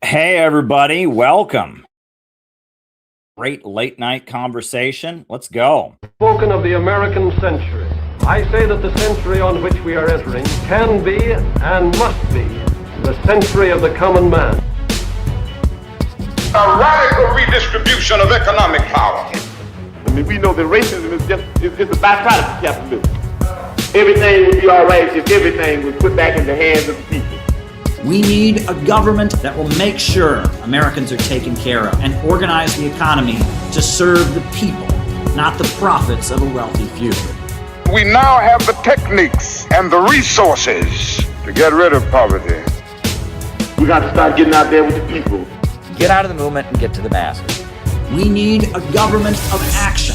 Hey, everybody. Welcome. Great late night conversation. Let's go. Spoken of the American century. I say that the century on which we are entering can be and must be the century of the common man. A radical redistribution of economic power. I mean, we know that racism is just it's a byproduct of capitalism. Everything would be all right if everything was put back in the hands of the people. We need a government that will make sure Americans are taken care of and organize the economy to serve the people, not the profits of a wealthy few. We now have the techniques and the resources to get rid of poverty. We got to start getting out there with the people. Get out of the movement and get to the masses. We need a government of action.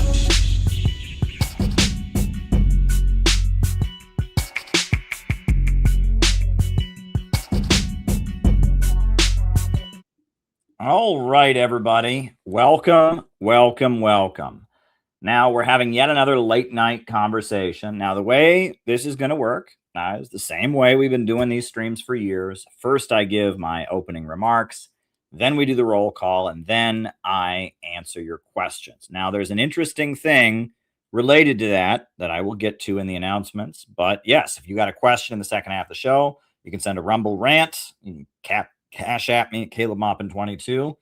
All right, everybody. Welcome. Now we're having yet another late night conversation. Now, the way this is going to work is the same way we've been doing these streams for years. First, I give my opening remarks, then we do the roll call, and then I answer your questions. Now, there's an interesting thing related to that I will get to in the announcements. But yes, if you got a question in the second half of the show, you can send a Rumble rant. You can cash at me at Caleb Maupin 22,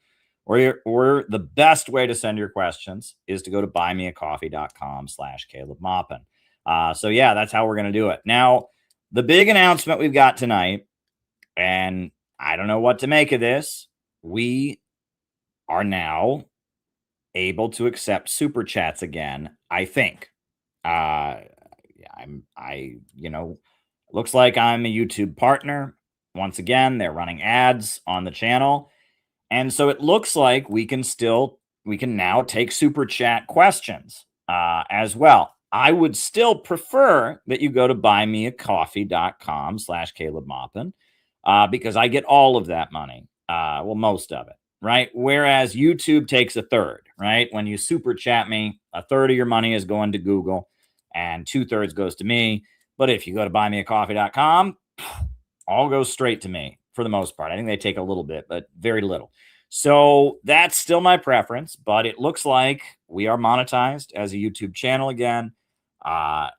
or the best way to send your questions is to go to buymeacoffee.com/Caleb Maupin. So yeah, that's how we're going to do it. Now, the big announcement we've got tonight, and I don't know what to make of this. We are now able to accept super chats again, I think. Looks like I'm a YouTube partner. Once again, they're running ads on the channel. And so it looks like we can now take super chat questions as well. I would still prefer that you go to buymeacoffee.com/Caleb Maupin because I get all of that money. Well, most of it, right? Whereas YouTube takes a third, right? When you super chat me, a third of your money is going to Google and 2/3 goes to me. But if you go to buymeacoffee.com, all goes straight to me for the most part. I think they take a little bit, but very little. So that's still my preference, but it looks like we are monetized as a YouTube channel again. Hey,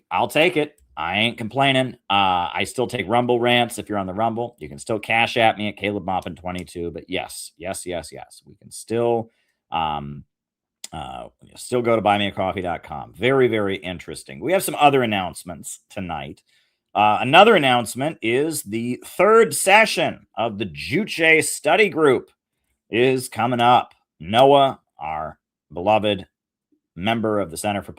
I'll take it. I ain't complaining. I still take Rumble rants. If you're on the Rumble, you can still cash at me at Caleb Maupin 22. But yes. We can still go to buymeacoffee.com. Very, very interesting. We have some other announcements tonight. Another announcement is the third session of the Juche study group is coming up. Noah, our beloved member of the Center for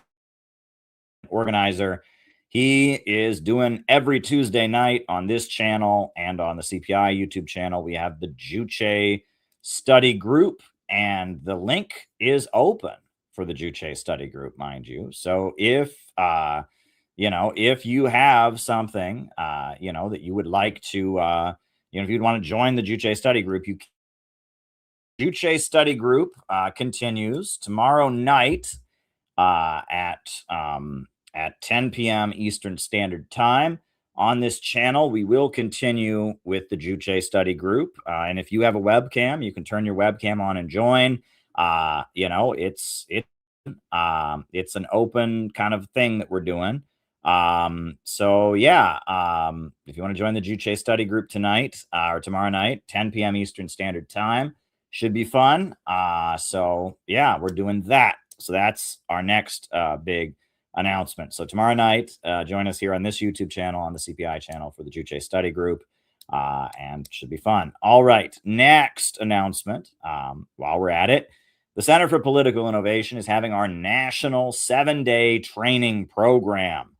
Organizer, he is doing every Tuesday night on this channel and on the CPI YouTube channel. We have the Juche study group, and the link is open for the Juche study group, mind you. So if you have something, that you would like to, if you'd want to join the Juche study group, Juche study group continues tomorrow night at 10 p.m. Eastern Standard Time. On this channel, we will continue with the Juche study group. And if you have a webcam, you can turn your webcam on and join. It's an open kind of thing that we're doing. If you want to join the Juche study group tonight or tomorrow night, 10 p.m. Eastern Standard Time, should be fun. We're doing that. So that's our next big announcement. So tomorrow night, join us here on this YouTube channel, on the CPI channel for the Juche study group, and should be fun. All right, next announcement. While we're at it, the Center for Political Innovation is having our national 7-day training program,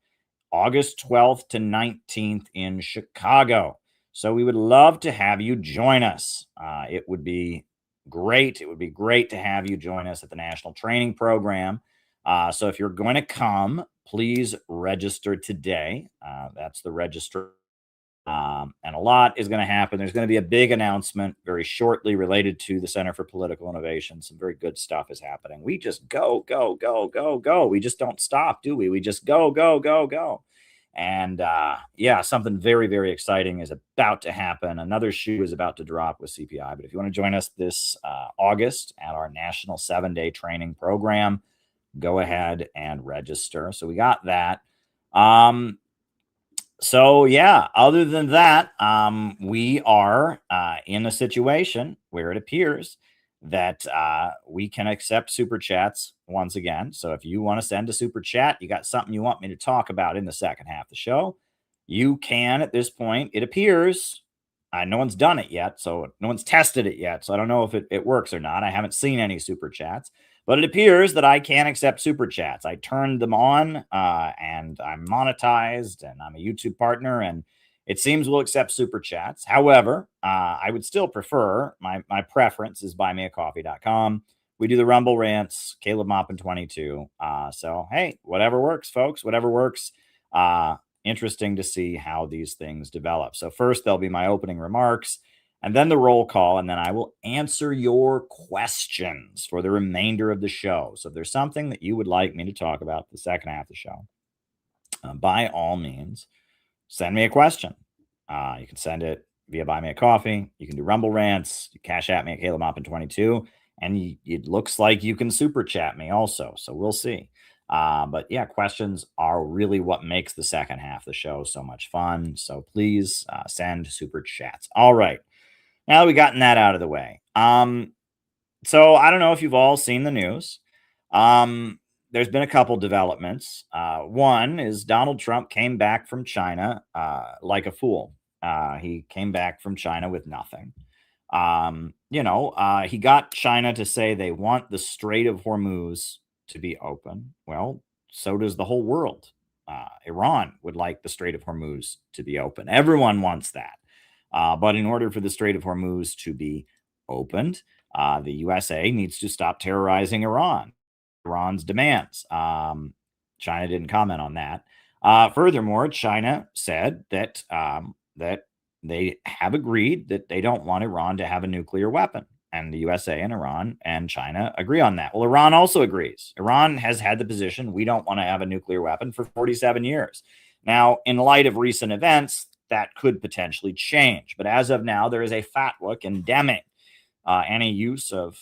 August 12th to 19th in Chicago. So we would love to have you join us. It would be great. It would be great to have you join us at the national training program. So if you're going to come, please register today. That's the register. And a lot is going to happen. There's going to be a big announcement very shortly related to the Center for Political Innovation. Some very good stuff is happening. We just go. We just don't stop, do we? We just go. And yeah, something very, very exciting is about to happen. Another shoe is about to drop with CPI. But if you want to join us this August at our national 7-day training program, go ahead and register. So we got that. So yeah, other than that, we are in a situation where it appears that we can accept super chats once again. So if you want to send a super chat, you got something you want me to talk about in the second half of the show, you can at this point. It appears no one's done it yet, so no one's tested it yet. So I don't know if it works or not. I haven't seen any super chats. But it appears that I can accept super chats. I turned them on and I'm monetized and I'm a YouTube partner, and it seems we'll accept super chats. However, I would still prefer, my preference is buymeacoffee.com. We do the Rumble rants, Caleb Maupin 22. So, hey, whatever works, folks, whatever works. Interesting to see how these things develop. So first, there'll be my opening remarks, and then the roll call, and then I will answer your questions for the remainder of the show. So if there's something that you would like me to talk about the second half of the show, by all means, send me a question. You can send it via Buy Me a Coffee. You can do Rumble rants. You cash at me at Caleb Maupin 22, and it looks like you can super chat me also. So we'll see. But yeah, questions are really what makes the second half of the show so much fun. So please send super chats. All right. Now that we've gotten that out of the way. So I don't know if you've all seen the news. There's been a couple developments. One is Donald Trump came back from China like a fool. He came back from China with nothing. He got China to say they want the Strait of Hormuz to be open. Well, so does the whole world. Iran would like the Strait of Hormuz to be open. Everyone wants that. But in order for the Strait of Hormuz to be opened, the USA needs to stop terrorizing Iran's demands. China didn't comment on that. Furthermore, China said that they have agreed that they don't want Iran to have a nuclear weapon. And the USA and Iran and China agree on that. Well, Iran also agrees. Iran has had the position, we don't want to have a nuclear weapon, for 47 years. Now, in light of recent events, that could potentially change. But as of now, there is a fatwa condemning any use of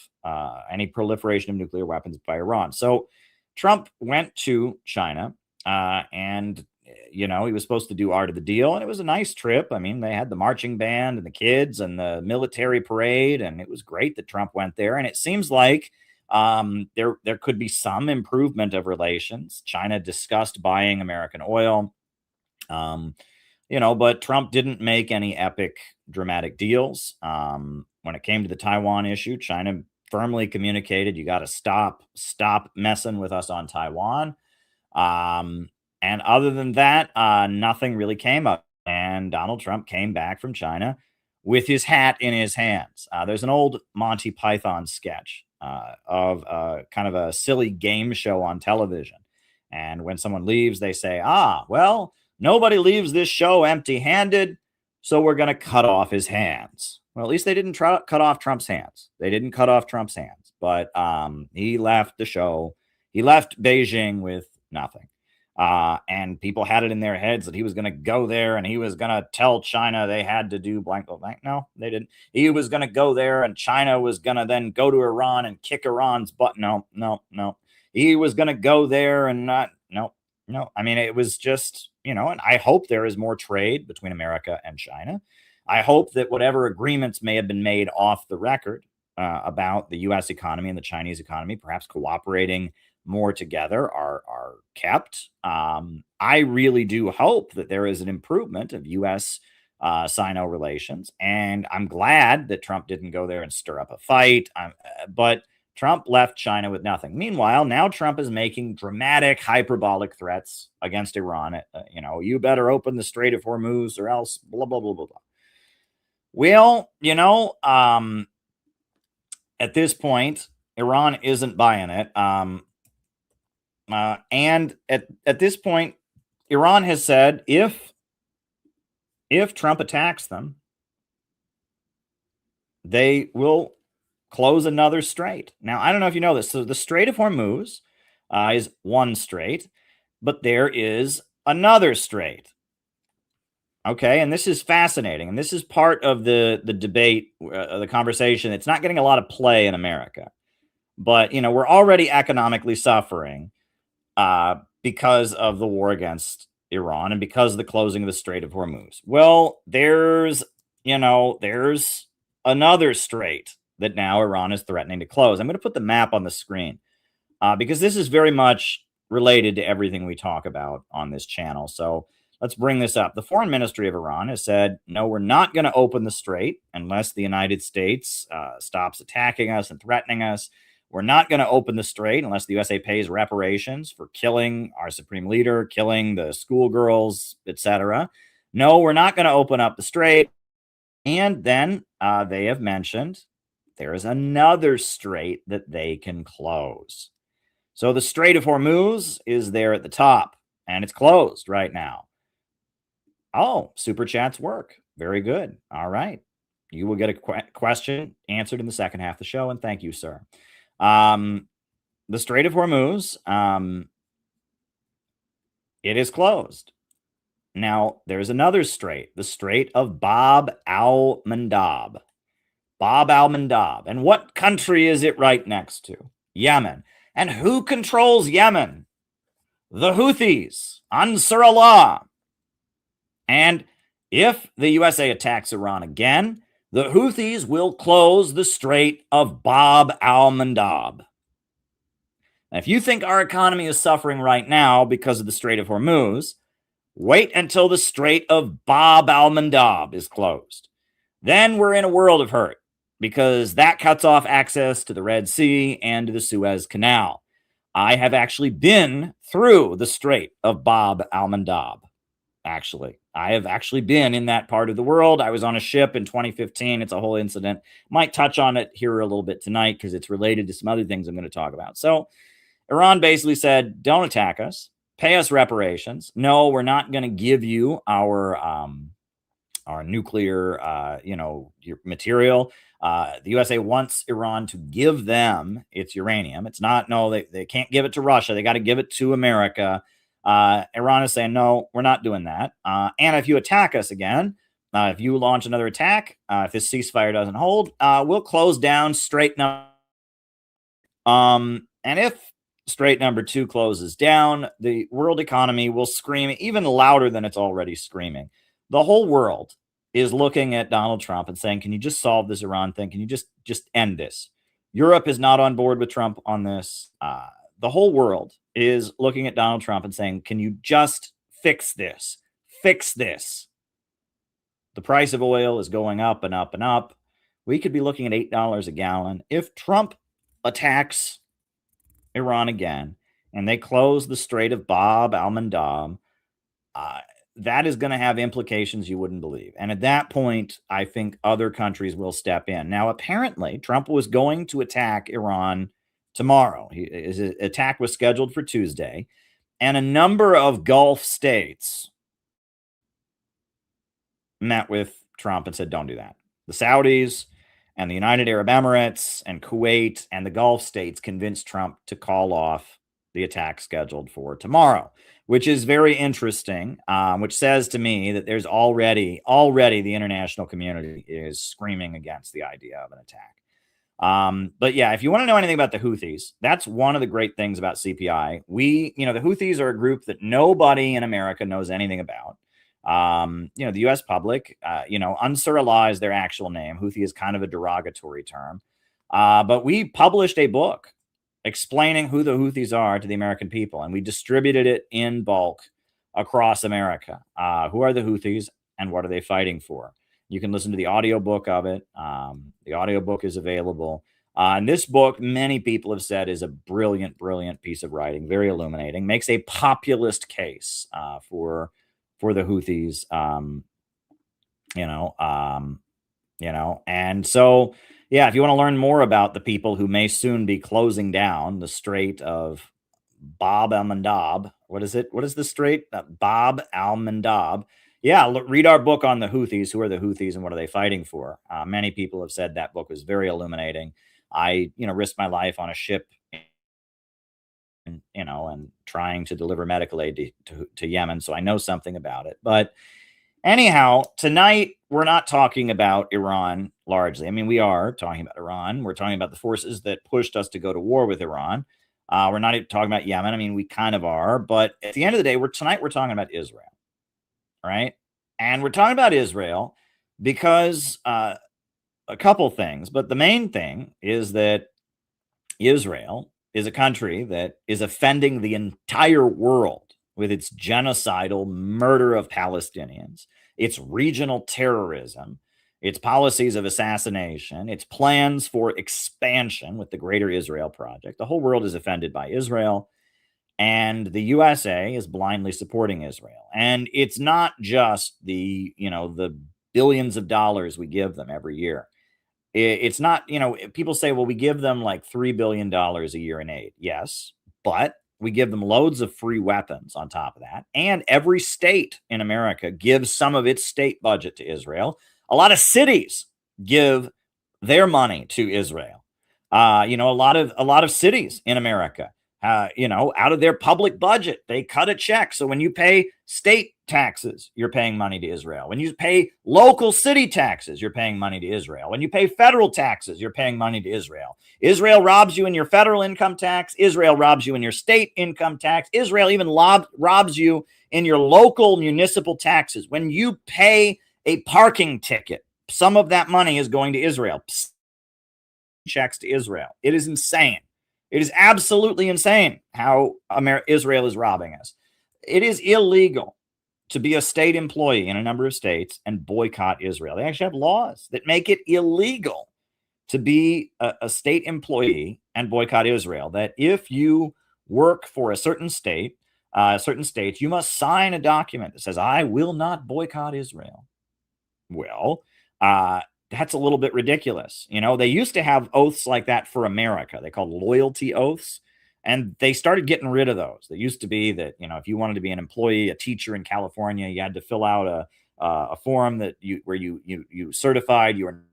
any proliferation of nuclear weapons by Iran. So Trump went to China and he was supposed to do Art of the Deal, and it was a nice trip. I mean, they had the marching band and the kids and the military parade, and it was great that Trump went there. And it seems like there could be some improvement of relations. China discussed buying American oil, but Trump didn't make any epic, dramatic deals. When it came to the Taiwan issue, China firmly communicated, you got to stop messing with us on Taiwan. And other than that, nothing really came up. And Donald Trump came back from China with his hat in his hands. There's an old Monty Python sketch of kind of a silly game show on television. And when someone leaves, they say, well, nobody leaves this show empty-handed, so we're going to cut off his hands. Well, at least they didn't cut off Trump's hands. They didn't cut off Trump's hands. But he left the show. He left Beijing with nothing. And people had it in their heads that he was going to go there and he was going to tell China they had to do blank. No, they didn't. He was going to go there and China was going to then go to Iran and kick Iran's butt. No. He was going to go there and not. No. I mean, it was just, and I hope there is more trade between America and China. I hope that whatever agreements may have been made off the record about the U.S. economy and the Chinese economy, perhaps cooperating more together, are kept. I really do hope that there is an improvement of U.S. Sino relations, and I'm glad that Trump didn't go there and stir up a fight. But Trump left China with nothing. Meanwhile, now Trump is making dramatic, hyperbolic threats against Iran. You better open the Strait of Hormuz or else blah, blah, blah, blah, blah. Well, at this point, Iran isn't buying it. And at this point, Iran has said if Trump attacks them, they will close another strait. Now, I don't know if you know this. So the Strait of Hormuz is one strait, but there is another strait. Okay, and this is fascinating, and this is part of the debate, the conversation. It's not getting a lot of play in America, but we're already economically suffering because of the war against Iran and because of the closing of the Strait of Hormuz. Well, there's another strait that now Iran is threatening to close. I'm going to put the map on the screen because this is very much related to everything we talk about on this channel. So let's bring this up. The foreign ministry of Iran has said, no, we're not going to open the strait unless the United States stops attacking us and threatening us. We're not going to open the strait unless the USA pays reparations for killing our supreme leader, killing the schoolgirls, etc. No, we're not going to open up the strait. And then they have mentioned there is another strait that they can close. So the Strait of Hormuz is there at the top, and it's closed right now. Oh, super chats work. Very good. All right. You will get a question answered in the second half of the show, and thank you, sir. The Strait of Hormuz, it is closed. Now, there's another strait, the Strait of Bab al-Mandab. Bab al-Mandab. And what country is it right next to? Yemen. And who controls Yemen? The Houthis, Ansar Allah. And if the USA attacks Iran again, the Houthis will close the Strait of Bab al-Mandab. If you think our economy is suffering right now because of the Strait of Hormuz, wait until the Strait of Bab al-Mandab is closed. Then we're in a world of hurt because that cuts off access to the Red Sea and to the Suez Canal. I have actually been through the Strait of Bab al-Mandab. Actually, I have actually been in that part of the world. I was on a ship in 2015. It's a whole incident. Might touch on it here a little bit tonight because it's related to some other things I'm going to talk about. So Iran basically said, don't attack us. Pay us reparations. No, we're not going to give you our nuclear, your material. The USA wants Iran to give them its uranium. It's not, no, they can't give it to Russia. They got to give it to America. Iran is saying, no, we're not doing that. And if you attack us again, if you launch another attack, if this ceasefire doesn't hold, we'll close down Strait number. And if Strait number 2 closes down, the world economy will scream even louder than it's already screaming. The whole world is looking at Donald Trump and saying, can you just solve this Iran thing? Can you just end this? Europe is not on board with Trump on this. The whole world is looking at Donald Trump and saying, can you just fix this? Fix this. The price of oil is going up and up and up. We could be looking at $8 a gallon. If Trump attacks Iran again and they close the Strait of Bab al-Mandab, that is going to have implications you wouldn't believe. And at that point, I think other countries will step in. Now, apparently, Trump was going to attack Iran tomorrow. His attack was scheduled for Tuesday. And a number of Gulf states met with Trump and said, don't do that. The Saudis and the United Arab Emirates and Kuwait and the Gulf states convinced Trump to call off the attack scheduled for tomorrow, which is very interesting, which says to me that there's already the international community is screaming against the idea of an attack. But yeah, if you want to know anything about the Houthis, that's one of the great things about CPI. The Houthis are a group that nobody in America knows anything about. The U.S. public, Ansar Allah is their actual name. Houthi is kind of a derogatory term. But we published a book explaining who the Houthis are to the American people, and we distributed it in bulk across America. Who are the Houthis and what are they fighting for? You can listen to the audiobook of it. The audiobook is available. And this book, many people have said, is a brilliant, brilliant piece of writing, very illuminating, makes a populist case for the Houthis, and so, yeah, if you want to learn more about the people who may soon be closing down the Strait of Bab al-Mandab, what is it? What is the strait? Bab al-Mandab. Yeah, read our book on the Houthis. Who are the Houthis and what are they fighting for? Many people have said that book was very illuminating. I, risked my life on a ship and, and trying to deliver medical aid to Yemen. So I know something about it. But anyhow, tonight we're not talking about Iran largely. I mean, we are talking about Iran. We're talking about the forces that pushed us to go to war with Iran. We're not even talking about Yemen. I mean, we kind of are. But at the end of the day, tonight we're talking about Israel, right? And we're talking about Israel because a couple things. But the main thing is that Israel is a country that is offending the entire world with its genocidal murder of Palestinians, its regional terrorism, its policies of assassination, its plans for expansion with the Greater Israel Project. The whole world is offended by Israel, and the USA is blindly supporting Israel. And it's not just the billions of dollars we give them every year. It's not, people say, well, we give them like $3 billion a year in aid. Yes, but we give them loads of free weapons on top of that. And every state in America gives some of its state budget to Israel. A lot of cities give their money to Israel. A lot of cities in America, out of their public budget, they cut a check. So when you pay state taxes, you're paying money to Israel. When you pay local city taxes, you're paying money to Israel. When you pay federal taxes, you're paying money to Israel. Israel robs you in your federal income tax. Israel robs you in your state income tax. Israel even robs you in your local municipal taxes. When you pay a parking ticket, some of that money is going to Israel. Checks to Israel. It is insane. It is absolutely insane how Israel is robbing us. It is illegal to be a state employee in a number of states and boycott Israel. They actually have laws that make it illegal to be a state employee and boycott Israel. That if you work for a certain state, you must sign a document that says, I will not boycott Israel. Well, that's a little bit ridiculous. They used to have oaths like that for America. They called loyalty oaths. And they started getting rid of those. They used to be that, if you wanted to be an employee, a teacher in California, you had to fill out a form where you certified you were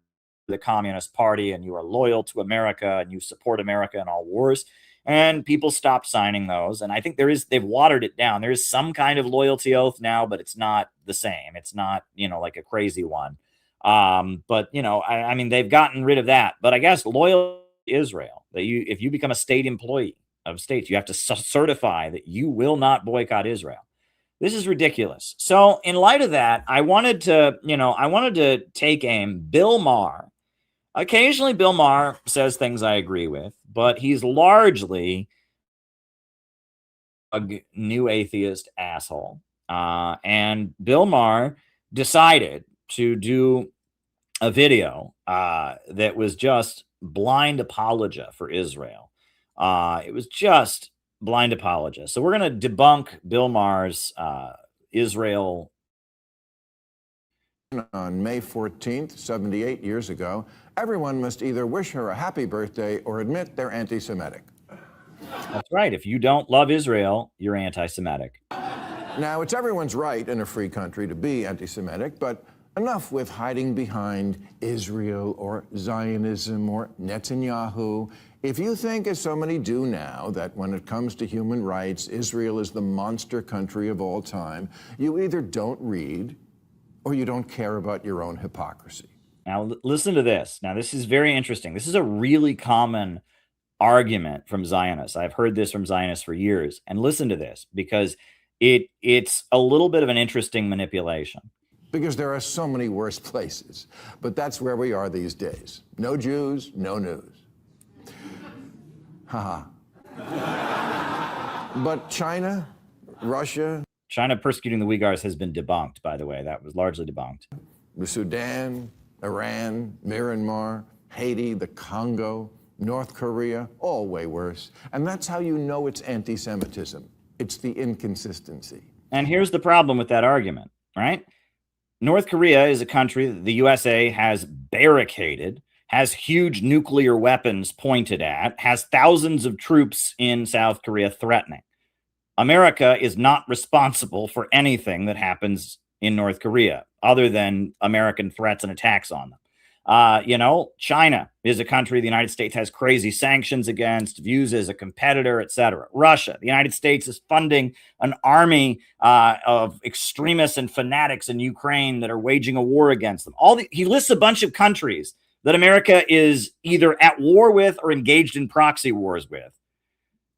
the Communist Party and you are loyal to America and you support America in all wars. And people stopped signing those. And I think they've watered it down. There is some kind of loyalty oath now, but it's not the same. It's not, like a crazy one. But I mean, they've gotten rid of that. But I guess loyal to Israel, that if you become a state employee of states, you have to certify that you will not boycott Israel. This is ridiculous. So in light of that, I wanted to take aim. Bill Maher. Occasionally, Bill Maher says things I agree with, but he's largely a new atheist asshole. And Bill Maher decided to do a video that was just blind apologia for Israel. It was just blind apologia. So we're going to debunk Bill Maher's Israel. On May 14th, 78 years ago, everyone must either wish her a happy birthday or admit they're anti-Semitic. That's right. If you don't love Israel, you're anti-Semitic. Now, it's everyone's right in a free country to be anti-Semitic, but enough with hiding behind Israel or Zionism or Netanyahu. If you think, as so many do now, that when it comes to human rights, Israel is the monster country of all time, you either don't read or you don't care about your own hypocrisy. Now, listen to this. Now, this is very interesting. This is a really common argument from Zionists. I've heard this from Zionists for years. And listen to this, because it's a little bit of an interesting manipulation. Because there are so many worse places. But that's where we are these days. No Jews, no news. Haha. But China, Russia, China persecuting the Uyghurs has been debunked, by the way. That was largely debunked. The Sudan, Iran, Myanmar, Haiti, the Congo, North Korea, all way worse. And that's how you know it's anti-Semitism. It's the inconsistency. And here's the problem with that argument, right? North Korea is a country that the USA has barricaded, has huge nuclear weapons pointed at, has thousands of troops in South Korea threatening. America is not responsible for anything that happens in North Korea other than American threats and attacks on them. China is a country the United States has crazy sanctions against, views as a competitor, etc. Russia, the United States is funding an army of extremists and fanatics in Ukraine that are waging a war against them. He lists a bunch of countries that America is either at war with or engaged in proxy wars with,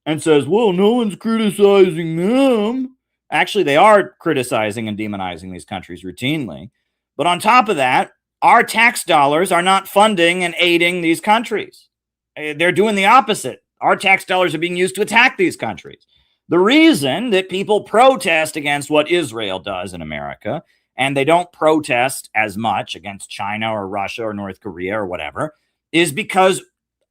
and says, well, no one's criticizing them. Actually, they are criticizing and demonizing these countries routinely. But on top of that, our tax dollars are not funding and aiding these countries. They're doing the opposite. Our tax dollars are being used to attack these countries. The reason that people protest against what Israel does in America, and they don't protest as much against China or Russia or North Korea or whatever, is because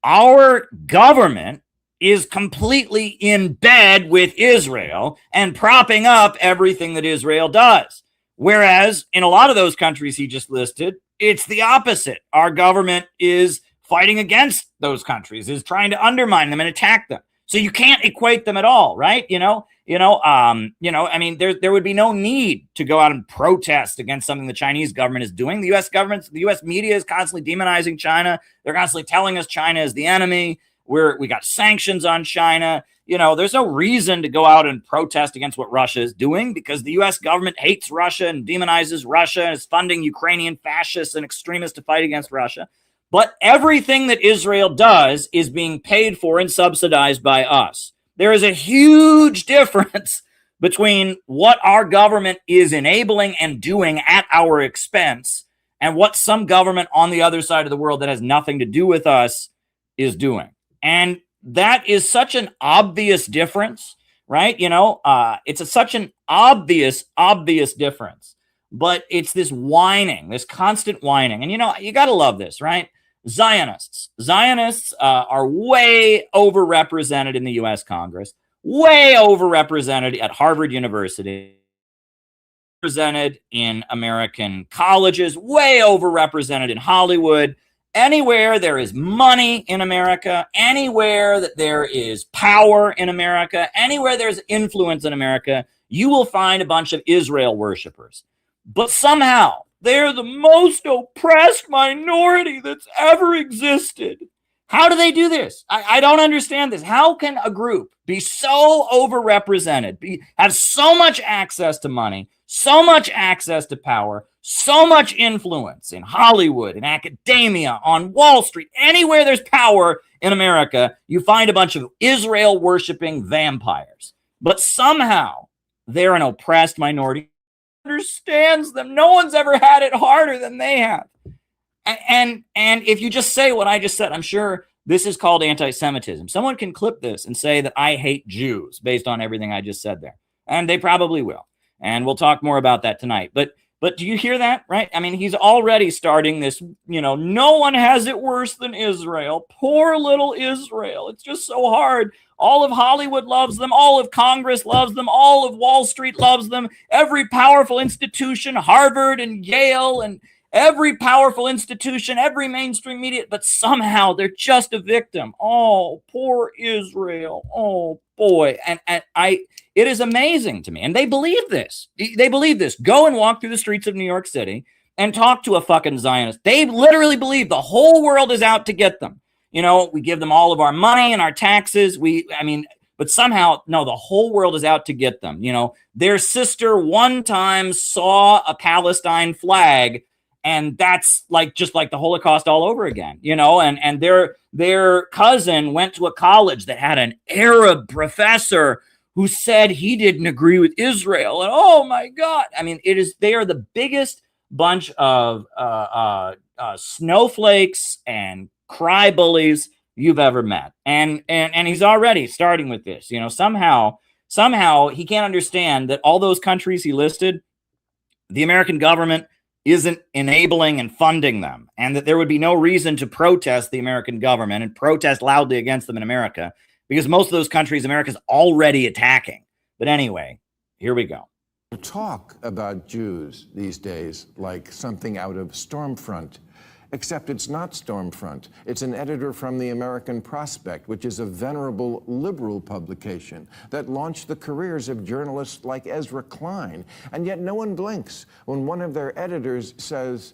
our government is completely in bed with Israel and propping up everything that Israel does. Whereas in a lot of those countries he just listed, it's the opposite. Our government is fighting against those countries, is trying to undermine them and attack them. So you can't equate them at all, right? I mean, there would be no need to go out and protest against something the Chinese government is doing. The U.S. media is constantly demonizing China. They're constantly telling us China is the enemy. We got sanctions on China. There's no reason to go out and protest against what Russia is doing, because the U.S. government hates Russia and demonizes Russia and is funding Ukrainian fascists and extremists to fight against Russia. But everything that Israel does is being paid for and subsidized by us. There is a huge difference between what our government is enabling and doing at our expense and what some government on the other side of the world that has nothing to do with us is doing. And that is such an obvious difference, right? It's such an obvious difference. But it's this whining, this constant whining. And, you got to love this, right? Zionists are way overrepresented in the U.S. Congress, way overrepresented at Harvard University, represented in American colleges, way overrepresented in Hollywood. Anywhere there is money in America, anywhere that there is power in America, anywhere there's influence in America, you will find a bunch of Israel worshipers. But somehow, they're the most oppressed minority that's ever existed. How do they do this? I don't understand this. How can a group be so overrepresented, have so much access to money, so much access to power, so much influence in Hollywood, in academia, on Wall Street, anywhere there's power in America, you find a bunch of Israel-worshiping vampires. But somehow, they're an oppressed minority. Understands them. No one's ever had it harder than they have. And if you just say what I just said, I'm sure this is called anti-Semitism. Someone can clip this and say that I hate Jews based on everything I just said there. And they probably will. And we'll talk more about that tonight. But do you hear that, right? I mean, he's already starting this, no one has it worse than Israel. Poor little Israel. It's just so hard. All of Hollywood loves them. All of Congress loves them. All of Wall Street loves them. Every powerful institution, Harvard and Yale, and every powerful institution, every mainstream media, but somehow they're just a victim. Oh, poor Israel. Oh, boy. And it is amazing to me. And they believe this. They believe this. Go and walk through the streets of New York City and talk to a fucking Zionist. They literally believe the whole world is out to get them. We give them all of our money and our taxes. But somehow, no, the whole world is out to get them. Their sister one time saw a Palestine flag, and that's just like the Holocaust all over again, and their cousin went to a college that had an Arab professor who said he didn't agree with Israel. And oh my God, they are the biggest bunch of snowflakes and cry bullies you've ever met. And he's already starting with this. Somehow he can't understand that all those countries he listed, the American government isn't enabling and funding them, and that there would be no reason to protest the American government and protest loudly against them in America, because most of those countries America's already attacking. But anyway, here we go. Talk about Jews these days like something out of Stormfront, except it's not Stormfront. It's an editor from the American Prospect, which is a venerable liberal publication that launched the careers of journalists like Ezra Klein. And yet no one blinks when one of their editors says,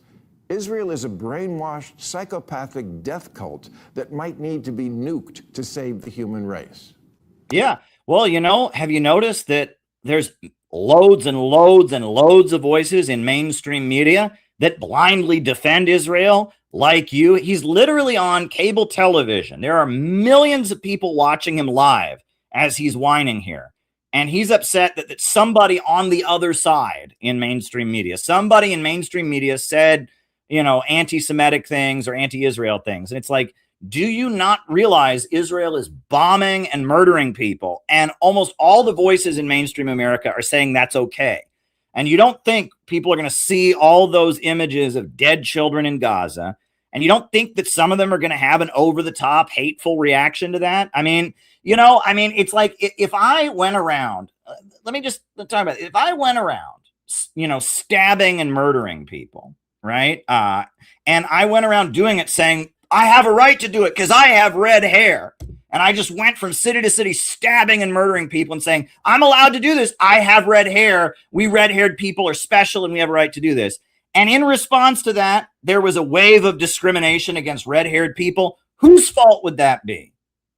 Israel is a brainwashed, psychopathic death cult that might need to be nuked to save the human race. Yeah. Well, have you noticed that there's loads and loads and loads of voices in mainstream media that blindly defend Israel like you? He's literally on cable television. There are millions of people watching him live as he's whining here. And he's upset that somebody on the other side in mainstream media, somebody in mainstream media said, anti-Semitic things or anti-Israel things. And it's like, do you not realize Israel is bombing and murdering people? And almost all the voices in mainstream America are saying that's okay. And you don't think people are going to see all those images of dead children in Gaza. And you don't think that some of them are going to have an over-the-top hateful reaction to that? It's like if I went around, let me just talk about it. If I went around, stabbing and murdering people, right? And I went around doing it saying, I have a right to do it because I have red hair. And I just went from city to city stabbing and murdering people and saying, I'm allowed to do this. I have red hair. We red-haired people are special and we have a right to do this. And in response to that, there was a wave of discrimination against red-haired people. Whose fault would that be?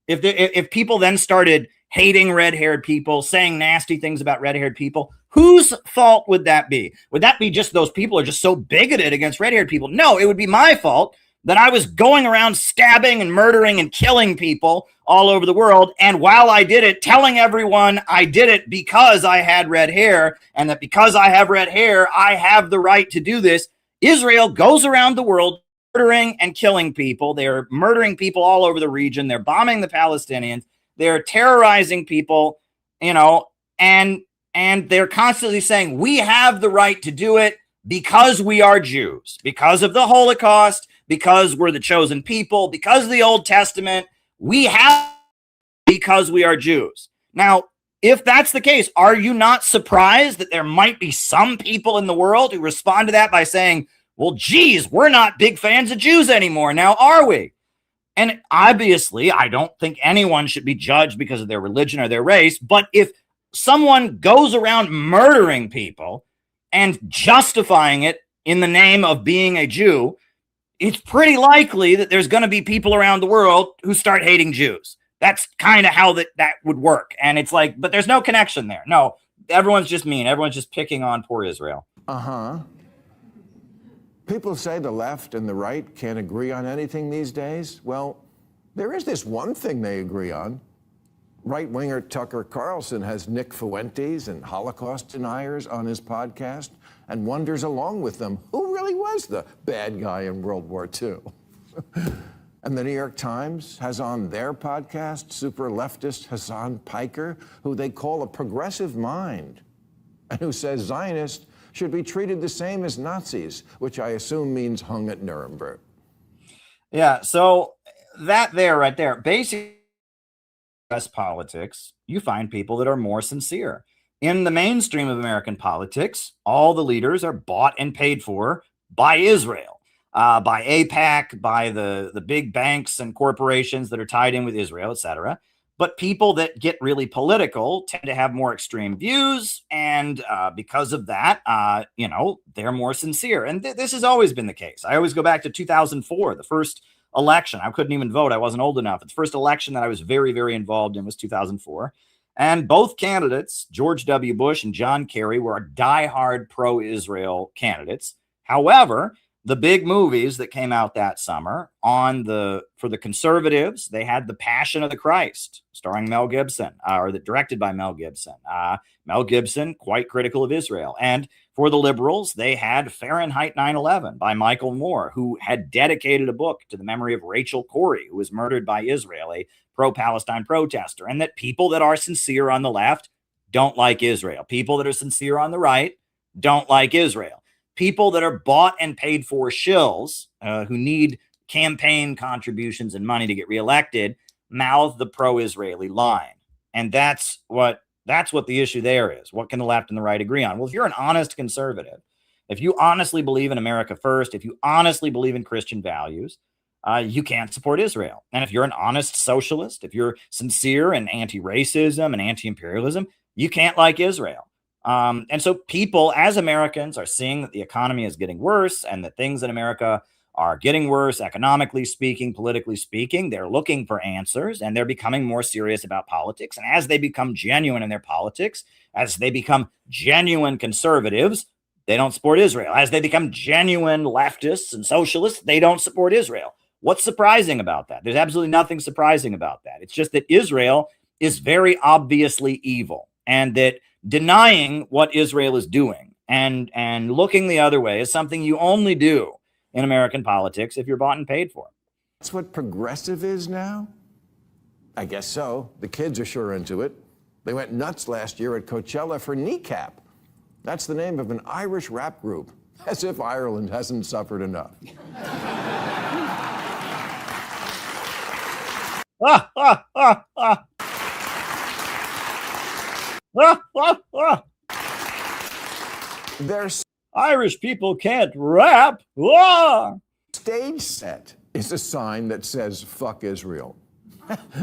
If people then started hating red-haired people, saying nasty things about red-haired people, whose fault would that be? Would that be just those people are just so bigoted against red-haired people? No, it would be my fault that I was going around stabbing and murdering and killing people all over the world. And while I did it, telling everyone I did it because I had red hair, and that because I have red hair, I have the right to do this. Israel goes around the world murdering and killing people. They're murdering people all over the region. They're bombing the Palestinians. They're terrorizing people, and they're constantly saying, we have the right to do it because we are Jews, because of the Holocaust, because we're the chosen people, because of the Old Testament. We have because we are Jews. Now, if that's the case, are you not surprised that there might be some people in the world who respond to that by saying, well, geez, we're not big fans of Jews anymore. Now, are we? And obviously, I don't think anyone should be judged because of their religion or their race. But if someone goes around murdering people and justifying it in the name of being a Jew, it's pretty likely that there's going to be people around the world who start hating Jews. That's kind of how that would work. And it's like, but there's no connection there. No, everyone's just mean. Everyone's just picking on poor Israel. Uh-huh. People say the left and the right can't agree on anything these days. Well, there is this one thing they agree on. Right-winger Tucker Carlson has Nick Fuentes and Holocaust deniers on his podcast and wonders along with them who really was the bad guy in World War II. And the New York Times has on their podcast super leftist Hassan Piker, who they call a progressive mind, and who says Zionists should be treated the same as Nazis, which I assume means hung at Nuremberg. Yeah, so that right there, basically, U.S. politics, you find people that are more sincere. In the mainstream of American politics, all the leaders are bought and paid for by Israel, by AIPAC, by the big banks and corporations that are tied in with Israel, etc. But people that get really political tend to have more extreme views, and because of that, they're more sincere. And this has always been the case. I always go back to 2004, the first election. I couldn't even vote. I wasn't old enough. The first election that I was very, very involved in was 2004. And both candidates, George W. Bush and John Kerry, were diehard pro-Israel candidates. However, the big movies that came out that summer for the conservatives, they had The Passion of the Christ, starring Mel Gibson, directed by Mel Gibson. Mel Gibson, quite critical of Israel. And for the liberals, they had Fahrenheit 9/11 by Michael Moore, who had dedicated a book to the memory of Rachel Corrie, who was murdered by Israel, a pro-Palestine protester. And that people that are sincere on the left don't like Israel. People that are sincere on the right don't like Israel. People that are bought and paid for shills who need campaign contributions and money to get reelected mouth the pro-Israeli line. And that's what the issue there is. What can the left and the right agree on? Well, if you're an honest conservative, if you honestly believe in America first, if you honestly believe in Christian values, you can't support Israel. And if you're an honest socialist, if you're sincere in anti-racism and anti-imperialism, you can't like Israel. And so people, as Americans, are seeing that the economy is getting worse and that things in America are getting worse, economically speaking, politically speaking. They're looking for answers, and they're becoming more serious about politics. And as they become genuine in their politics, as they become genuine conservatives, they don't support Israel. As they become genuine leftists and socialists, they don't support Israel. What's surprising about that? There's absolutely nothing surprising about that. It's just that Israel is very obviously evil, and that denying what Israel is doing and looking the other way is something you only do in American politics if you're bought and paid for. That's what progressive is now? I guess so. The kids are sure into it. They went nuts last year at Coachella for Kneecap. That's the name of an Irish rap group, as if Ireland hasn't suffered enough. Their Irish people can't rap. stage set is a sign that says, fuck Israel.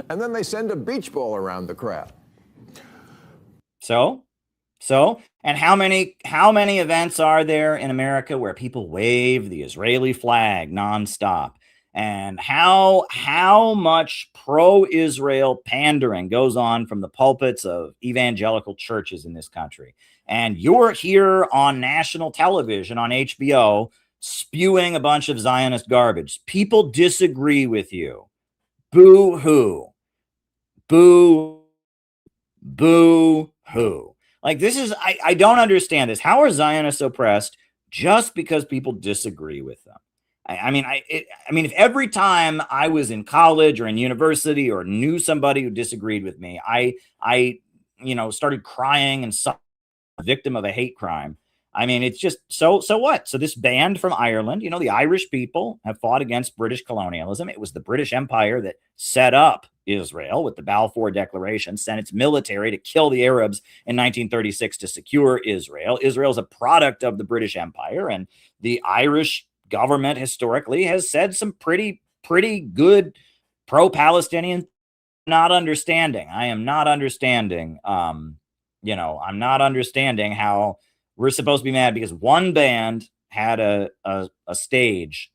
And then they send a beach ball around the crowd. So, and how many events are there in America where people wave the Israeli flag nonstop? And how much pro-Israel pandering goes on from the pulpits of evangelical churches in this country? And you're here on national television, on HBO, spewing a bunch of Zionist garbage. People disagree with you. Boo-hoo. Boo. Boo-hoo. Like, this is, I don't understand this. How are Zionists oppressed just because people disagree with them? I mean, if every time I was in college or in university or knew somebody who disagreed with me, I started crying and saw a victim of a hate crime. I mean, it's just, so what? So this band from Ireland, the Irish people have fought against British colonialism. It was the British Empire that set up Israel with the Balfour Declaration, sent its military to kill the Arabs in 1936 to secure Israel. Israel is a product of the British Empire, and the Irish government historically has said some pretty good pro-Palestinian. Not understanding. I am not understanding. I'm not understanding how we're supposed to be mad because one band had a stage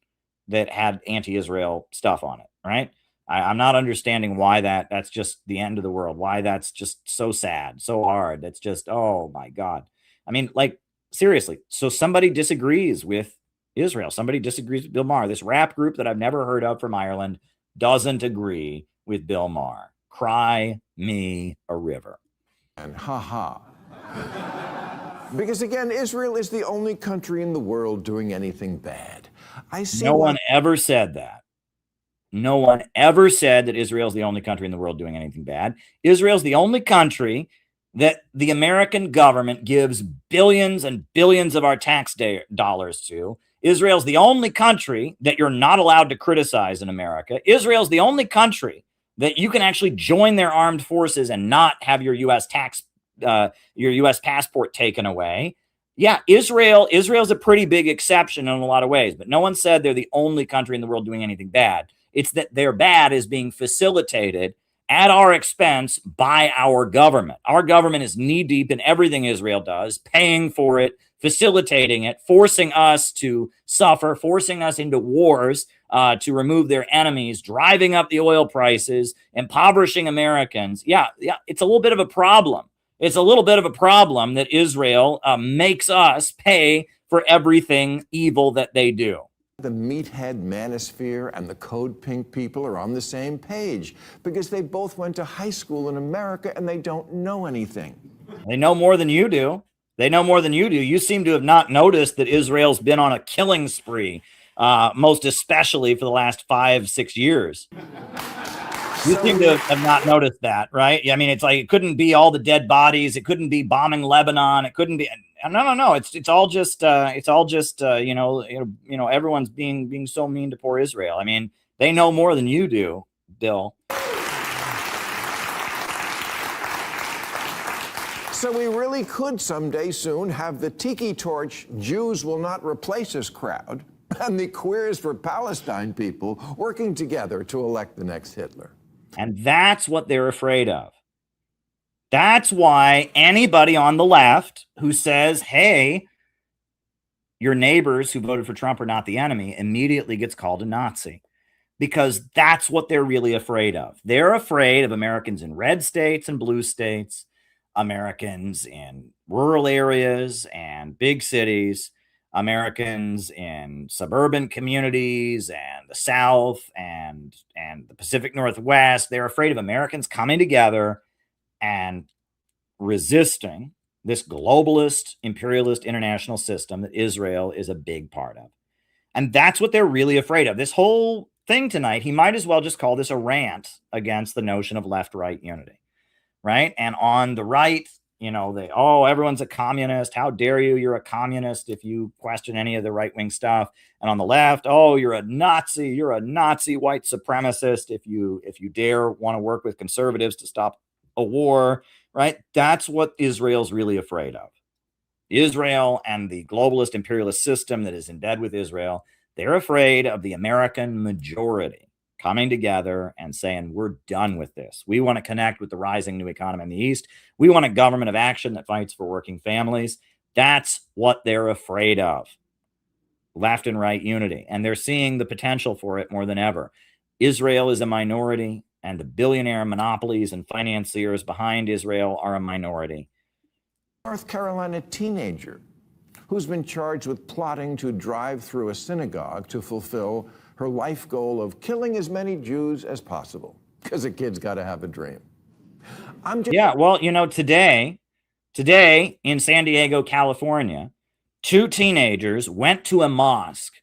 that had anti-Israel stuff on it, right? I'm not understanding why that's just the end of the world. Why that's just so sad, so hard. That's just, oh my God. I mean, like, seriously. So somebody disagrees with Israel. Somebody disagrees with Bill Maher. This rap group that I've never heard of from Ireland doesn't agree with Bill Maher. Cry me a river. And because again, Israel is the only country in the world doing anything bad. No one ever said that. No one ever said that Israel is the only country in the world doing anything bad. Israel's the only country that the American government gives billions and billions of our tax dollars to. Israel's the only country that you're not allowed to criticize in America. Israel's the only country that you can actually join their armed forces and not have your U.S. your U.S. passport taken away. Yeah, Israel's a pretty big exception in a lot of ways, but no one said they're the only country in the world doing anything bad. It's that their bad is being facilitated at our expense by our government. Our government is knee-deep in everything Israel does, paying for it, facilitating it, forcing us to suffer, forcing us into wars to remove their enemies, driving up the oil prices, impoverishing Americans. Yeah, it's a little bit of a problem. It's a little bit of a problem that Israel makes us pay for everything evil that they do. The meathead manosphere and the Code Pink people are on the same page because they both went to high school in America and they don't know anything. They know more than you do. They know more than you do. You seem to have not noticed that Israel's been on a killing spree, most especially for the last 5-6 years. You seem to have not noticed that, right? I mean, it's like, it couldn't be all the dead bodies. It couldn't be bombing Lebanon. It couldn't be. No. It's all just everyone's being so mean to poor Israel. I mean, they know more than you do, Bill. So we really could someday soon have the Tiki Torch Jews will not replace us crowd and the Queers for Palestine people working together to elect the next Hitler. And that's what they're afraid of. That's why anybody on the left who says, hey, your neighbors who voted for Trump are not the enemy, immediately gets called a Nazi, because that's what they're really afraid of. They're afraid of Americans in red states and blue states, Americans in rural areas and big cities, Americans in suburban communities and the South and the Pacific Northwest. They're afraid of Americans coming together and resisting this globalist, imperialist international system that Israel is a big part of. And that's what they're really afraid of. This whole thing tonight, he might as well just call this a rant against the notion of left-right unity, right? And on the right, you know, everyone's a communist. How dare you? You're a communist if you question any of the right-wing stuff. And on the left, oh, you're a Nazi. You're a Nazi white supremacist if you dare want to work with conservatives to stop a war, right? That's what Israel's really afraid of. Israel and the globalist imperialist system that is in bed with Israel, they're afraid of the American majority coming together and saying, we're done with this. We want to connect with the rising new economy in the East. We want a government of action that fights for working families. That's what they're afraid of. Left and right unity. And they're seeing the potential for it more than ever. Israel is a minority, and the billionaire monopolies and financiers behind Israel are a minority. North Carolina teenager who's been charged with plotting to drive through a synagogue to fulfill her life goal of killing as many Jews as possible, because a kid's got to have a dream. Yeah, well, you know, today in San Diego, California, 2 teenagers went to a mosque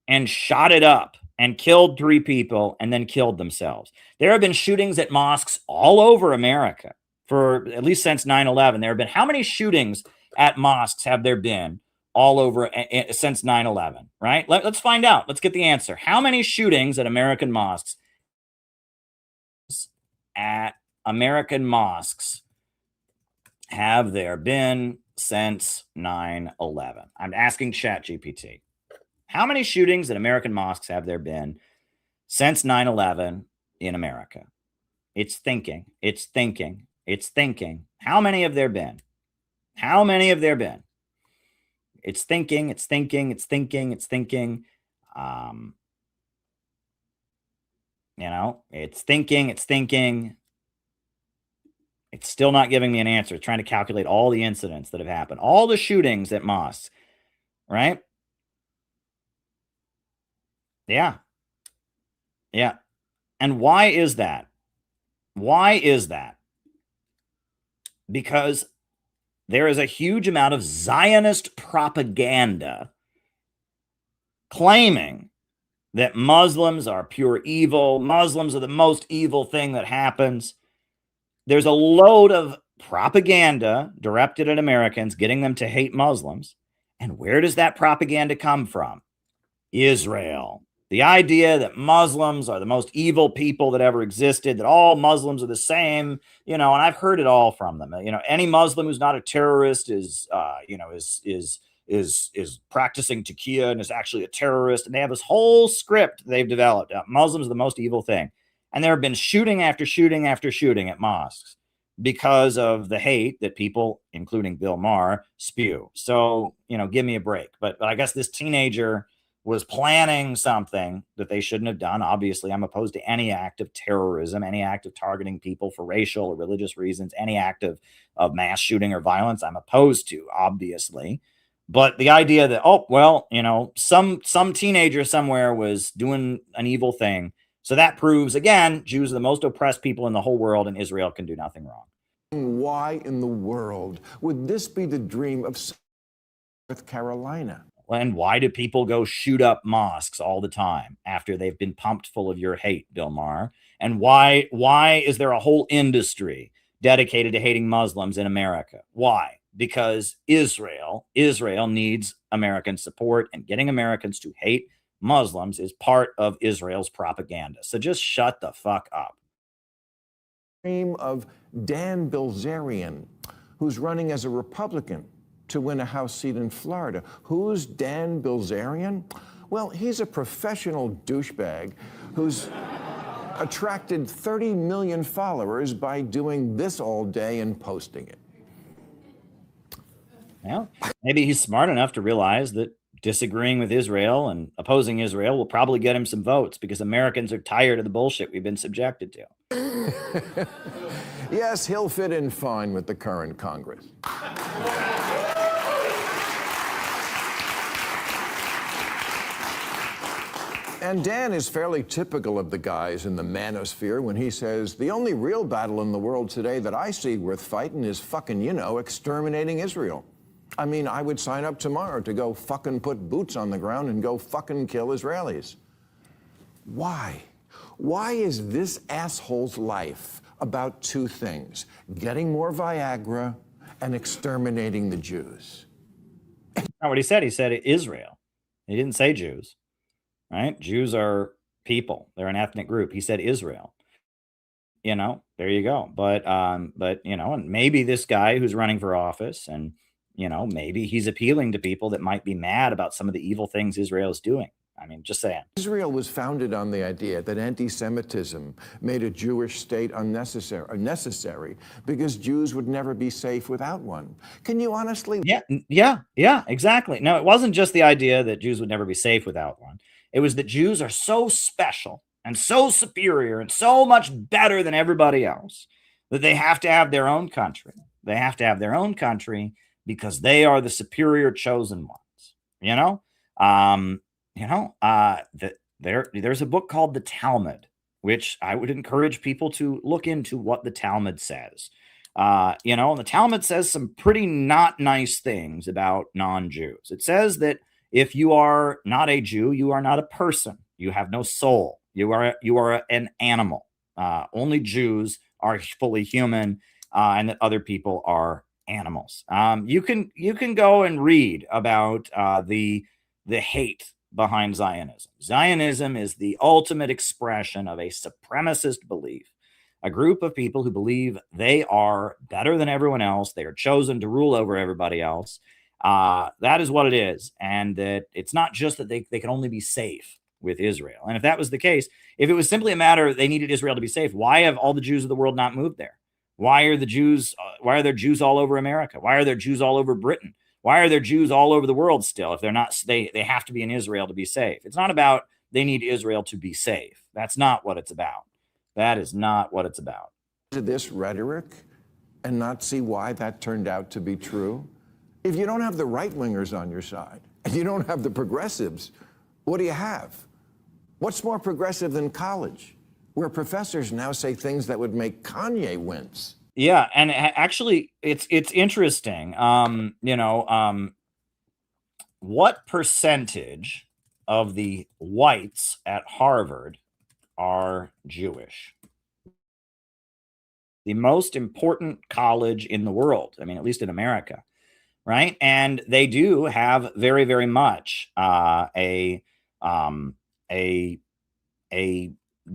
and shot it up and killed 3 people and then killed themselves. There have been shootings at mosques all over America for at least since 9/11. There have been, how many shootings at mosques have there been all over since 9/11, right? Let's find out. Let's get the answer. How many shootings at American mosques have there been since 9/11? I'm asking ChatGPT. How many shootings at American mosques have there been since 9/11 in America? It's thinking. It's thinking. It's thinking. How many have there been? How many have there been? It's thinking. It's thinking. It's thinking. It's thinking. You know, it's thinking. It's thinking. It's still not giving me an answer. It's trying to calculate all the incidents that have happened, all the shootings at mosques, right? Yeah. Yeah. And why is that? Why is that? Because there is a huge amount of Zionist propaganda claiming that Muslims are pure evil. Muslims are the most evil thing that happens. There's a load of propaganda directed at Americans, getting them to hate Muslims. And where does that propaganda come from? Israel. The idea that Muslims are the most evil people that ever existed, that all Muslims are the same, you know, and I've heard it all from them. You know, any Muslim who's not a terrorist is practicing taqiyya and is actually a terrorist. And they have this whole script they've developed. Muslims are the most evil thing. And there have been shooting after shooting after shooting at mosques because of the hate that people, including Bill Maher, spew. So, you know, give me a break. But I guess this teenager was planning something that they shouldn't have done. Obviously, I'm opposed to any act of terrorism, any act of targeting people for racial or religious reasons, any act of mass shooting or violence. I'm opposed to, obviously. But the idea that, oh, well, you know, some teenager somewhere was doing an evil thing. So that proves, again, Jews are the most oppressed people in the whole world, and Israel can do nothing wrong. Why in the world would this be the dream of North Carolina? And why do people go shoot up mosques all the time after they've been pumped full of your hate, Bill Maher? And why is there a whole industry dedicated to hating Muslims in America? Why? Because Israel needs American support, and getting Americans to hate Muslims is part of Israel's propaganda. So just shut the fuck up. Dream of Dan Bilzerian, who's running as a Republican to win a House seat in Florida. Who's Dan Bilzerian? Well, he's a professional douchebag who's attracted 30 million followers by doing this all day and posting it. Well, maybe he's smart enough to realize that disagreeing with Israel and opposing Israel will probably get him some votes because Americans are tired of the bullshit we've been subjected to. Yes, he'll fit in fine with the current Congress. And Dan is fairly typical of the guys in the manosphere when he says, the only real battle in the world today that I see worth fighting is fucking, you know, exterminating Israel. I mean, I would sign up tomorrow to go fucking put boots on the ground and go fucking kill Israelis. Why? Why is this asshole's life about two things? Getting more Viagra and exterminating the Jews. Not what he said. He said Israel. He didn't say Jews, right? Jews are people. They're an ethnic group. He said Israel. You know, there you go. But you know, and maybe this guy who's running for office, and you know, maybe he's appealing to people that might be mad about some of the evil things Israel is doing. I mean, just saying. Israel was founded on the idea that anti-Semitism made a Jewish state necessary because Jews would never be safe without one. Can you honestly? Yeah, exactly. No, it wasn't just the idea that Jews would never be safe without one. It was that Jews are so special and so superior and so much better than everybody else that they have to have their own country. They have to have their own country because they are the superior chosen ones, you know? There's a book called the Talmud, which I would encourage people to look into what the Talmud says. You know, the Talmud says some pretty not nice things about non-Jews. It says that if you are not a Jew, you are not a person. You have no soul. You are an animal. Only Jews are fully human, and that other people are animals. You can go and read about the hate behind Zionism. Zionism is the ultimate expression of a supremacist belief, a group of people who believe they are better than everyone else. They are chosen to rule over everybody else. That is what it is. And that it's not just that they can only be safe with Israel. And if that was the case, if it was simply a matter they needed Israel to be safe, why have all the Jews of the world not moved there? Why are there Jews all over America? Why are there Jews all over Britain? Why are there Jews all over the world still? If they're not, they have to be in Israel to be safe. It's not about they need Israel to be safe. That's not what it's about. That is not what it's about. This rhetoric and not see why that turned out to be true? If you don't have the right-wingers on your side and you don't have the progressives, what do you have? What's more progressive than college, where professors now say things that would make Kanye wince? Yeah, and actually, it's interesting. What percentage of the whites at Harvard are Jewish? The most important college in the world. I mean, at least in America, right? And they do have very, very much a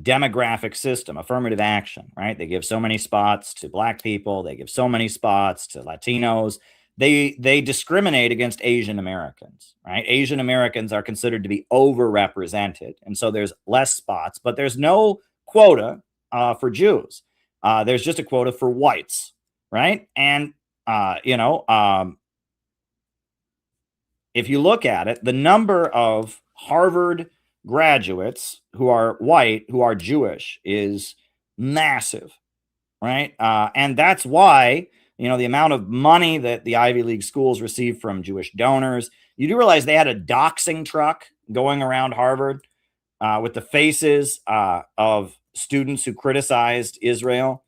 demographic system, affirmative action, right? They give so many spots to Black people. They give so many spots to Latinos. They discriminate against Asian Americans, right? Asian Americans are considered to be overrepresented. And so there's less spots, but there's no quota for Jews. There's just a quota for whites, right? And, if you look at it, the number of Harvard graduates who are white, who are Jewish, is massive, right? And that's why, the amount of money that the Ivy League schools receive from Jewish donors. You do realize they had a doxing truck going around Harvard with the faces of students who criticized Israel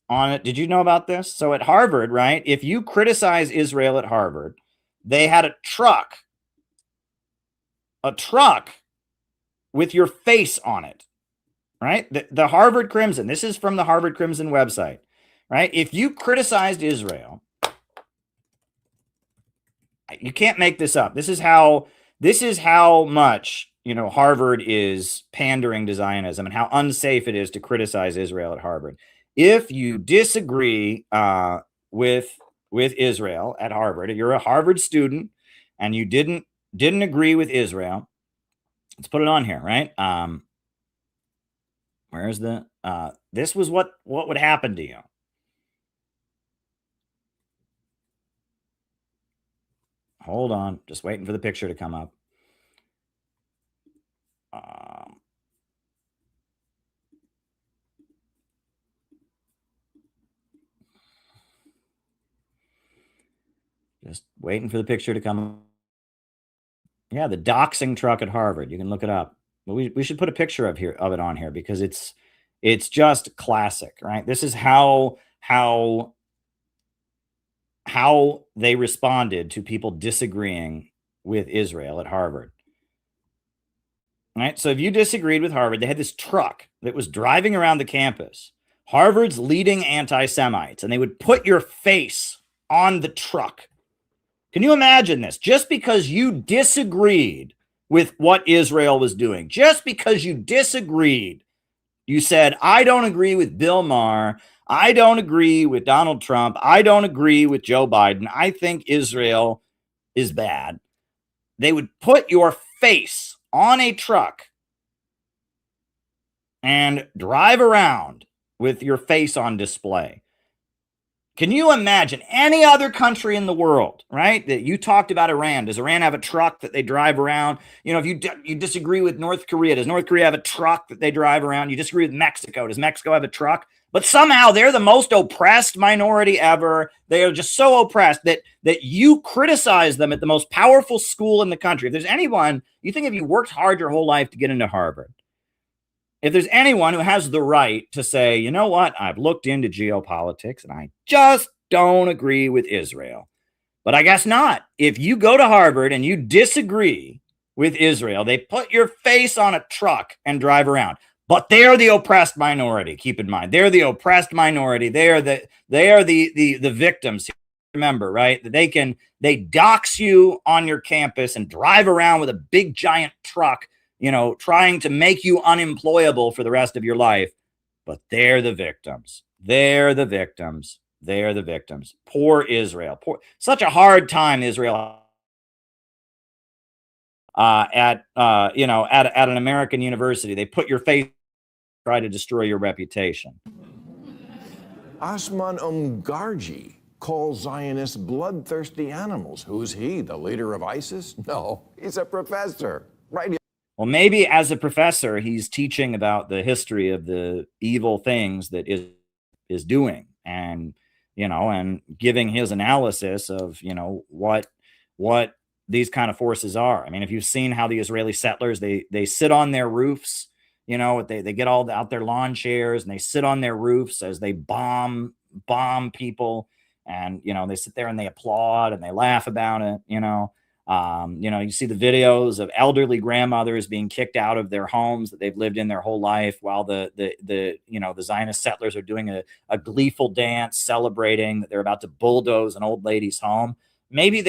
on it. Did you know about this? So at Harvard, right, if you criticize Israel at Harvard, they had a truck with your face on it, right? The Harvard Crimson, this is from the Harvard Crimson website, right? If you criticized Israel, you can't make this up. This is how much, Harvard is pandering to Zionism and how unsafe it is to criticize Israel at Harvard. If you disagree with Israel at Harvard, you're a Harvard student and you didn't agree with Israel, let's put it on here, right? Where's the, this was what would happen to you. Hold on, just waiting for the picture to come up. Just waiting for the picture to come up. Yeah, the doxing truck at Harvard. You can look it up. But we should put a picture of it on here because it's just classic, right? This is how they responded to people disagreeing with Israel at Harvard. Right? So if you disagreed with Harvard, they had this truck that was driving around the campus, Harvard's leading anti-Semites, and they would put your face on the truck. Can you imagine this? Just because you disagreed with what Israel was doing, just because you disagreed, you said, I don't agree with Bill Maher, I don't agree with Donald Trump, I don't agree with Joe Biden, I think Israel is bad. They would put your face on a truck and drive around with your face on display. Can you imagine any other country in the world, right? That you talked about Iran. Does Iran have a truck that they drive around? You know, if you disagree with North Korea, does North Korea have a truck that they drive around? You disagree with Mexico. Does Mexico have a truck? But somehow they're the most oppressed minority ever. They are just so oppressed that you criticize them at the most powerful school in the country. If there's anyone, you think if you worked hard your whole life to get into Harvard, if there's anyone who has the right to say, you know what, I've looked into geopolitics and I just don't agree with Israel. But I guess not. If you go to Harvard and you disagree with Israel, they put your face on a truck and drive around. But they are the oppressed minority. Keep in mind, they're the oppressed minority. They are the victims. Remember, right? They dox you on your campus and drive around with a big giant truck, you know, trying to make you unemployable for the rest of your life. But they're the victims. They're the victims. They're the victims. Poor Israel. Such a hard time Israel at an American university. They put your face, try to destroy your reputation. Osman Umgarji calls Zionists bloodthirsty animals. Who's he, the leader of ISIS? No, he's a professor, right? Well, maybe as a professor, he's teaching about the history of the evil things that is doing, and and giving his analysis of what these kind of forces are. I mean, if you've seen how the Israeli settlers they sit on their roofs, they get all out their lawn chairs and they sit on their roofs as they bomb people, and they sit there and they applaud and they laugh about it. You see the videos of elderly grandmothers being kicked out of their homes that they've lived in their whole life, while the Zionist settlers are doing a gleeful dance celebrating that they're about to bulldoze an old lady's home. Maybe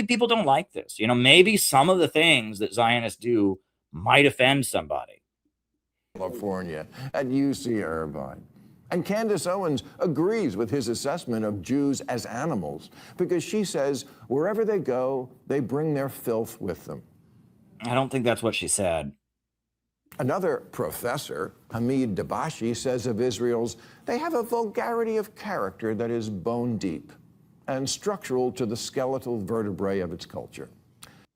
people don't like this. Maybe some of the things that Zionists do might offend somebody. California at UC Irvine. And Candace Owens agrees with his assessment of Jews as animals because she says wherever they go, they bring their filth with them. I don't think that's what she said. Another professor, Hamid Dabashi, says of Israel's, they have a vulgarity of character that is bone deep and structural to the skeletal vertebrae of its culture.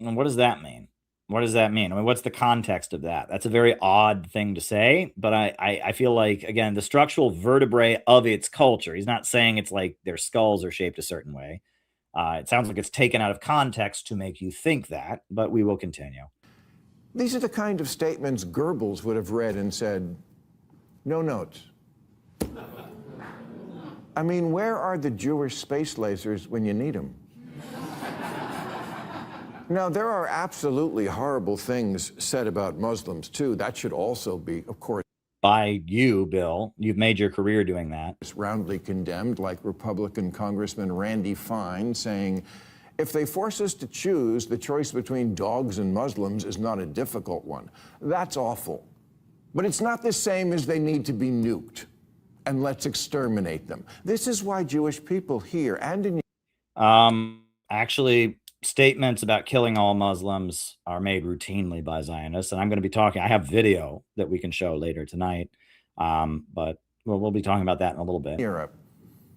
And what does that mean? What does that mean? I mean, what's the context of that? That's a very odd thing to say, but I feel like, again, the structural vertebrae of its culture, he's not saying it's like their skulls are shaped a certain way. It sounds like it's taken out of context to make you think that, but we will continue. These are the kind of statements Goebbels would have read and said, no notes. I mean, where are the Jewish space lasers when you need them? Now, there are absolutely horrible things said about Muslims, too. That should also be, of course, by you, Bill. You've made your career doing that. Roundly condemned, like Republican Congressman Randy Fine saying, if they force us to choose, the choice between dogs and Muslims is not a difficult one. That's awful. But it's not the same as they need to be nuked. And let's exterminate them. This is why Jewish people here and in... Actually, statements about killing all Muslims are made routinely by Zionists, and I'm going to be talking. I have video that we can show later tonight But we'll be talking about that in a little bit. Europe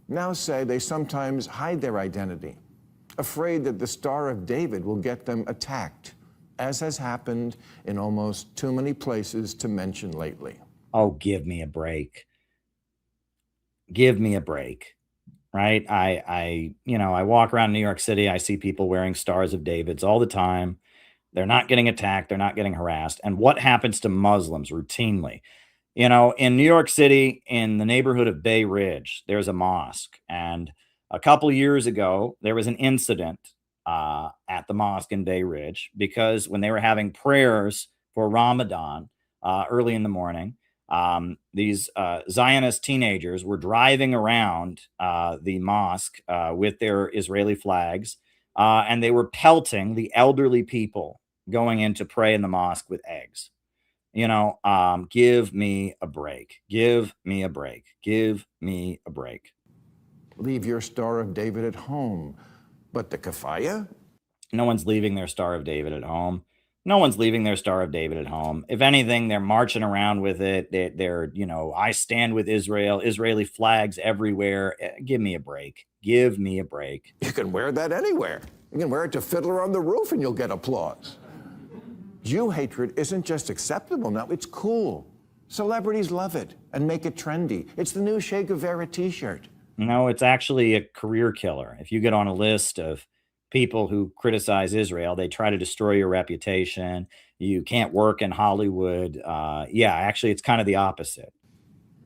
now say they sometimes hide their identity, afraid that the Star of David will get them attacked, as has happened in almost too many places to mention lately. Oh, give me a break. Give me a break. Right? I walk around New York City, I see people wearing Stars of Davids all the time. They're not getting attacked, they're not getting harassed. And what happens to Muslims routinely? In New York City, in the neighborhood of Bay Ridge, there's a mosque. And a couple years ago, there was an incident at the mosque in Bay Ridge because when they were having prayers for Ramadan early in the morning, these Zionist teenagers were driving around the mosque with their Israeli flags, and they were pelting the elderly people going in to pray in the mosque with eggs. Give me a break. Give me a break. Give me a break. Leave your Star of David at home. But the kafaya? No one's leaving their Star of David at home. No one's leaving their Star of David at home. If anything, they're marching around with it. They're I stand with Israel, Israeli flags everywhere. Give me a break. Give me a break. You can wear that anywhere. You can wear it to Fiddler on the Roof and you'll get applause. Jew hatred isn't just acceptable now, it's cool. Celebrities love it and make it trendy. It's the new Che Guevara t-shirt. No, it's actually a career killer. If you get on a list of people who criticize Israel, they try to destroy your reputation. You can't work in Hollywood. Actually, it's kind of the opposite.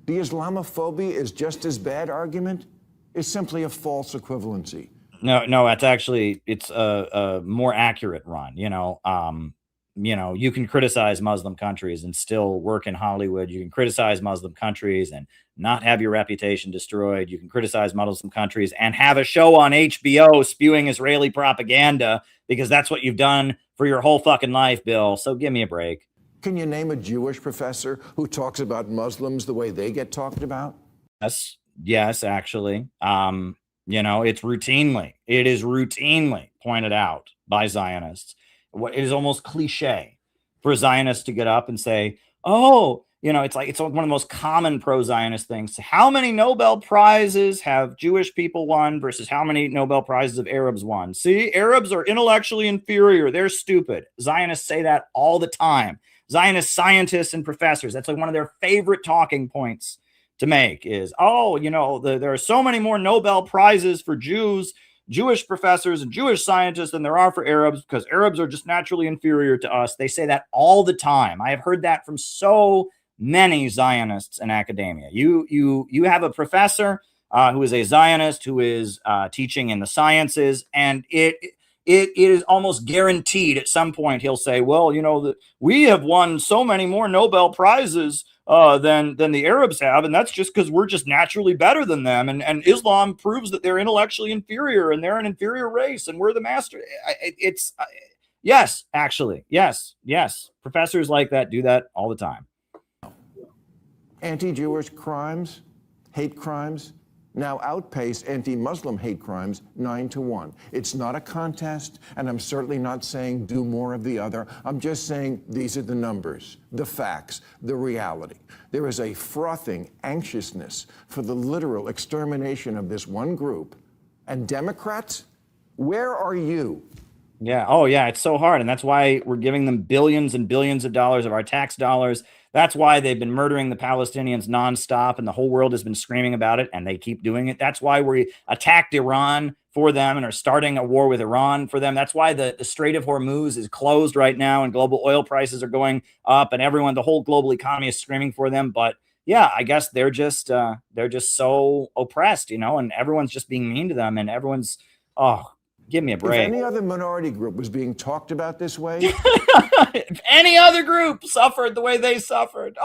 The Islamophobia is just as bad argument is simply a false equivalency. No, it's a more accurate run. You can criticize Muslim countries and still work in Hollywood. You can criticize Muslim countries and not have your reputation destroyed. You can criticize Muslim countries and have a show on HBO spewing Israeli propaganda because that's what you've done for your whole fucking life, Bill. So give me a break. Can you name a Jewish professor who talks about Muslims the way they get talked about? Yes, actually. It is routinely pointed out by Zionists. It is almost cliche for Zionists to get up and say, it's like one of the most common pro-Zionist things. How many Nobel Prizes have Jewish people won versus how many Nobel Prizes have Arabs won? See, Arabs are intellectually inferior. They're stupid. Zionists say that all the time. Zionist scientists and professors, that's like one of their favorite talking points to make is, there are so many more Nobel Prizes for Jewish professors and Jewish scientists than there are for Arabs because Arabs are just naturally inferior to us. They say that all the time. I have heard that from so many Zionists in academia. You have a professor who is a Zionist who is teaching in the sciences, and it is almost guaranteed at some point he'll say, we have won so many more Nobel Prizes than the Arabs have, and that's just because we're just naturally better than them, and Islam proves that they're intellectually inferior and they're an inferior race and we're the master. Yes, actually, yes. Professors like that do that all the time. Anti-Jewish crimes, hate crimes, now outpace anti-Muslim hate crimes 9-1. It's not a contest, and I'm certainly not saying do more of the other. I'm just saying these are the numbers, the facts, the reality. There is a frothing anxiousness for the literal extermination of this one group. And Democrats, where are you? Yeah. Oh, yeah. It's so hard. And that's why we're giving them billions and billions of dollars of our tax dollars. That's why they've been murdering the Palestinians nonstop, and the whole world has been screaming about it, and they keep doing it. That's why we attacked Iran for them and are starting a war with Iran for them. That's why the Strait of Hormuz is closed right now, and global oil prices are going up, and the whole global economy is screaming for them. But yeah, I guess they're just so oppressed, and everyone's just being mean to them, and everyone's, give me a break. If any other minority group was being talked about this way, if any other group suffered the way they suffered,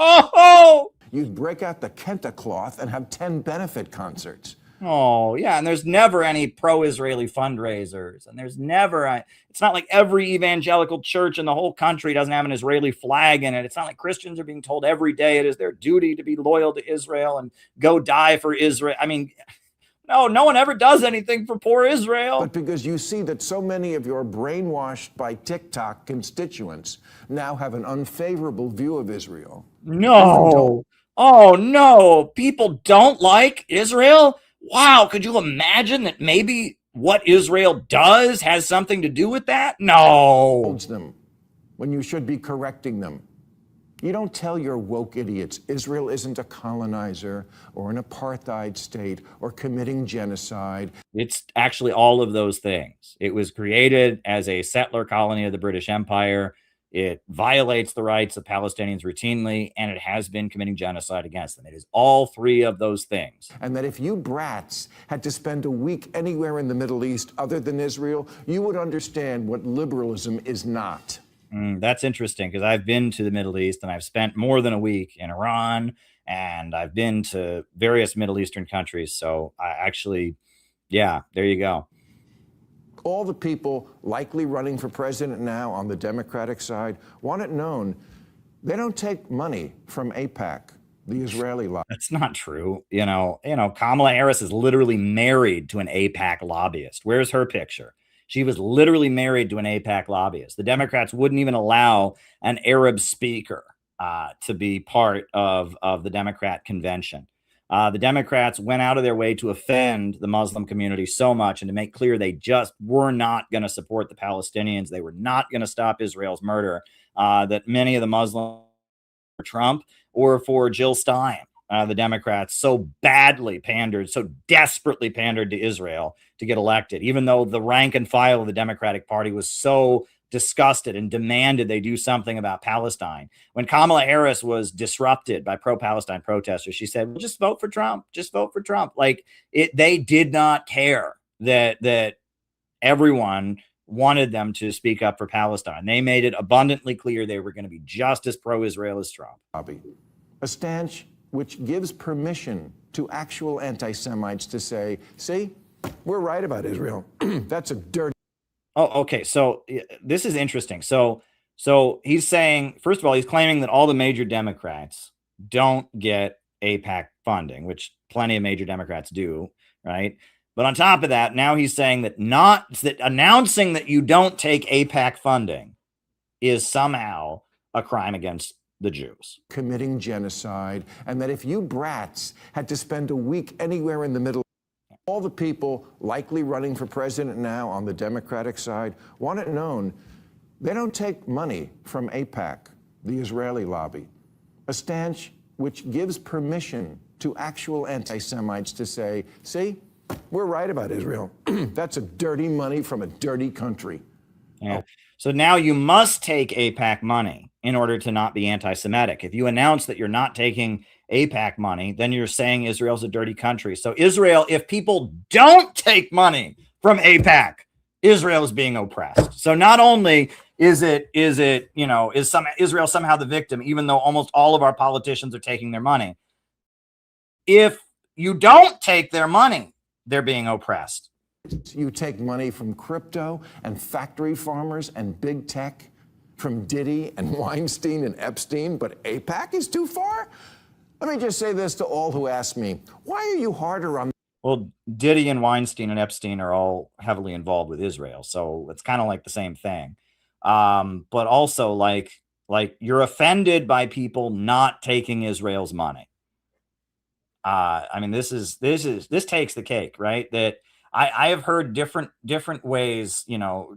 you'd break out the kenta cloth and have 10 benefit concerts. Oh, yeah. And there's never any pro-Israeli fundraisers. And there's never, it's not like every evangelical church in the whole country doesn't have an Israeli flag in it. It's not like Christians are being told every day it is their duty to be loyal to Israel and go die for Israel. I mean, no one ever does anything for poor Israel. But because you see that so many of your brainwashed by TikTok constituents now have an unfavorable view of Israel. No. Oh no, people don't like Israel? Wow, could you imagine that maybe what Israel does has something to do with that? No. Them when you should be correcting them. You don't tell your woke idiots Israel isn't a colonizer or an apartheid state or committing genocide. It's actually all of those things. It was created as a settler colony of the British Empire. It violates the rights of Palestinians routinely, and it has been committing genocide against them. It is all three of those things. And that if you brats had to spend a week anywhere in the Middle East other than Israel, you would understand what liberalism is not. That's interesting, because I've been to the Middle East and I've spent more than a week in Iran, and I've been to various Middle Eastern countries. So I actually, yeah, there you go. All the people likely running for president now on the Democratic side want it known they don't take money from AIPAC, the Israeli lobby. That's not true. Kamala Harris is literally married to an AIPAC lobbyist. Where's her picture? She was literally married to an AIPAC lobbyist. The Democrats wouldn't even allow an Arab speaker to be part of the Democrat convention. The Democrats went out of their way to offend the Muslim community so much and to make clear they just were not going to support the Palestinians. They were not going to stop Israel's murder, that many of the Muslims for Trump or for Jill Stein. The Democrats so badly pandered, so desperately pandered to Israel to get elected, even though the rank and file of the Democratic Party was so disgusted and demanded they do something about Palestine. When Kamala Harris was disrupted by pro-Palestine protesters, she said, well, just vote for Trump. Just vote for Trump. They did not care that everyone wanted them to speak up for Palestine. They made it abundantly clear they were going to be just as pro-Israel as Trump. A stance which gives permission to actual anti-Semites to say, see, we're right about Israel. That's a dirty. Oh, okay. So this is interesting. So he's saying, first of all, he's claiming that all the major Democrats don't get AIPAC funding, which plenty of major Democrats do, right? But on top of that, now he's saying that announcing that you don't take AIPAC funding is somehow a crime against the Jews. Committing genocide, and that if you brats had to spend a week anywhere in the Middle East, all the people likely running for president now on the Democratic side want it known they don't take money from AIPAC, the Israeli lobby. A stance which gives permission to actual anti-Semites to say, see, we're right about Israel. That's a dirty money from a dirty country. Yeah. So now you must take AIPAC money in order to not be anti-Semitic. If you announce that you're not taking AIPAC money, then you're saying Israel's a dirty country. So Israel, if people don't take money from AIPAC, Israel is being oppressed. So not only is Israel somehow the victim, even though almost all of our politicians are taking their money. If you don't take their money, they're being oppressed. You take money from crypto and factory farmers and big tech, from Diddy and Weinstein and Epstein, but AIPAC is too far? Let me just say this to all who ask me, why are you harder on... Well, Diddy and Weinstein and Epstein are all heavily involved with Israel, so it's kind of like the same thing. But also, like you're offended by people not taking Israel's money. I mean, this takes the cake, right? That I have heard different ways,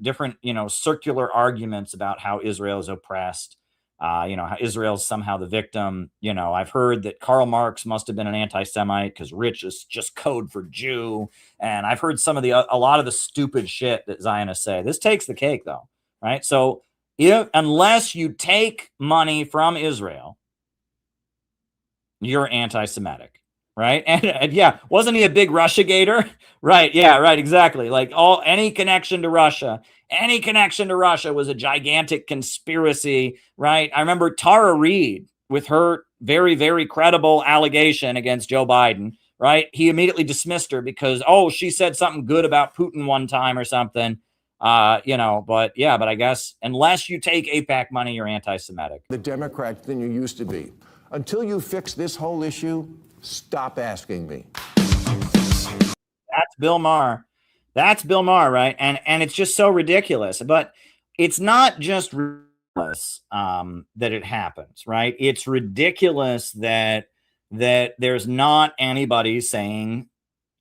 different, circular arguments about how Israel is oppressed, how Israel's somehow the victim. I've heard that Karl Marx must have been an anti-Semite because rich is just code for Jew. And I've heard a lot of the stupid shit that Zionists say. This takes the cake though, right? So unless you take money from Israel, you're anti-Semitic. Right. And yeah, wasn't he a big Russia-gator? Right. Yeah, right. Exactly. Like any connection to Russia was a gigantic conspiracy. Right. I remember Tara Reid with her very, very credible allegation against Joe Biden. Right. He immediately dismissed her because, she said something good about Putin one time or something. But I guess unless you take AIPAC money, you're anti-Semitic. The Democrat than you used to be. Until you fix this whole issue, stop asking me. That's Bill Maher. Right? And it's just so ridiculous. But it's not just ridiculous that it happens, right? It's ridiculous that that there's not anybody saying,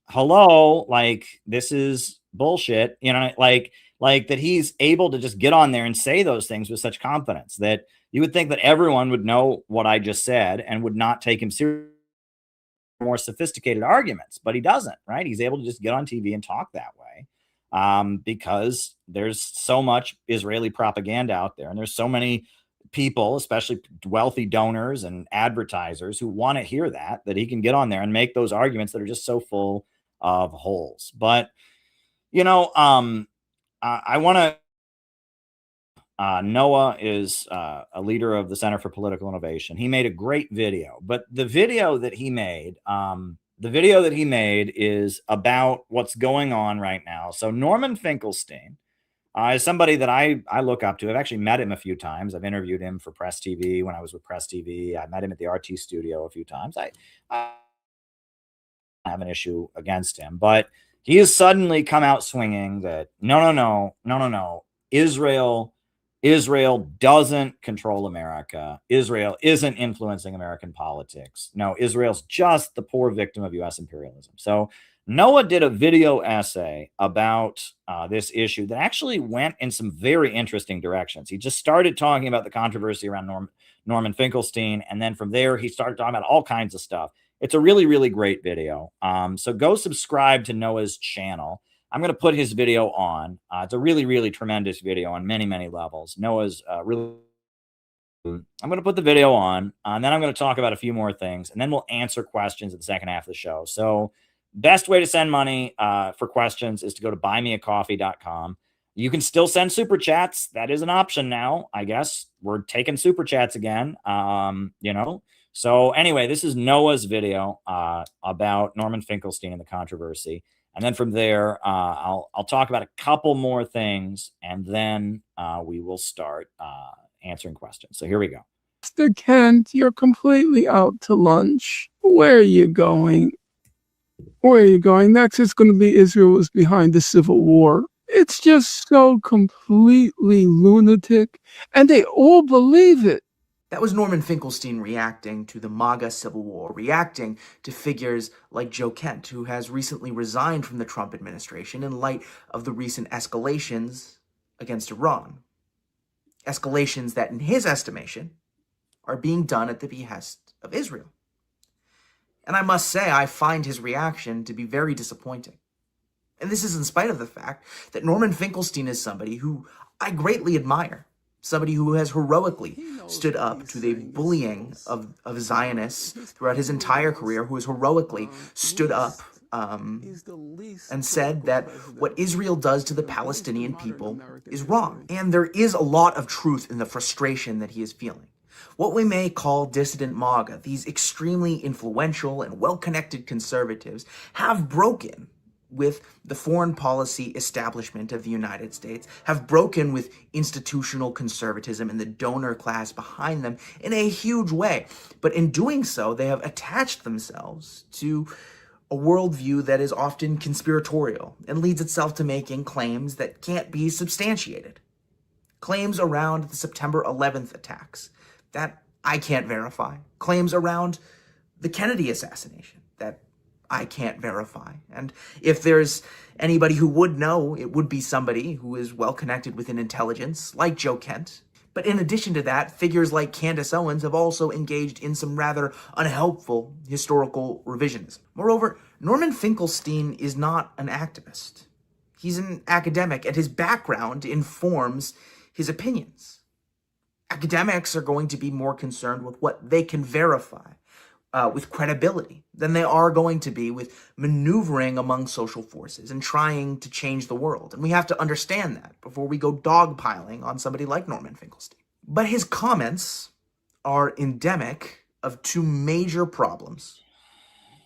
hello, like, this is bullshit, you know, like that he's able to just get on there and say those things with such confidence that you would think that everyone would know what I just said and would not take him seriously. More sophisticated arguments, but he doesn't, right? He's able to just get on TV and talk that way because there's so much Israeli propaganda out there, and there's so many people, especially wealthy donors and advertisers, who want to hear that he can get on there and make those arguments that are just so full of holes. But you know, I want to. Noah is a leader of the Center for Political Innovation. He made a great video, but the video that he made is about what's going on right now. So Norman Finkelstein is somebody that I look up to. I've actually met him a few times. I've interviewed him for Press TV when I was with Press TV. I met him at the RT studio a few times. I have an issue against him, but he has suddenly come out swinging that no. Israel doesn't control America. Israel isn't influencing American politics. No, Israel's just the poor victim of U.S. imperialism. So Noah did a video essay about this issue that actually went in some very interesting directions. He just started talking about the controversy around Norman Finkelstein, and then from there, he started talking about all kinds of stuff. It's a really, really great video. So go subscribe to Noah's channel. I'm going to put his video on. It's a really, really tremendous video on many, many levels. Noah's really... I'm going to put the video on, and then I'm going to talk about a few more things, and then we'll answer questions at the second half of the show. So best way to send money for questions is to go to buymeacoffee.com. You can still send super chats. That is an option now, I guess. We're taking super chats again, you know. So anyway, this is Noah's video about Norman Finkelstein and the controversy. And then from there, I'll talk about a couple more things, and then we will start answering questions. So here we go. Mr. Kent, you're completely out to lunch. Where are you going? Where are you going? Next, it's going to be Israel was behind the Civil War. It's just so completely lunatic, and they all believe it. That was Norman Finkelstein reacting to the MAGA Civil War, reacting to figures like Joe Kent, who has recently resigned from the Trump administration in light of the recent escalations against Iran. Escalations that, in his estimation, are being done at the behest of Israel. And I must say, I find his reaction to be very disappointing. And this is in spite of the fact that Norman Finkelstein is somebody who I greatly admire. Somebody who has heroically stood up to the bullying of Zionists throughout his entire career, who has heroically stood up and said that what Israel does to the Palestinian people is wrong. And there is a lot of truth in the frustration that he is feeling. What we may call dissident MAGA, these extremely influential and well-connected conservatives, have broken with the foreign policy establishment of the United States, have broken with institutional conservatism and the donor class behind them in a huge way. But in doing so, they have attached themselves to a worldview that is often conspiratorial and leads itself to making claims that can't be substantiated. Claims around the September 11th attacks that I can't verify. Claims around the Kennedy assassination that I can't verify. And if there's anybody who would know, it would be somebody who is well connected within intelligence, like Joe Kent. But in addition to that, figures like Candace Owens have also engaged in some rather unhelpful historical revisionism. Moreover, Norman Finkelstein is not an activist. He's an academic, and his background informs his opinions. Academics are going to be more concerned with what they can verify, with credibility, than they are going to be with maneuvering among social forces and trying to change the world. And we have to understand that before we go dogpiling on somebody like Norman Finkelstein. But his comments are endemic of two major problems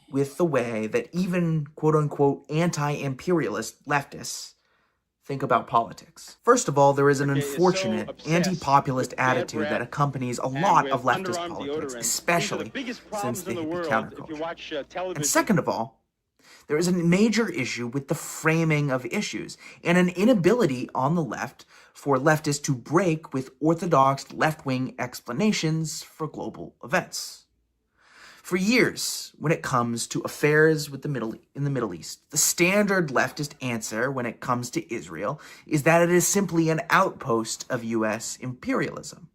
with the way that even quote-unquote anti-imperialist leftists think about politics. First of all, there is an unfortunate anti-populist attitude that accompanies a lot of leftist politics, especially since the hippie counterculture. And second of all, there is a major issue with the framing of issues and an inability on the left for leftists to break with orthodox left-wing explanations for global events. For years, when it comes to affairs in the Middle East, the standard leftist answer when it comes to Israel is that it is simply an outpost of U.S. imperialism,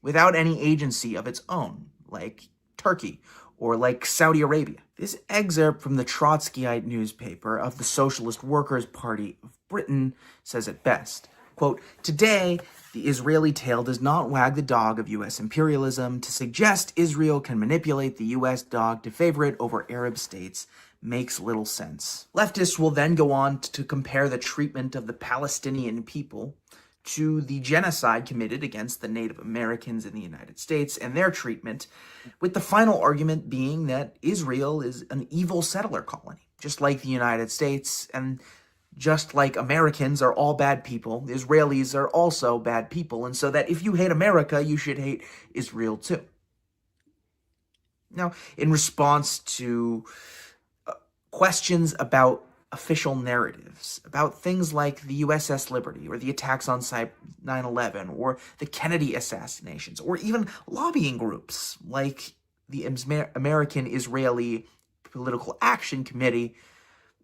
without any agency of its own, like Turkey or like Saudi Arabia. This excerpt from the Trotskyite newspaper of the Socialist Workers' Party of Britain says it best. Quote, "Today, the Israeli tail does not wag the dog of U.S. imperialism. To suggest Israel can manipulate the U.S. dog to favor it over Arab states makes little sense." Leftists will then go on to compare the treatment of the Palestinian people to the genocide committed against the Native Americans in the United States and their treatment, with the final argument being that Israel is an evil settler colony, just like the United States, and just like Americans are all bad people, Israelis are also bad people, and so that if you hate America, you should hate Israel too. Now, in response to questions about official narratives, about things like the USS Liberty, or the attacks on 9/11, or the Kennedy assassinations, or even lobbying groups like the American-Israeli Political Action Committee,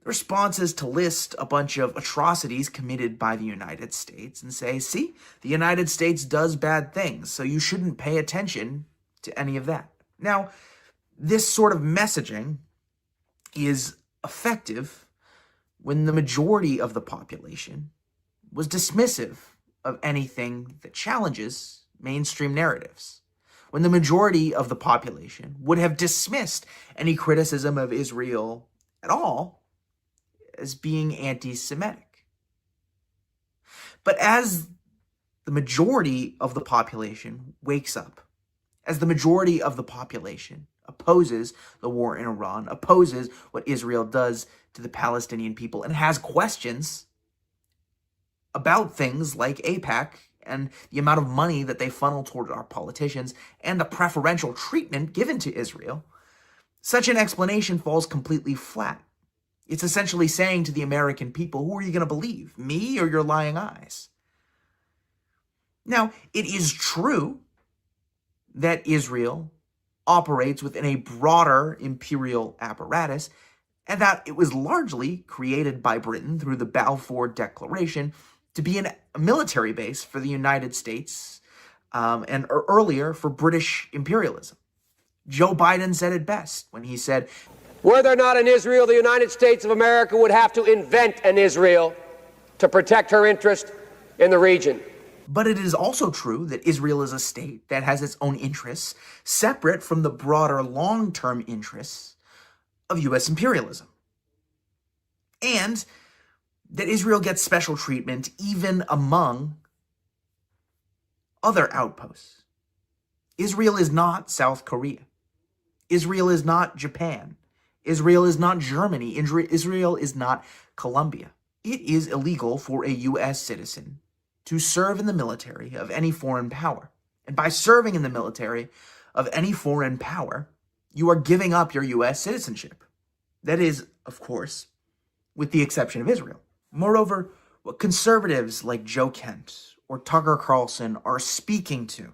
the response is to list a bunch of atrocities committed by the United States and say, see, the United States does bad things, so you shouldn't pay attention to any of that. Now, this sort of messaging is effective when the majority of the population was dismissive of anything that challenges mainstream narratives, when the majority of the population would have dismissed any criticism of Israel at all as being anti-Semitic. But as the majority of the population wakes up, as the majority of the population opposes the war in Iran, opposes what Israel does to the Palestinian people, and has questions about things like AIPAC and the amount of money that they funnel toward our politicians and the preferential treatment given to Israel, such an explanation falls completely flat. It's essentially saying to the American people, who are you going to believe, me or your lying eyes? Now, it is true that Israel operates within a broader imperial apparatus, and that it was largely created by Britain through the Balfour Declaration to be a military base for the United States and earlier for British imperialism. Joe Biden said it best when he said, "Were there not an Israel, the United States of America would have to invent an Israel to protect her interest in the region." But it is also true that Israel is a state that has its own interests, separate from the broader long-term interests of U.S. imperialism. And that Israel gets special treatment even among other outposts. Israel is not South Korea. Israel is not Japan. Israel is not Germany. Israel is not Colombia. It is illegal for a U.S. citizen to serve in the military of any foreign power. And by serving in the military of any foreign power, you are giving up your U.S. citizenship. That is, of course, with the exception of Israel. Moreover, what conservatives like Joe Kent or Tucker Carlson are speaking to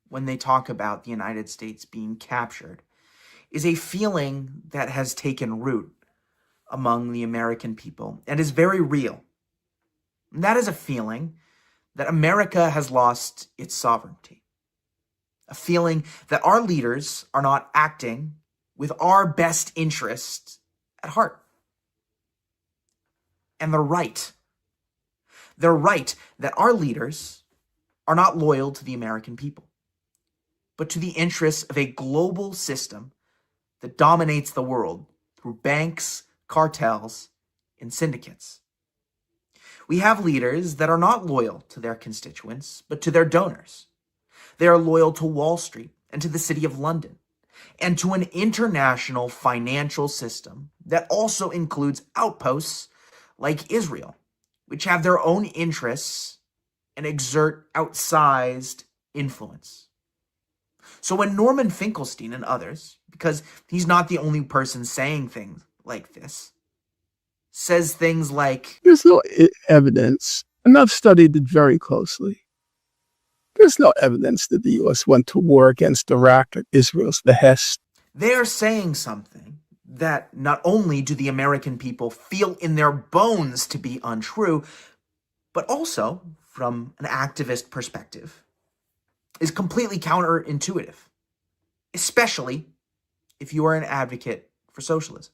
when they talk about the United States being captured is a feeling that has taken root among the American people and is very real. And that is a feeling that America has lost its sovereignty. A feeling that our leaders are not acting with our best interests at heart. And they're right. They're right that our leaders are not loyal to the American people, but to the interests of a global system that dominates the world through banks, cartels, and syndicates. We have leaders that are not loyal to their constituents, but to their donors. They are loyal to Wall Street and to the City of London, and to an international financial system that also includes outposts like Israel, which have their own interests and exert outsized influence. So when Norman Finkelstein and others, because he's not the only person saying things like this, says things like, there's no evidence, and I've studied it very closely. There's no evidence that the U.S. went to war against Iraq at Israel's behest. They're saying something that not only do the American people feel in their bones to be untrue, but also, from an activist perspective, is completely counterintuitive, especially if you are an advocate for socialism.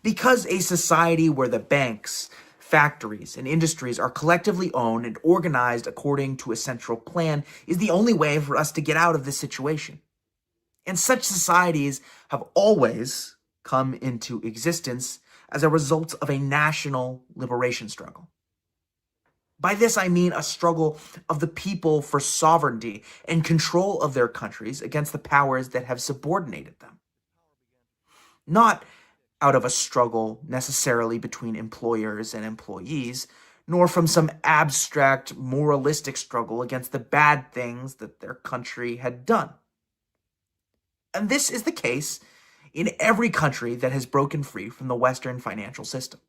Because a society where the banks, factories, and industries are collectively owned and organized according to a central plan is the only way for us to get out of this situation. And such societies have always come into existence as a result of a national liberation struggle. By this I mean a struggle of the people for sovereignty and control of their countries against the powers that have subordinated them. Not out of a struggle necessarily between employers and employees, nor from some abstract moralistic struggle against the bad things that their country had done. And this is the case in every country that has broken free from the Western financial system.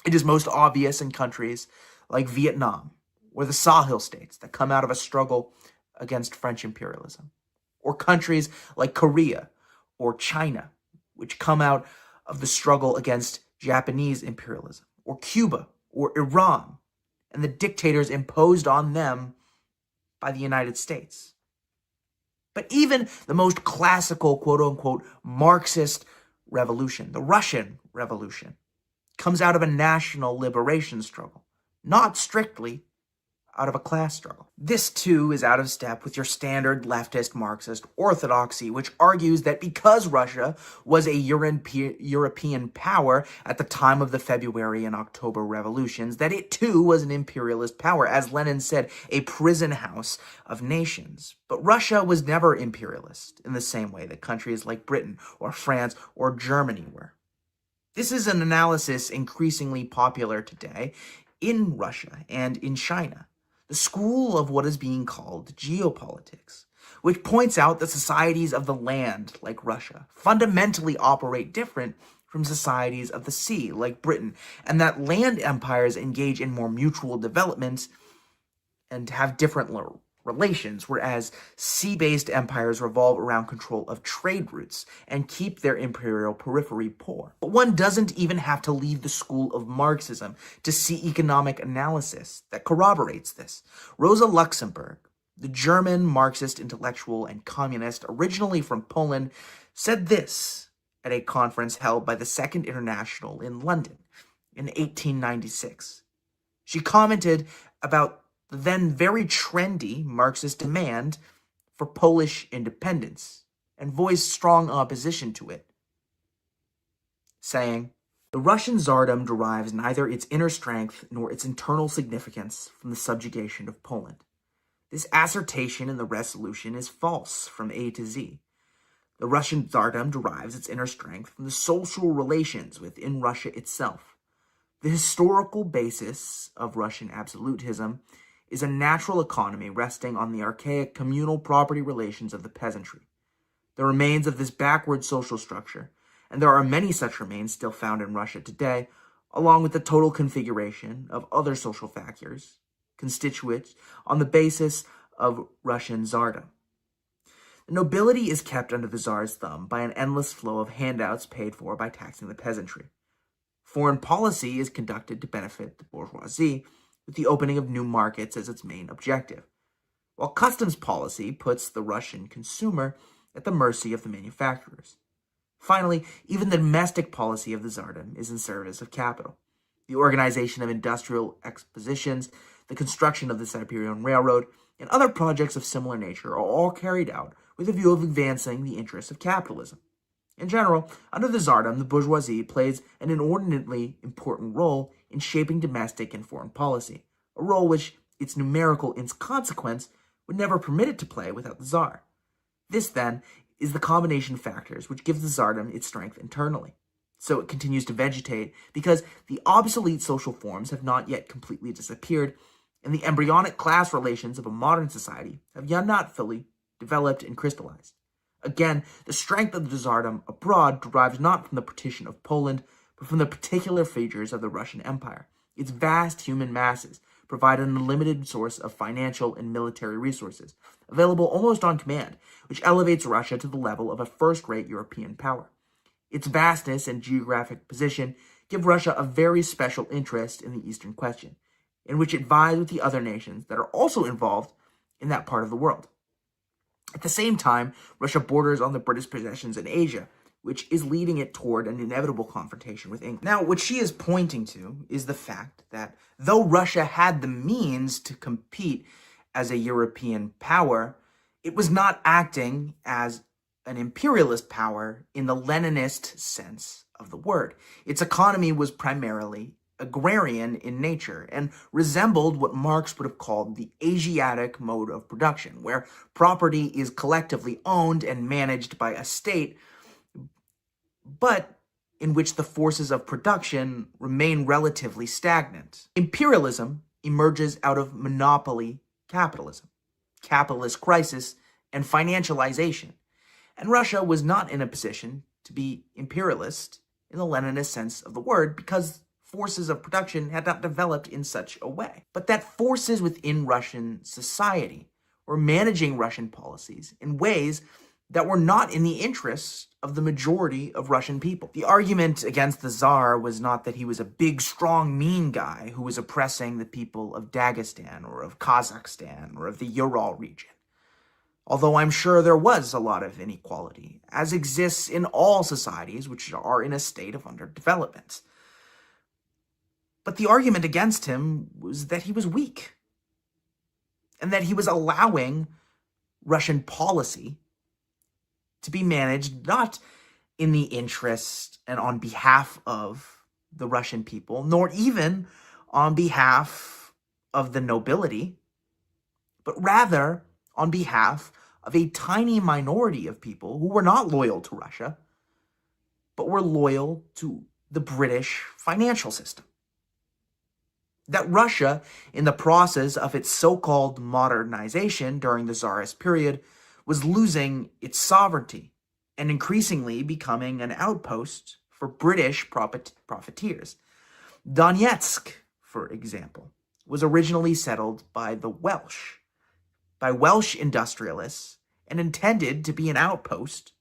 It is most obvious in countries like Vietnam, or the Sahel states that come out of a struggle against French imperialism, or countries like Korea or China, which come out of the struggle against Japanese imperialism, or Cuba or Iran, and the dictators imposed on them by the United States. But even the most classical, quote-unquote, Marxist revolution, the Russian Revolution, comes out of a national liberation struggle, not strictly out of a class struggle. This, too, is out of step with your standard leftist Marxist orthodoxy, which argues that because Russia was a European power at the time of the February and October revolutions, that it, too, was an imperialist power, as Lenin said, a prison house of nations. But Russia was never imperialist in the same way that countries like Britain or France or Germany were. This is an analysis increasingly popular today in Russia and in China, the school of what is being called geopolitics, which points out that societies of the land, like Russia, fundamentally operate different from societies of the sea, like Britain, and that land empires engage in more mutual development and have different relations, whereas sea-based empires revolve around control of trade routes and keep their imperial periphery poor. But one doesn't even have to leave the school of Marxism to see economic analysis that corroborates this. Rosa Luxemburg, the German Marxist intellectual and communist originally from Poland, said this at a conference held by the Second International in London in 1896. She commented about the then very trendy Marxist demand for Polish independence and voiced strong opposition to it, saying, "The Russian Tsardom derives neither its inner strength nor its internal significance from the subjugation of Poland. This assertion in the resolution is false from A to Z. The Russian Tsardom derives its inner strength from the social relations within Russia itself. The historical basis of Russian absolutism is a natural economy resting on the archaic communal property relations of the peasantry. The remains of this backward social structure, and there are many such remains still found in Russia today, along with the total configuration of other social factors, constituent on the basis of Russian Tsardom. The nobility is kept under the Tsar's thumb by an endless flow of handouts paid for by taxing the peasantry. Foreign policy is conducted to benefit the bourgeoisie, with the opening of new markets as its main objective, while customs policy puts the Russian consumer at the mercy of the manufacturers. Finally, even the domestic policy of the Tsardom is in service of capital. The organization of industrial expositions, the construction of the Siberian Railroad, and other projects of similar nature are all carried out with a view of advancing the interests of capitalism. In general, under the Tsardom, the bourgeoisie plays an inordinately important role in shaping domestic and foreign policy, a role which its numerical inconsequence would never permit it to play without the Tsar. This, then, is the combination of factors which gives the Tsardom its strength internally. So it continues to vegetate because the obsolete social forms have not yet completely disappeared, and the embryonic class relations of a modern society have yet not fully developed and crystallized. Again, the strength of the Tsardom abroad derives not from the partition of Poland, but from the particular features of the Russian Empire. Its vast human masses provide an unlimited source of financial and military resources, available almost on command, which elevates Russia to the level of a first-rate European power. Its vastness and geographic position give Russia a very special interest in the Eastern question, in which it vies with the other nations that are also involved in that part of the world. At the same time, Russia borders on the British possessions in Asia, which is leading it toward an inevitable confrontation with England. Now, what she is pointing to is the fact that though Russia had the means to compete as a European power, it was not acting as an imperialist power in the Leninist sense of the word. Its economy was primarily agrarian in nature and resembled what Marx would have called the Asiatic mode of production, where property is collectively owned and managed by a state, but in which the forces of production remain relatively stagnant. Imperialism emerges out of monopoly capitalism, capitalist crisis, and financialization, and Russia was not in a position to be imperialist in the Leninist sense of the word because forces of production had not developed in such a way, but that forces within Russian society were managing Russian policies in ways that were not in the interest of the majority of Russian people. The argument against the Tsar was not that he was a big, strong, mean guy who was oppressing the people of Dagestan or of Kazakhstan or of the Ural region, although I'm sure there was a lot of inequality, as exists in all societies which are in a state of underdevelopment. But the argument against him was that he was weak, and that he was allowing Russian policy to be managed not in the interest and on behalf of the Russian people, nor even on behalf of the nobility, but rather on behalf of a tiny minority of people who were not loyal to Russia, but were loyal to the British financial system. That Russia, in the process of its so-called modernization during the Tsarist period, was losing its sovereignty and increasingly becoming an outpost for British profiteers. Donetsk, for example, was originally settled by the Welsh, by Welsh industrialists, and intended to be an outpost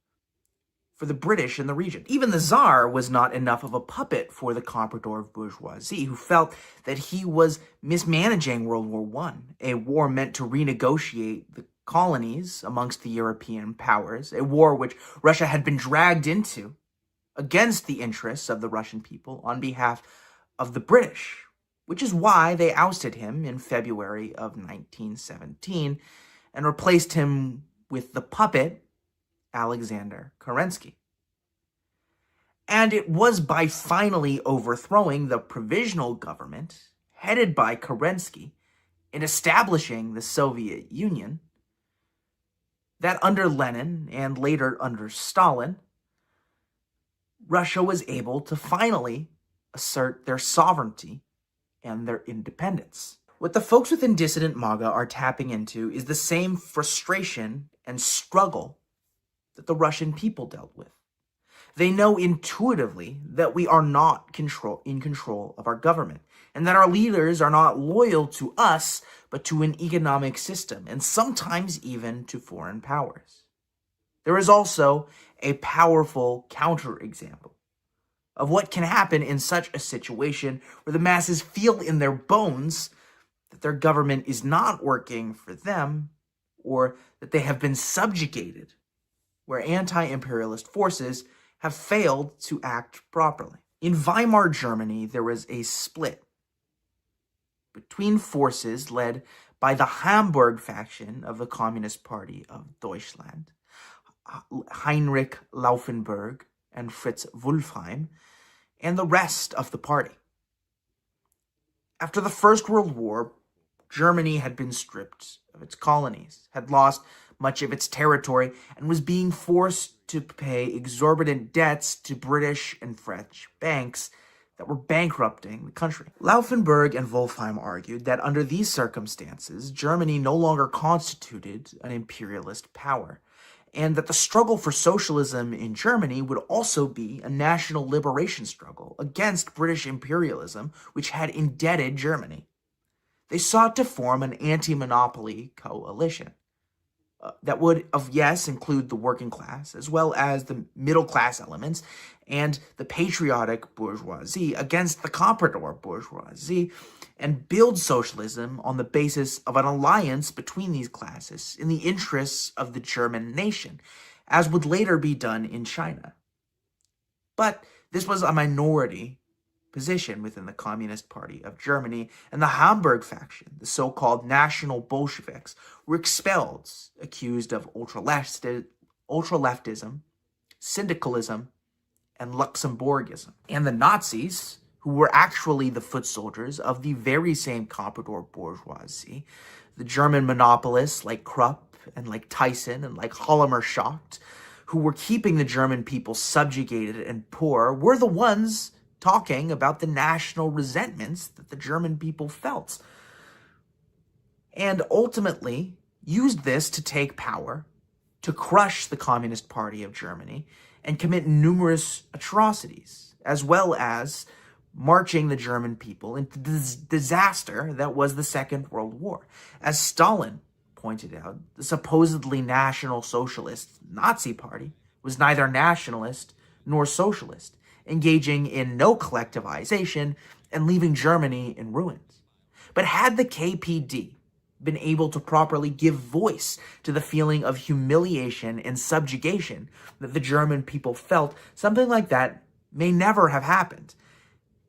for the British in the region. Even the Tsar was not enough of a puppet for the comprador bourgeoisie, who felt that he was mismanaging World War I, a war meant to renegotiate the colonies amongst the European powers, a war which Russia had been dragged into against the interests of the Russian people on behalf of the British, which is why they ousted him in February of 1917 and replaced him with the puppet Alexander Kerensky. And it was by finally overthrowing the provisional government headed by Kerensky and establishing the Soviet Union that under Lenin and later under Stalin, Russia was able to finally assert their sovereignty and their independence. What the folks within dissident MAGA are tapping into is the same frustration and struggle that the Russian people dealt with. They know intuitively that we are not in control of our government, and that our leaders are not loyal to us, but to an economic system, and sometimes even to foreign powers. There is also a powerful counterexample of what can happen in such a situation where the masses feel in their bones that their government is not working for them, or that they have been subjugated, where anti-imperialist forces have failed to act properly. In Weimar Germany, there was a split between forces led by the Hamburg faction of the Communist Party of Deutschland, Heinrich Laufenberg and Fritz Wolfheim, and the rest of the party. After the First World War, Germany had been stripped of its colonies, had lost much of its territory, and was being forced to pay exorbitant debts to British and French banks that were bankrupting the country. Laufenberg and Wolfheim argued that under these circumstances, Germany no longer constituted an imperialist power, and that the struggle for socialism in Germany would also be a national liberation struggle against British imperialism, which had indebted Germany. They sought to form an anti-monopoly coalition. that would, yes, include the working class, as well as the middle class elements and the patriotic bourgeoisie against the comprador bourgeoisie, and build socialism on the basis of an alliance between these classes in the interests of the German nation, as would later be done in China. But this was a minority position within the Communist Party of Germany, and the Hamburg faction, the so-called National Bolsheviks, were expelled, accused of ultra-leftism, syndicalism, and Luxembourgism. And the Nazis, who were actually the foot soldiers of the very same comprador bourgeoisie, the German monopolists like Krupp and like Tyson and like Hallermer-Schacht, who were keeping the German people subjugated and poor, were the ones talking about the national resentments that the German people felt, and ultimately used this to take power, to crush the Communist Party of Germany, and commit numerous atrocities, as well as marching the German people into the disaster that was the Second World War. As Stalin pointed out, the supposedly National Socialist Nazi Party was neither nationalist nor socialist, engaging in no collectivization and leaving Germany in ruins. But had the KPD been able to properly give voice to the feeling of humiliation and subjugation that the German people felt, something like that may never have happened.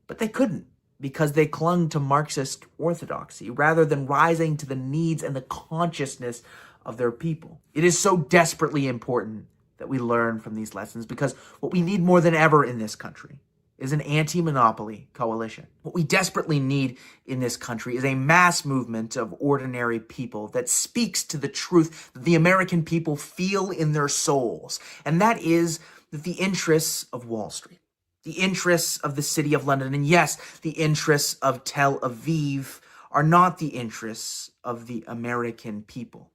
But they couldn't, because they clung to Marxist orthodoxy rather than rising to the needs and the consciousness of their people. It is so desperately important that we learn from these lessons, because what we need more than ever in this country is an anti-monopoly coalition. What we desperately need in this country is a mass movement of ordinary people that speaks to the truth that the American people feel in their souls, and that is that the interests of Wall Street, the interests of the City of London, and yes, the interests of Tel Aviv are not the interests of the American people.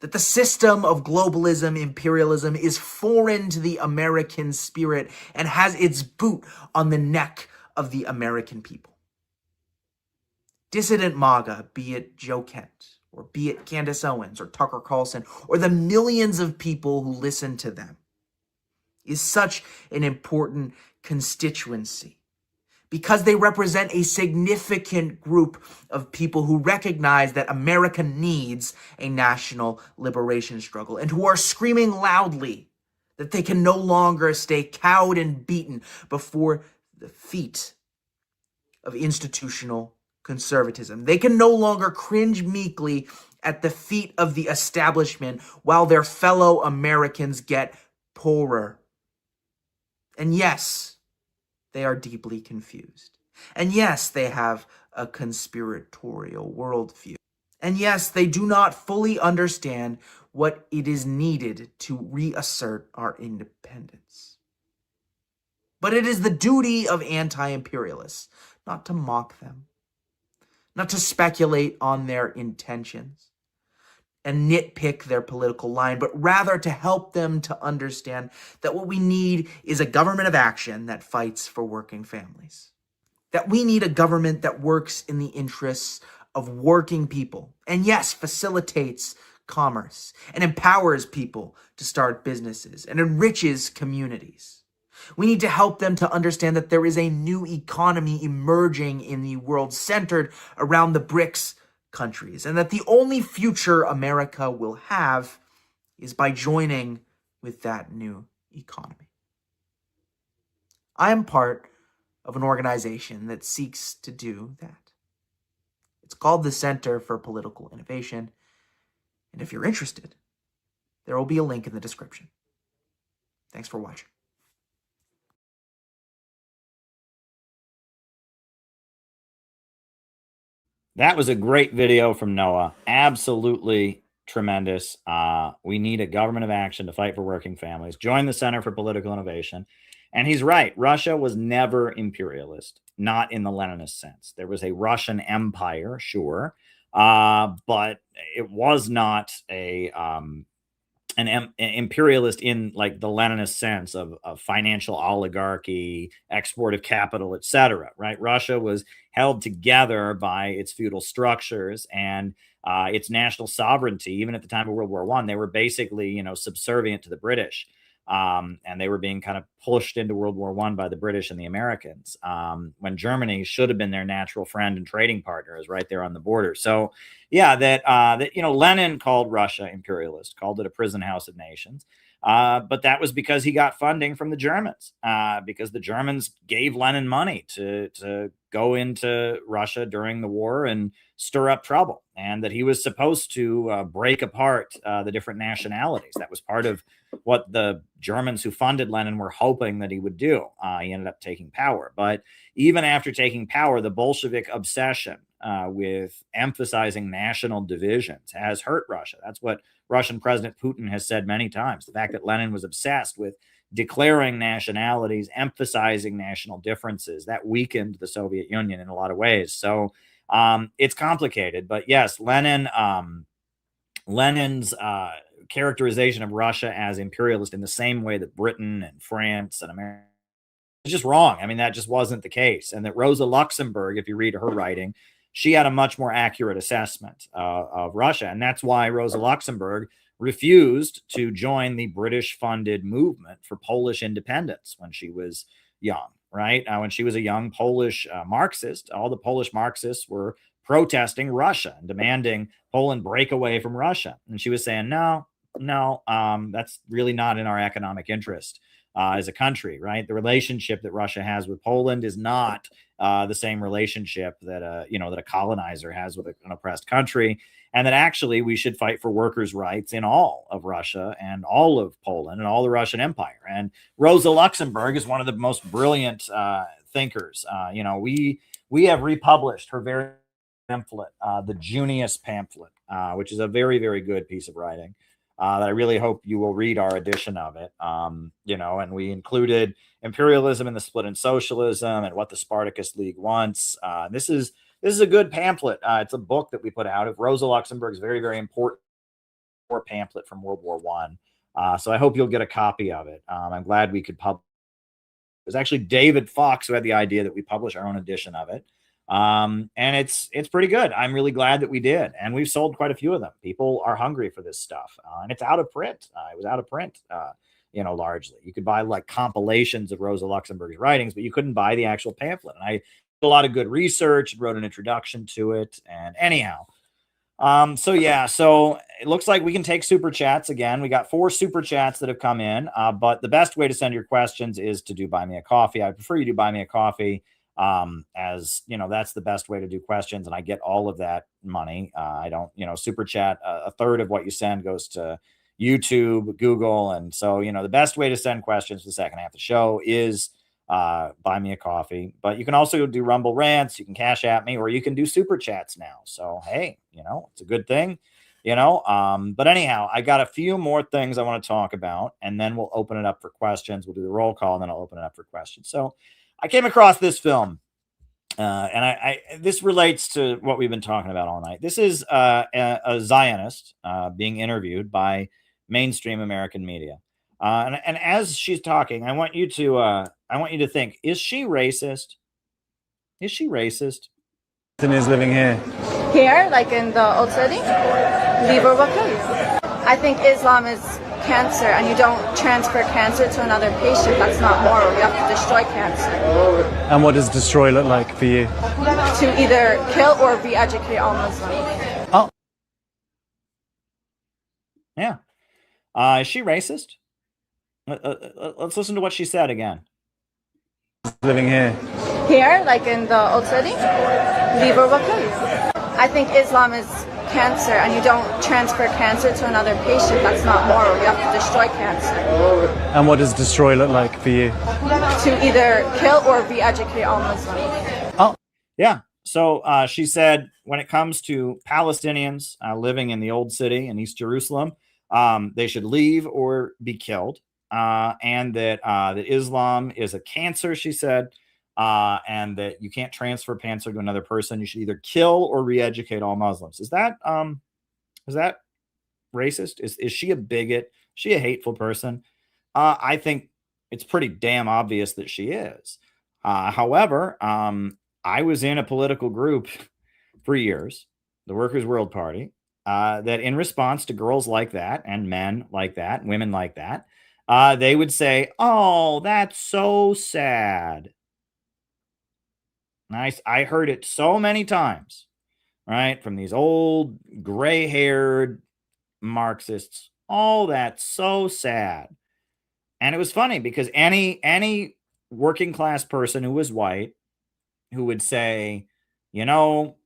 That the system of globalism, imperialism is foreign to the American spirit and has its boot on the neck of the American people. Dissident MAGA, be it Joe Kent, or be it Candace Owens, or Tucker Carlson, or the millions of people who listen to them, is such an important constituency, because they represent a significant group of people who recognize that America needs a national liberation struggle, and who are screaming loudly that they can no longer stay cowed and beaten before the feet of institutional conservatism. They can no longer cringe meekly at the feet of the establishment while their fellow Americans get poorer. And yes, they are deeply confused. And yes, they have a conspiratorial worldview. And yes, they do not fully understand what it is needed to reassert our independence. But it is the duty of anti-imperialists not to mock them, not to speculate on their intentions and nitpick their political line, but rather to help them to understand that what we need is a government of action that fights for working families. That we need a government that works in the interests of working people, and yes, facilitates commerce and empowers people to start businesses and enriches communities. We need to help them to understand that there is a new economy emerging in the world centered around the BRICS countries, and that the only future America will have is by joining with that new economy. I am part of an organization that seeks to do that. It's called the Center for Political Innovation, and if you're interested, there will be a link in the description. Thanks for watching. That was a great video from Noah. Absolutely tremendous. We need a government of action to fight for working families. Join the Center for Political Innovation. And he's right. Russia was never imperialist, not in the Leninist sense. There was a Russian empire, sure, but it was not an imperialist in like the Leninist sense of financial oligarchy, export of capital, etc. Right? Russia was held together by its feudal structures, and its national sovereignty. Even at the time of World War I, they were basically, you know, subservient to the British. And they were being kind of pushed into World War I by the British and the Americans, when Germany should have been their natural friend and trading partner, is right there on the border. So, yeah, that you know, Lenin called Russia imperialist, called it a prison house of nations. But that was because he got funding from the Germans, because the Germans gave Lenin money to go into Russia during the war and stir up trouble, and that he was supposed to break apart the different nationalities. That was part of what the Germans who funded Lenin were hoping that he would do. He ended up taking power. But even after taking power, the Bolshevik obsession with emphasizing national divisions has hurt Russia. That's what Russian President Putin has said many times. The fact that Lenin was obsessed with declaring nationalities, emphasizing national differences, that weakened the Soviet Union in a lot of ways. So it's complicated. But yes, Lenin's characterization of Russia as imperialist in the same way that Britain and France and America, it's just wrong. I mean, that just wasn't the case. And that Rosa Luxemburg, if you read her writing, she had a much more accurate assessment of Russia. And that's why Rosa Luxemburg refused to join the British-funded movement for Polish independence when she was young, right? When she was a young Polish Marxist, all the Polish Marxists were protesting Russia and demanding Poland break away from Russia. And she was saying, no, that's really not in our economic interest as a country, right? The relationship that Russia has with Poland is not the same relationship that you know, that a colonizer has with an oppressed country, and that actually we should fight for workers' rights in all of Russia and all of Poland and all the Russian Empire. And Rosa Luxemburg is one of the most brilliant thinkers. You know, we have republished her very pamphlet, the Junius pamphlet, which is a very, very good piece of writing. That I really hope you will read our edition of it. You know, and we included imperialism and the split in socialism and what the Spartacus League wants. This is a good pamphlet. It's a book that we put out of Rosa Luxemburg's very, very important pamphlet from World War I. So I hope you'll get a copy of it. I'm glad we could publish. It was actually David Fox who had the idea that we publish our own edition of it. And it's pretty good. I'm really glad that we did, and we've sold quite a few of them. People are hungry for this stuff, and it's out of print. It was out of print, you know, largely. You could buy like compilations of Rosa Luxemburg's writings, but you couldn't buy the actual pamphlet. And I did a lot of good research, wrote an introduction to it, and anyhow, so yeah, so it looks like we can take super chats again. We got 4 super chats that have come in, but the best way to send your questions is to do Buy Me a Coffee. I prefer you do Buy Me a Coffee. As you know, that's the best way to do questions, and I get all of that money. I don't, you know, super chat, a third of what you send goes to YouTube, Google, and so, you know, the best way to send questions for the second half of the show is Buy Me a Coffee. But you can also do Rumble Rants, you can Cash App me, or you can do super chats now. So hey, you know, it's a good thing, you know. But anyhow, I got a few more things I want to talk about, and then we'll open it up for questions. We'll do the roll call, and then I'll open it up for questions. So I came across this film, and this relates to what we've been talking about all night. This is a Zionist being interviewed by mainstream American media, and as she's talking, I want you to think: is she racist? Is she racist? Is living here. Here, like in the old city, I think Islam is cancer, and you don't transfer cancer to another patient. That's not moral. You have to destroy cancer. And what does destroy look like for you? To either kill or re-educate all Muslims. Oh. Yeah. Is she racist? Let's listen to what she said again. Living here. Here, like in the old city, I think Islam is cancer, and you don't transfer cancer to another patient. That's not moral. You have to destroy cancer. And what does destroy look like for you? To either kill or re-educate all Muslims. Oh. Yeah. So she said when it comes to Palestinians living in the old city in East Jerusalem, they should leave or be killed, and that Islam is a cancer, she said, and that you can't transfer cancer to another person. You should either kill or re-educate all Muslims. Is that racist? Is she a bigot? Is she a hateful person? I think it's pretty damn obvious that she is. However, I was in a political group for years, the Workers' World Party, that in response to girls like that and men like that, women like that, they would say, "Oh, that's so sad." And I heard it so many times, right, from these old gray-haired Marxists. "Oh, that's so sad." And it was funny because any working class person who was white who would say, "You know,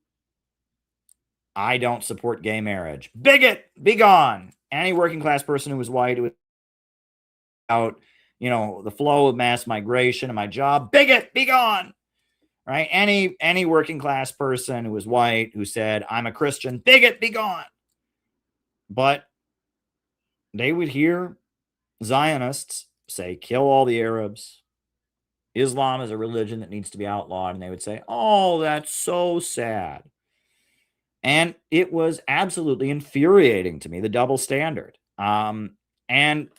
I don't support gay marriage. Bigot, be gone." Any working class person who was white who was out, the flow of mass migration and my job, bigot, be gone. Right? Any working class person who was white who said, "I'm a Christian," bigot, be gone. But they would hear Zionists say, "Kill all the Arabs. Islam is a religion that needs to be outlawed." And they would say, "Oh, that's so sad." And it was absolutely infuriating to me, the double standard. And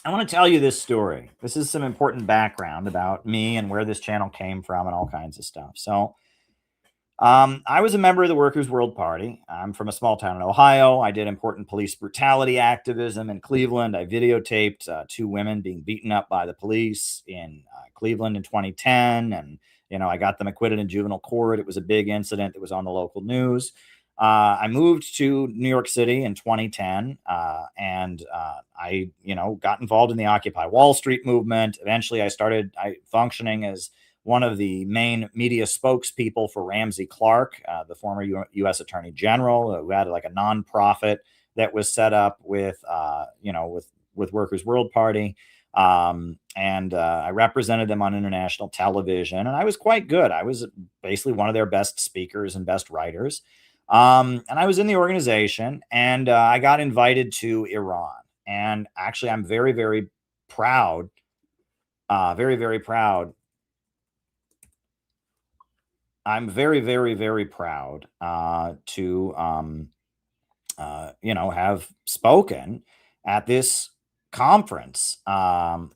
I want to tell you this story. This is some important background about me and where this channel came from and all kinds of stuff. So I was a member of the Workers' World Party. I'm from a small town in Ohio. I did important police brutality activism in Cleveland. I videotaped 2 women being beaten up by the police in Cleveland in 2010. And, I got them acquitted in juvenile court. It was a big incident that was on the local news. I moved to New York City in 2010, and I, got involved in the Occupy Wall Street movement. Eventually, I started functioning as one of the main media spokespeople for Ramsey Clark, the former U.S. Attorney General, who had like a nonprofit that was set up with Workers' World Party. And I represented them on international television, and I was quite good. I was basically one of their best speakers and best writers. And I was in the organization, and I got invited to Iran. And actually, I'm very, very proud, very, very proud. I'm very, very, very proud to, have spoken at this conference, in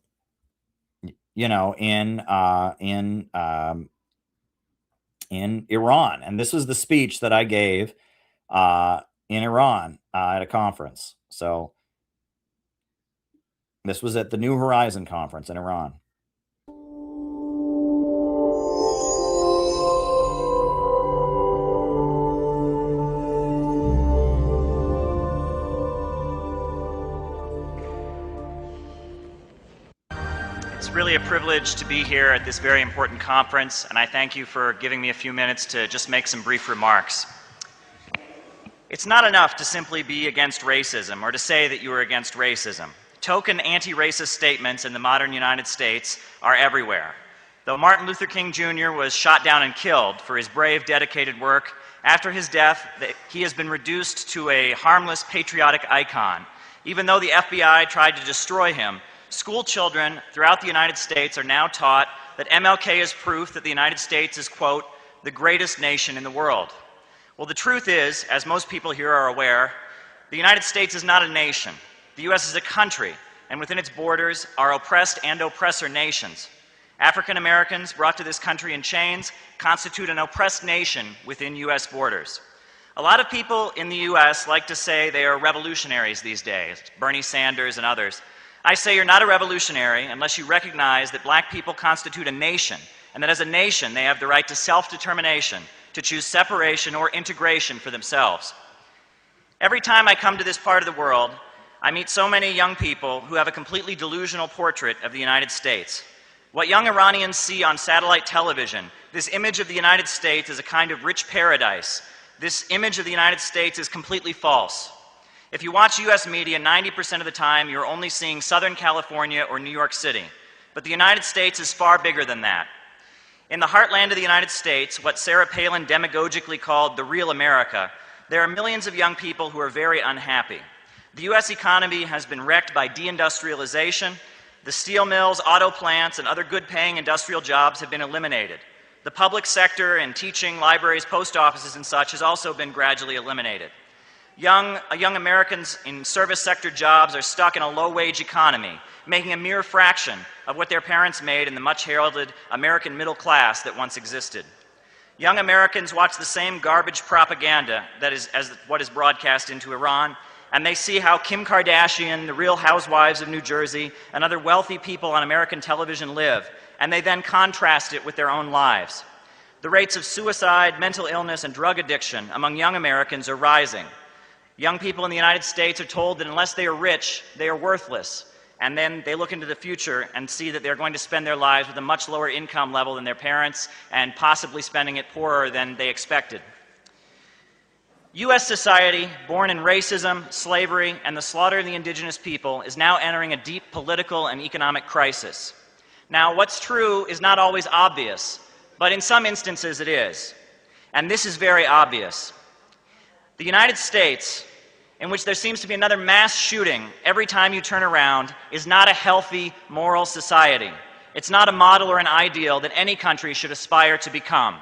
Iran. And this was the speech that I gave in Iran at a conference. So this was at the New Horizon conference in Iran. It's really a privilege to be here at this very important conference, and I thank you for giving me a few minutes to just make some brief remarks. It's not enough to simply be against racism or to say that you are against racism. Token anti-racist statements in the modern United States are everywhere. Though Martin Luther King Jr. was shot down and killed for his brave, dedicated work, after his death, he has been reduced to a harmless, patriotic icon. Even though the FBI tried to destroy him, school children throughout the United States are now taught that MLK is proof that the United States is, quote, the greatest nation in the world. Well, the truth is, as most people here are aware, the United States is not a nation. The U.S. is a country, and within its borders are oppressed and oppressor nations. African Americans brought to this country in chains constitute an oppressed nation within U.S. borders. A lot of people in the U.S. like to say they are revolutionaries these days, Bernie Sanders and others. I say you're not a revolutionary unless you recognize that black people constitute a nation, and that as a nation they have the right to self-determination, to choose separation or integration for themselves. Every time I come to this part of the world, I meet so many young people who have a completely delusional portrait of the United States. What young Iranians see on satellite television, this image of the United States as a kind of rich paradise, this image of the United States is completely false. If you watch U.S. media, 90% of the time you're only seeing Southern California or New York City. But the United States is far bigger than that. In the heartland of the United States, what Sarah Palin demagogically called the real America, there are millions of young people who are very unhappy. The U.S. economy has been wrecked by deindustrialization. The steel mills, auto plants, and other good-paying industrial jobs have been eliminated. The public sector in teaching, libraries, post offices, and such has also been gradually eliminated. Young Americans in service sector jobs are stuck in a low-wage economy, making a mere fraction of what their parents made in the much heralded American middle class that once existed. Young Americans watch the same garbage propaganda that is as what is broadcast into Iran, and they see how Kim Kardashian, the Real Housewives of New Jersey, and other wealthy people on American television live, and they then contrast it with their own lives. The rates of suicide, mental illness, and drug addiction among young Americans are rising. Young people in the United States are told that unless they are rich, they are worthless. And then they look into the future and see that they're going to spend their lives with a much lower income level than their parents and possibly spending it poorer than they expected. U.S. society, born in racism, slavery, and the slaughter of the indigenous people, is now entering a deep political and economic crisis. Now, what's true is not always obvious, but in some instances it is. And this is very obvious. The United States, in which there seems to be another mass shooting every time you turn around, is not a healthy, moral society. It's not a model or an ideal that any country should aspire to become.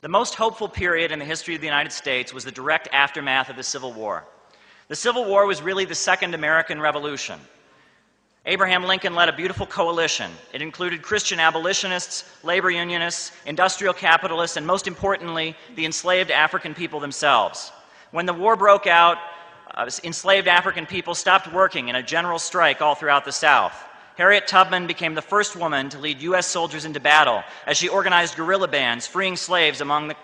The most hopeful period in the history of the United States was the direct aftermath of the Civil War. The Civil War was really the Second American Revolution. Abraham Lincoln led a beautiful coalition. It included Christian abolitionists, labor unionists, industrial capitalists, and most importantly, the enslaved African people themselves. When the war broke out, enslaved African people stopped working in a general strike all throughout the South. Harriet Tubman became the first woman to lead U.S. soldiers into battle as she organized guerrilla bands freeing slaves along the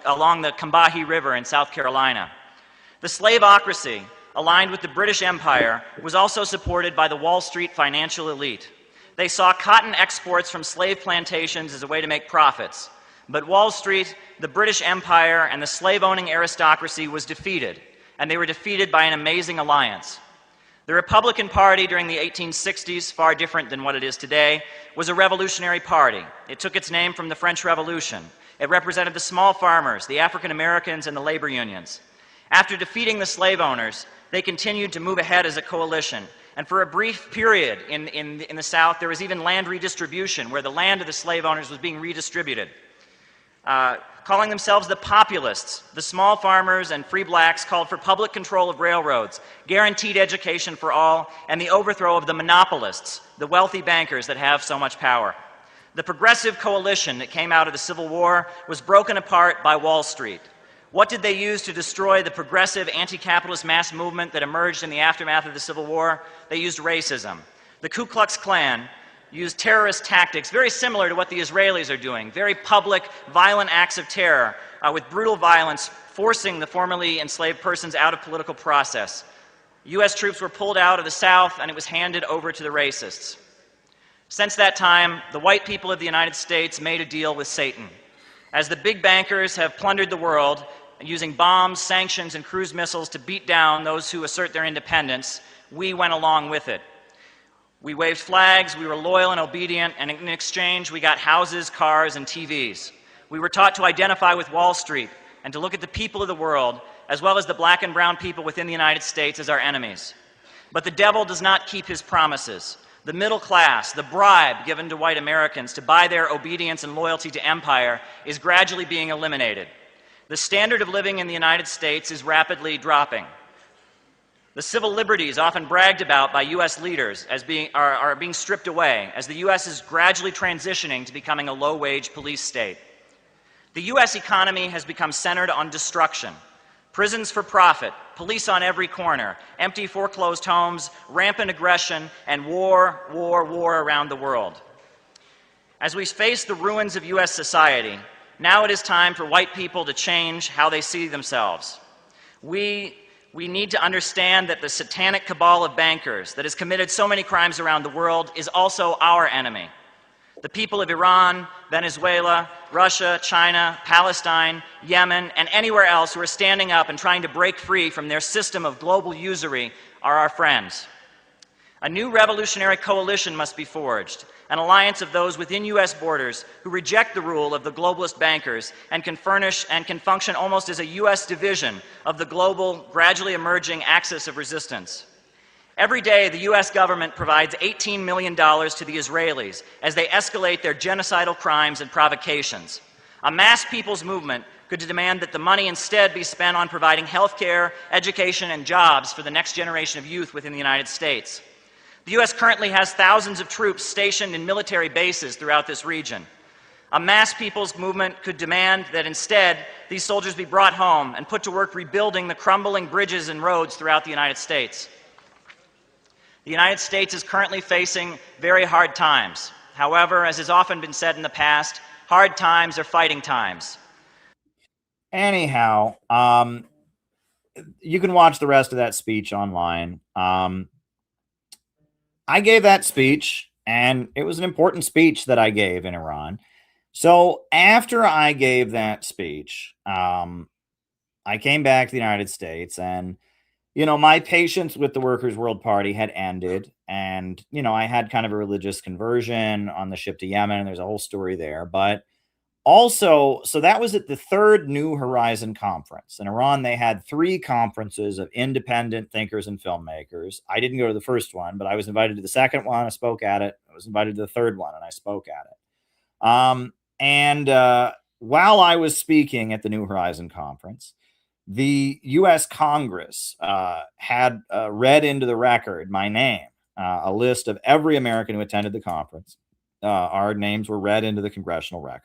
Combahee River in South Carolina. The slaveocracy, aligned with the British Empire, was also supported by the Wall Street financial elite. They saw cotton exports from slave plantations as a way to make profits. But Wall Street, the British Empire, and the slave-owning aristocracy was defeated, and they were defeated by an amazing alliance. The Republican Party during the 1860s, far different than what it is today, was a revolutionary party. It took its name from the French Revolution. It represented the small farmers, the African Americans, and the labor unions. After defeating the slave owners, they continued to move ahead as a coalition. And for a brief period in the South, there was even land redistribution, where the land of the slave owners was being redistributed. Calling themselves the populists, the small farmers and free blacks called for public control of railroads, guaranteed education for all, and the overthrow of the monopolists, the wealthy bankers that have so much power. The progressive coalition that came out of the Civil War was broken apart by Wall Street. What did they use to destroy the progressive anti-capitalist mass movement that emerged in the aftermath of the Civil War? They used racism. The Ku Klux Klan used terrorist tactics very similar to what the Israelis are doing, very public, violent acts of terror with brutal violence, forcing the formerly enslaved persons out of political process. U.S. troops were pulled out of the South, and it was handed over to the racists. Since that time, the white people of the United States made a deal with Satan. As the big bankers have plundered the world, using bombs, sanctions, and cruise missiles to beat down those who assert their independence, we went along with it. We waved flags, we were loyal and obedient, and in exchange we got houses, cars, and TVs. We were taught to identify with Wall Street and to look at the people of the world, as well as the black and brown people within the United States, as our enemies. But the devil does not keep his promises. The middle class, the bribe given to white Americans to buy their obedience and loyalty to empire, is gradually being eliminated. The standard of living in the United States is rapidly dropping. The civil liberties often bragged about by U.S. leaders are being stripped away as the U.S. is gradually transitioning to becoming a low-wage police state. The U.S. economy has become centered on destruction. Prisons for profit, police on every corner, empty foreclosed homes, rampant aggression, and war around the world. As we face the ruins of U.S. society, now it is time for white people to change how they see themselves. We need to understand that the satanic cabal of bankers that has committed so many crimes around the world is also our enemy. The people of Iran, Venezuela, Russia, China, Palestine, Yemen, and anywhere else who are standing up and trying to break free from their system of global usury are our friends. A new revolutionary coalition must be forged, an alliance of those within U.S. borders who reject the rule of the globalist bankers and can function almost as a U.S. division of the global, gradually emerging axis of resistance. Every day, the U.S. government provides $18 million to the Israelis as they escalate their genocidal crimes and provocations. A mass people's movement could demand that the money instead be spent on providing health care, education, and jobs for the next generation of youth within the United States. The U.S. currently has thousands of troops stationed in military bases throughout this region. A mass people's movement could demand that instead these soldiers be brought home and put to work rebuilding the crumbling bridges and roads throughout the United States. The United States is currently facing very hard times. However, as has often been said in the past, hard times are fighting times. Anyhow, you can watch the rest of that speech online. I gave that speech, and it was an important speech that I gave in Iran. So after I gave that speech, I came back to the United States, and, you know, my patience with the Workers' World Party had ended. And, you know, I had kind of a religious conversion on the ship to Yemen, and there's a whole story there. But also, so that was at the third New Horizon conference. In Iran, they had 3 conferences of independent thinkers and filmmakers. I didn't go to the first one, but I was invited to the second one. I spoke at it. I was invited to the third one, and I spoke at it. While I was speaking at the New Horizon conference, the U.S. Congress had read into the record my name, a list of every American who attended the conference. Our names were read into the congressional record.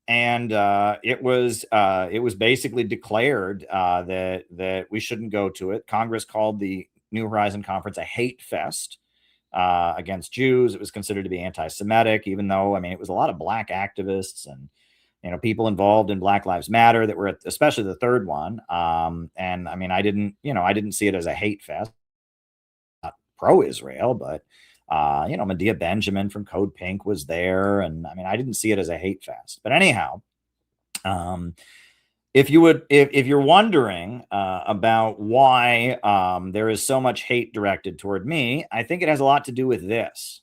And it was basically declared that we shouldn't go to it. Congress called the New Horizon Conference a hate fest against Jews. It was considered to be anti-Semitic, even though, I mean, it was a lot of black activists and, you know, people involved in Black Lives Matter that were at, especially the third one. And I mean, I didn't see it as a hate fest, not pro-Israel, but you know, Medea Benjamin from Code Pink was there. And I mean, I didn't see it as a hate fest. But anyhow, if you're wondering about why there is so much hate directed toward me, I think it has a lot to do with this.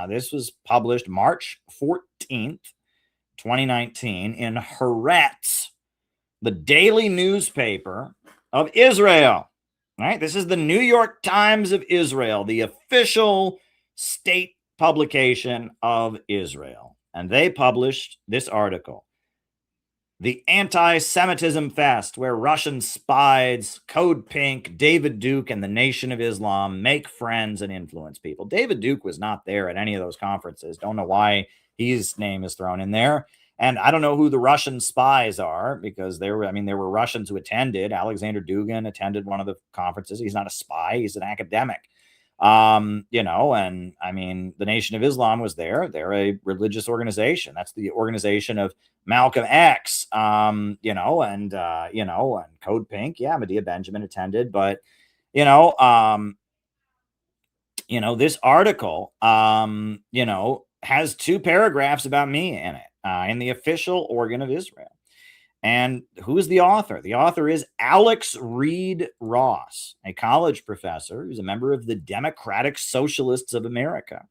This was published March 14th, 2019 in Haaretz, the daily newspaper of Israel. Right? This is the New York Times of Israel, the official state publication of Israel. And they published this article: The Anti-Semitism Fest, where Russian spies, Code Pink, David Duke, and the Nation of Islam make friends and influence people. David Duke was not there at any of those conferences. Don't know why his name is thrown in there. And I don't know who the Russian spies are, because there were Russians who attended. Alexander Dugin attended one of the conferences. He's not a spy. He's an academic. You know, and I mean, the Nation of Islam was there. They're a religious organization. That's the organization of Malcolm X, you know, and Code Pink. Yeah, Medea Benjamin attended, but, you know, this article, you know, has 2 paragraphs about me in it, in the official organ of Israel. And who is the author? The author is Alex Reed Ross, a college professor who's a member of the Democratic Socialists of America.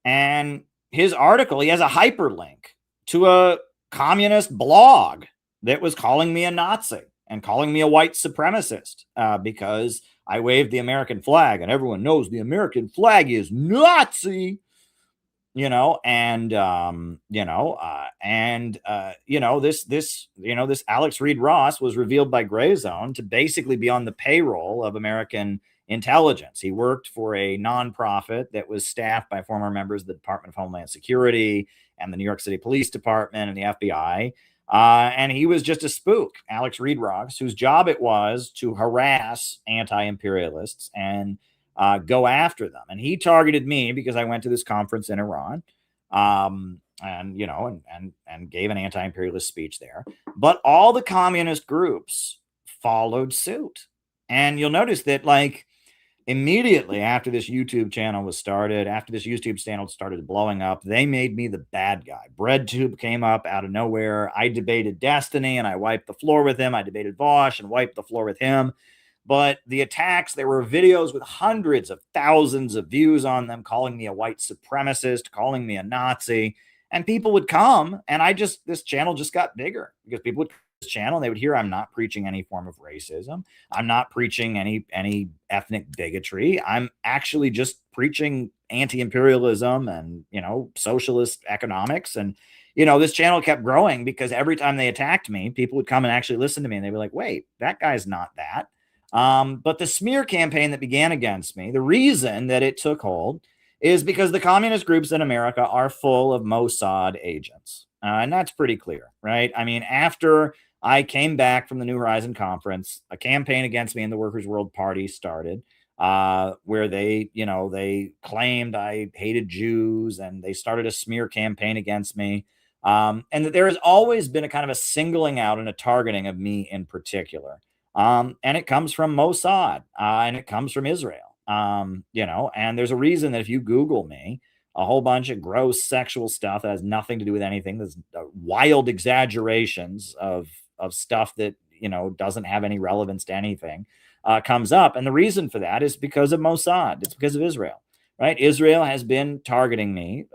And his article, he has a hyperlink to a communist blog that was calling me a Nazi and calling me a white supremacist because I waved the American flag, and everyone knows the American flag is Nazi. You know, and this Alex Reed Ross was revealed by Gray Zone to basically be on the payroll of American intelligence. He worked for a nonprofit that was staffed by former members of the Department of Homeland Security and the New York City Police Department and the FBI. And he was just a spook, Alex Reed Ross, whose job it was to harass anti-imperialists and go after them. And he targeted me because I went to this conference in Iran, and gave an anti-imperialist speech there. But all the communist groups followed suit. And you'll notice that, like, immediately after this YouTube channel was started, after this YouTube channel started blowing up, they made me the bad guy. BreadTube came up out of nowhere. I debated Destiny and I wiped the floor with him. I debated Vosh and wiped the floor with him. But the attacks, there were videos with hundreds of thousands of views on them, calling me a white supremacist, calling me a Nazi. And people would come, and this channel just got bigger because people would come to this channel and they would hear I'm not preaching any form of racism. I'm not preaching any ethnic bigotry. I'm actually just preaching anti-imperialism and, you know, socialist economics. And, you know, this channel kept growing because every time they attacked me, people would come and actually listen to me, and they'd be like, wait, that guy's not that. But the smear campaign that began against me, the reason that it took hold is because the communist groups in America are full of Mossad agents. And that's pretty clear, right? I mean, after I came back from the New Horizon Conference, a campaign against me in the Workers' World Party started, where they claimed I hated Jews, and they started a smear campaign against me. And that there has always been a kind of a singling out and a targeting of me in particular. And it comes from Mossad, and it comes from Israel. And there's a reason that if you Google me, a whole bunch of gross sexual stuff that has nothing to do with anything, there's wild exaggerations of stuff that doesn't have any relevance to anything, comes up. And the reason for that is because of Mossad. It's because of Israel, right? Israel has been targeting me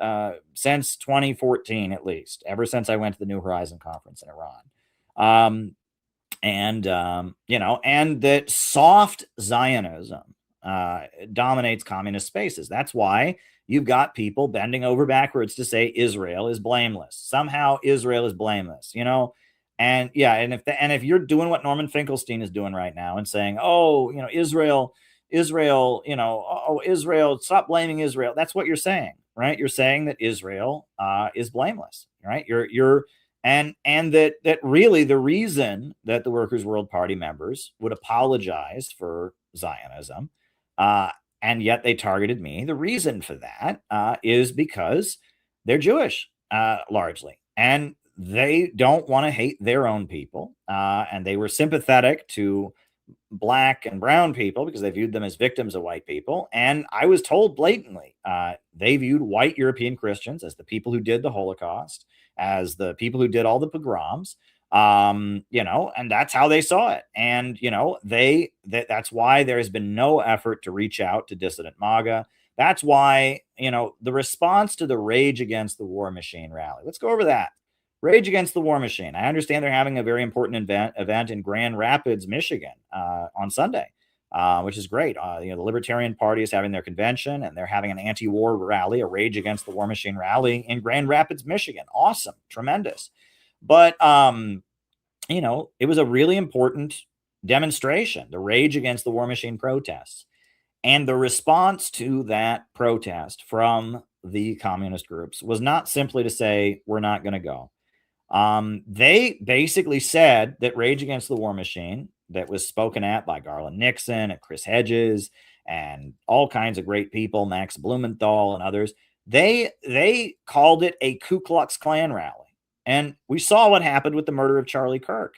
since 2014, at least, ever since I went to the New Horizon Conference in Iran. And that soft Zionism dominates communist spaces. That's why you've got people bending over backwards to say Israel is blameless. Somehow Israel is blameless, And if you're doing what Norman Finkelstein is doing right now and saying, Israel, Israel, stop blaming Israel. That's what you're saying, right? You're saying that Israel is blameless, right? And that really the reason that the Workers' World Party members would apologize for Zionism, and yet they targeted me, the reason for that is because they're Jewish, largely. And they don't want to hate their own people. And they were sympathetic to Black and brown people because they viewed them as victims of white people. And I was told blatantly, they viewed white European Christians as the people who did the Holocaust, as the people who did all the pogroms, and that's how they saw it. And, that's why there has been no effort to reach out to dissident MAGA. That's why, the response to the Rage Against the War Machine rally, let's go over that. Rage Against the War Machine. I understand they're having a very important event in Grand Rapids, Michigan, on Sunday, which is great. The Libertarian Party is having their convention, and they're having an anti-war rally, a Rage Against the War Machine rally in Grand Rapids, Michigan. Awesome, tremendous. But it was a really important demonstration, the Rage Against the War Machine protests, and the response to that protest from the communist groups was not simply to say we're not going to go. They basically said that Rage Against the War Machine, that was spoken at by Garland Nixon and Chris Hedges and all kinds of great people, Max Blumenthal and others, they called it a Ku Klux Klan rally. And we saw what happened with the murder of Charlie Kirk.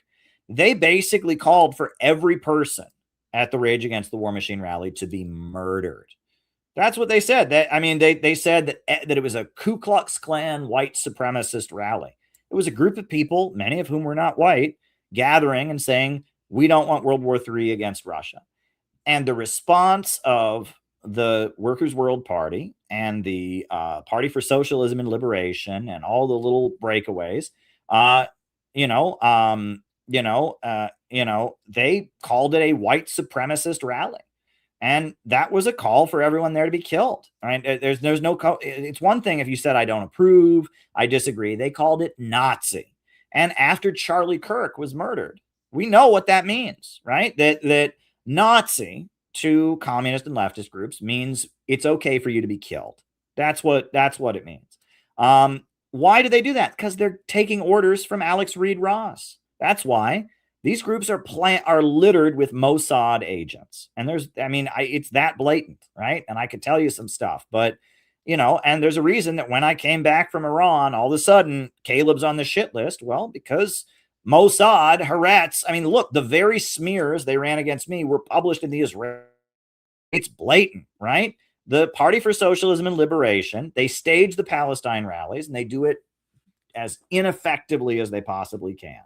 They basically called for every person at the Rage Against the War Machine rally to be murdered. That's what they said. They said that it was a Ku Klux Klan white supremacist rally. It was a group of people, many of whom were not white, gathering and saying, we don't want World War III against Russia. And the response of the Workers' World Party and the Party for Socialism and Liberation and all the little breakaways, they called it a white supremacist rally. And that was a call for everyone there to be killed. Right? There's no. It's one thing if you said I don't approve, I disagree. They called it Nazi. And after Charlie Kirk was murdered, we know what that means, right? That Nazi to communist and leftist groups means it's okay for you to be killed. That's what it means. Why do they do that? Because they're taking orders from Alex Reed Ross. That's why. These groups are littered with Mossad agents. And it's that blatant, right? And I could tell you some stuff, but, and there's a reason that when I came back from Iran, all of a sudden, Caleb's on the shit list. Well, because Mossad, Haaretz, look, the very smears they ran against me were published in the Israel. It's blatant, right? The Party for Socialism and Liberation, they stage the Palestine rallies, and they do it as ineffectively as they possibly can.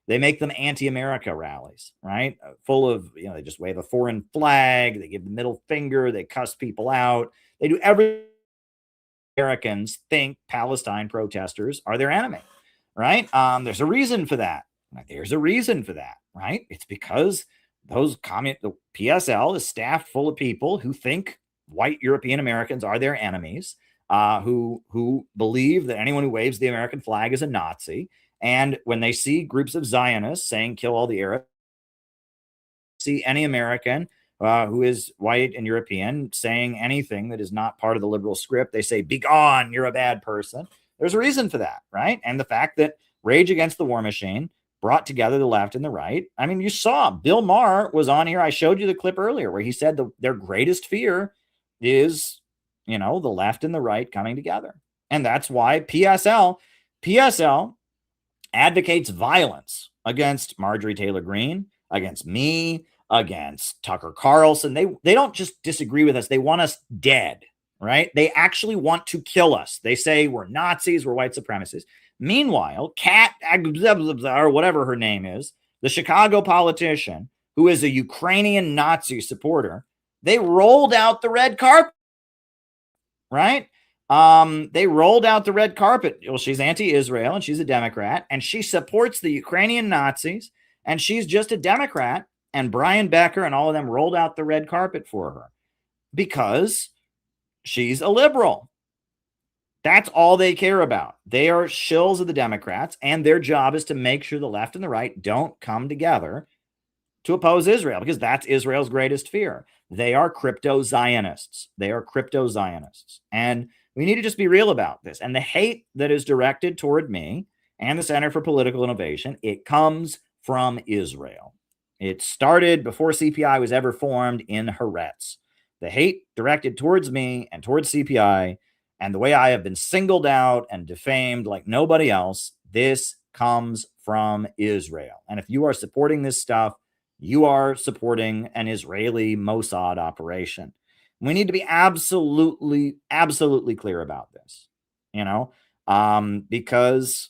They make them anti-America rallies, right? Full of, they just wave a foreign flag. They give the middle finger. They cuss people out. They do everything. Americans think Palestine protesters are their enemy, right? There's a reason for that. Right? It's because the PSL is staffed full of people who think white European Americans are their enemies, who believe that anyone who waves the American flag is a Nazi. And when they see groups of Zionists saying kill all the Arabs, see any American who is white and European, saying anything that is not part of the liberal script. They say, "Be gone, you're a bad person." There's a reason for that, right? And the fact that Rage Against the War Machine brought together the left and the right. I mean, you saw Bill Maher was on here. I showed you the clip earlier where he said their greatest fear is, the left and the right coming together. And that's why PSL advocates violence against Marjorie Taylor Greene, against me, against Tucker Carlson. They don't just disagree with us. They want us dead, right? They actually want to kill us. They say we're Nazis, we're white supremacists. Meanwhile, Kat, or whatever her name is, the Chicago politician who is a Ukrainian Nazi supporter, they rolled out the red carpet, right? They rolled out the red carpet. Well, she's anti-Israel and she's a Democrat and she supports the Ukrainian Nazis and she's just a Democrat. And Brian Becker and all of them rolled out the red carpet for her because she's a liberal. That's all they care about. They are shills of the Democrats, and their job is to make sure the left and the right don't come together to oppose Israel, because that's Israel's greatest fear. They are crypto-Zionists. They are crypto-Zionists. And we need to just be real about this. And the hate that is directed toward me and the Center for Political Innovation, it comes from Israel. It started before CPI was ever formed in Haaretz. The hate directed towards me and towards CPI and the way I have been singled out and defamed like nobody else, this comes from Israel. And if you are supporting this stuff, you are supporting an Israeli Mossad operation. We need to be absolutely clear about this, because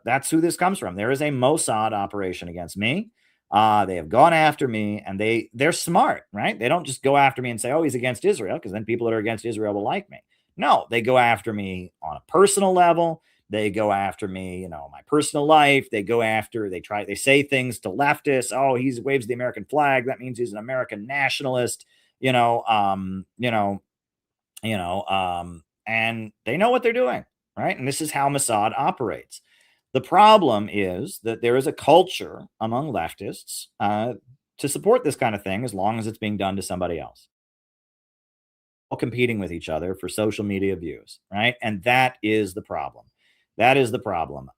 that's who this comes from. There is a Mossad operation against me. They have gone after me, and they're smart, right? They don't just go after me and say, "Oh, he's against Israel," because then people that are against Israel will like me. No, they go after me on a personal level. They go after me, my personal life. They say things to leftists. Oh, he waves the American flag. That means he's an American nationalist, and they know what they're doing, right? And this is how Mossad operates. The problem is that there is a culture among leftists to support this kind of thing as long as it's being done to somebody else. All competing with each other for social media views, right? And that is the problem. That is the problem.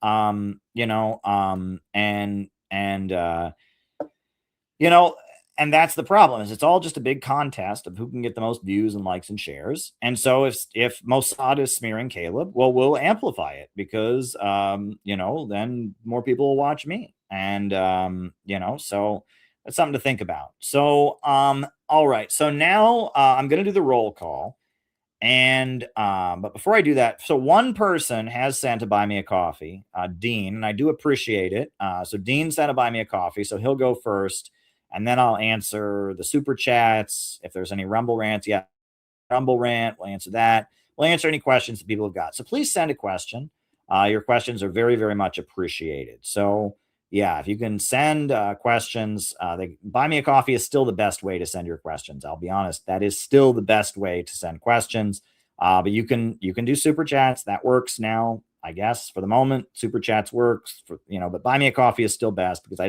And that's the problem, is it's all just a big contest of who can get the most views and likes and shares. And so if Mossad is smearing Caleb, well, we'll amplify it because, then more people will watch me. And, so that's something to think about. So, all right. So now I'm going to do the roll call. And, but before I do that, so one person has sent to buy me a coffee, Dean, and I do appreciate it. So Dean sent to buy me a coffee. So he'll go first. And then I'll answer the super chats. If there's any Rumble rants, Rumble rant, we'll answer that. We'll answer any questions that people have got. So please send a question. Your questions are very, very much appreciated. So yeah, if you can send questions, buy me a coffee is still the best way to send your questions. I'll be honest, that is still the best way to send questions. But you can do super chats. That works now. I guess for the moment, super chats works but buy me a coffee is still best because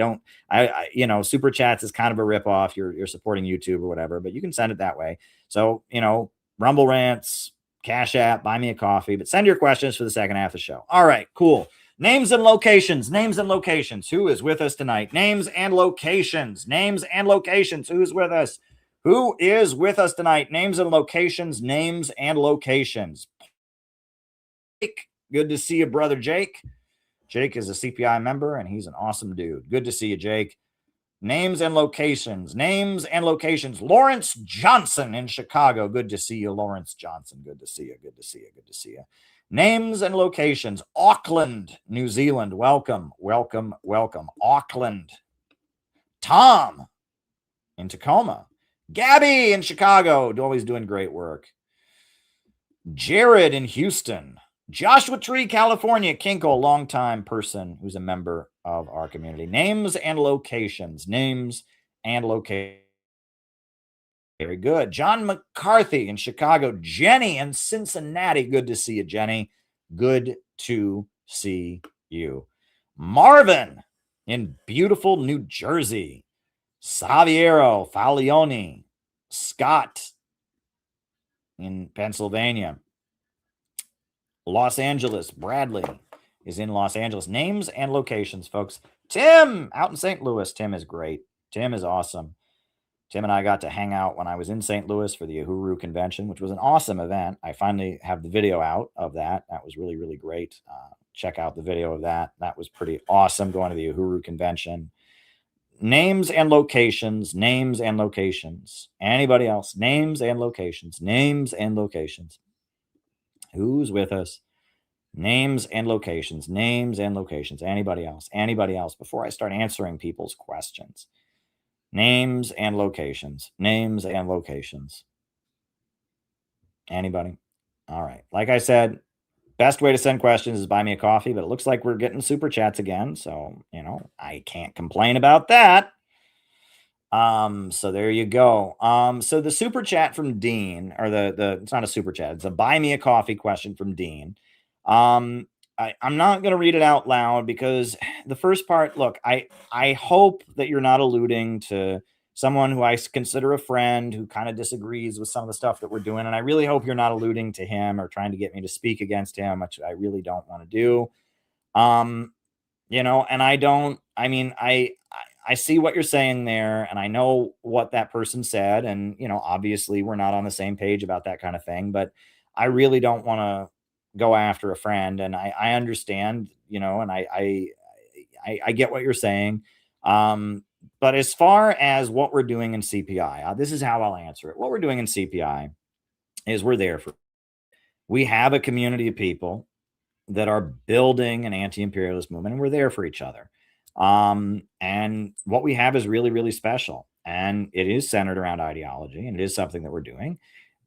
I super chats is kind of a ripoff. You're supporting YouTube or whatever, but you can send it that way. So, Rumble rants, Cash App, buy me a coffee, but send your questions for the second half of the show. All right, cool. Names and locations. Who is with us tonight? Names and locations. Who's with us? Who is with us tonight? Names and locations. Good to see you, brother Jake. Jake is a CPI member, and he's an awesome dude. Good to see you, Jake. Names and locations. Lawrence Johnson in Chicago. Good to see you, Lawrence Johnson. Good to see you. Names and locations. Auckland, New Zealand. Welcome. Auckland. Tom in Tacoma. Gabby in Chicago. Always doing great work. Jared in Houston. Joshua Tree, California. Kinko, longtime person who's a member of our community. Names and locations. Very good. John McCarthy in Chicago. Jenny in Cincinnati. Good to see you, Jenny. Good to see you. Marvin in beautiful New Jersey. Saviero Falioni Scott in Pennsylvania. Los Angeles. Bradley is in Los Angeles. Names and locations, folks. Tim out in St. Louis. Tim is great. Tim is awesome. Tim and I got to hang out when I was in St. Louis for the Uhuru convention, which was an awesome event. I finally have the video out of that. That was really, really great. Check out the video of that. That was pretty awesome, going to the Uhuru convention. Names and locations. Names and locations. Anybody else? Names and locations. Names and locations. Who's with us? Names and locations. Names and locations. Anybody else? Anybody else? Before I start answering people's questions. Names and locations. Names and locations. Anybody? All right. Like I said, best way to send questions is buy me a coffee, but it looks like we're getting super chats again. So, you know, I can't complain about that. So there you go. So the super chat from Dean, or it's not a super chat, it's a buy me a coffee question from Dean. I'm not going to read it out loud because the first part, look, I hope that you're not alluding to someone who I consider a friend who kind of disagrees with some of the stuff that we're doing. And I really hope you're not alluding to him or trying to get me to speak against him, which I really don't want to do. You know, and I see what you're saying there, and I know what that person said. And, you know, obviously we're not on the same page about that kind of thing, but I really don't want to go after a friend. And I understand, you know, and I get what you're saying. But as far as what we're doing in CPI, this is how I'll answer it. What we're doing in CPI is we have a community of people that are building an anti-imperialist movement, and we're there for each other. And what we have is really, really special. And it is centered around ideology, and it is something that we're doing.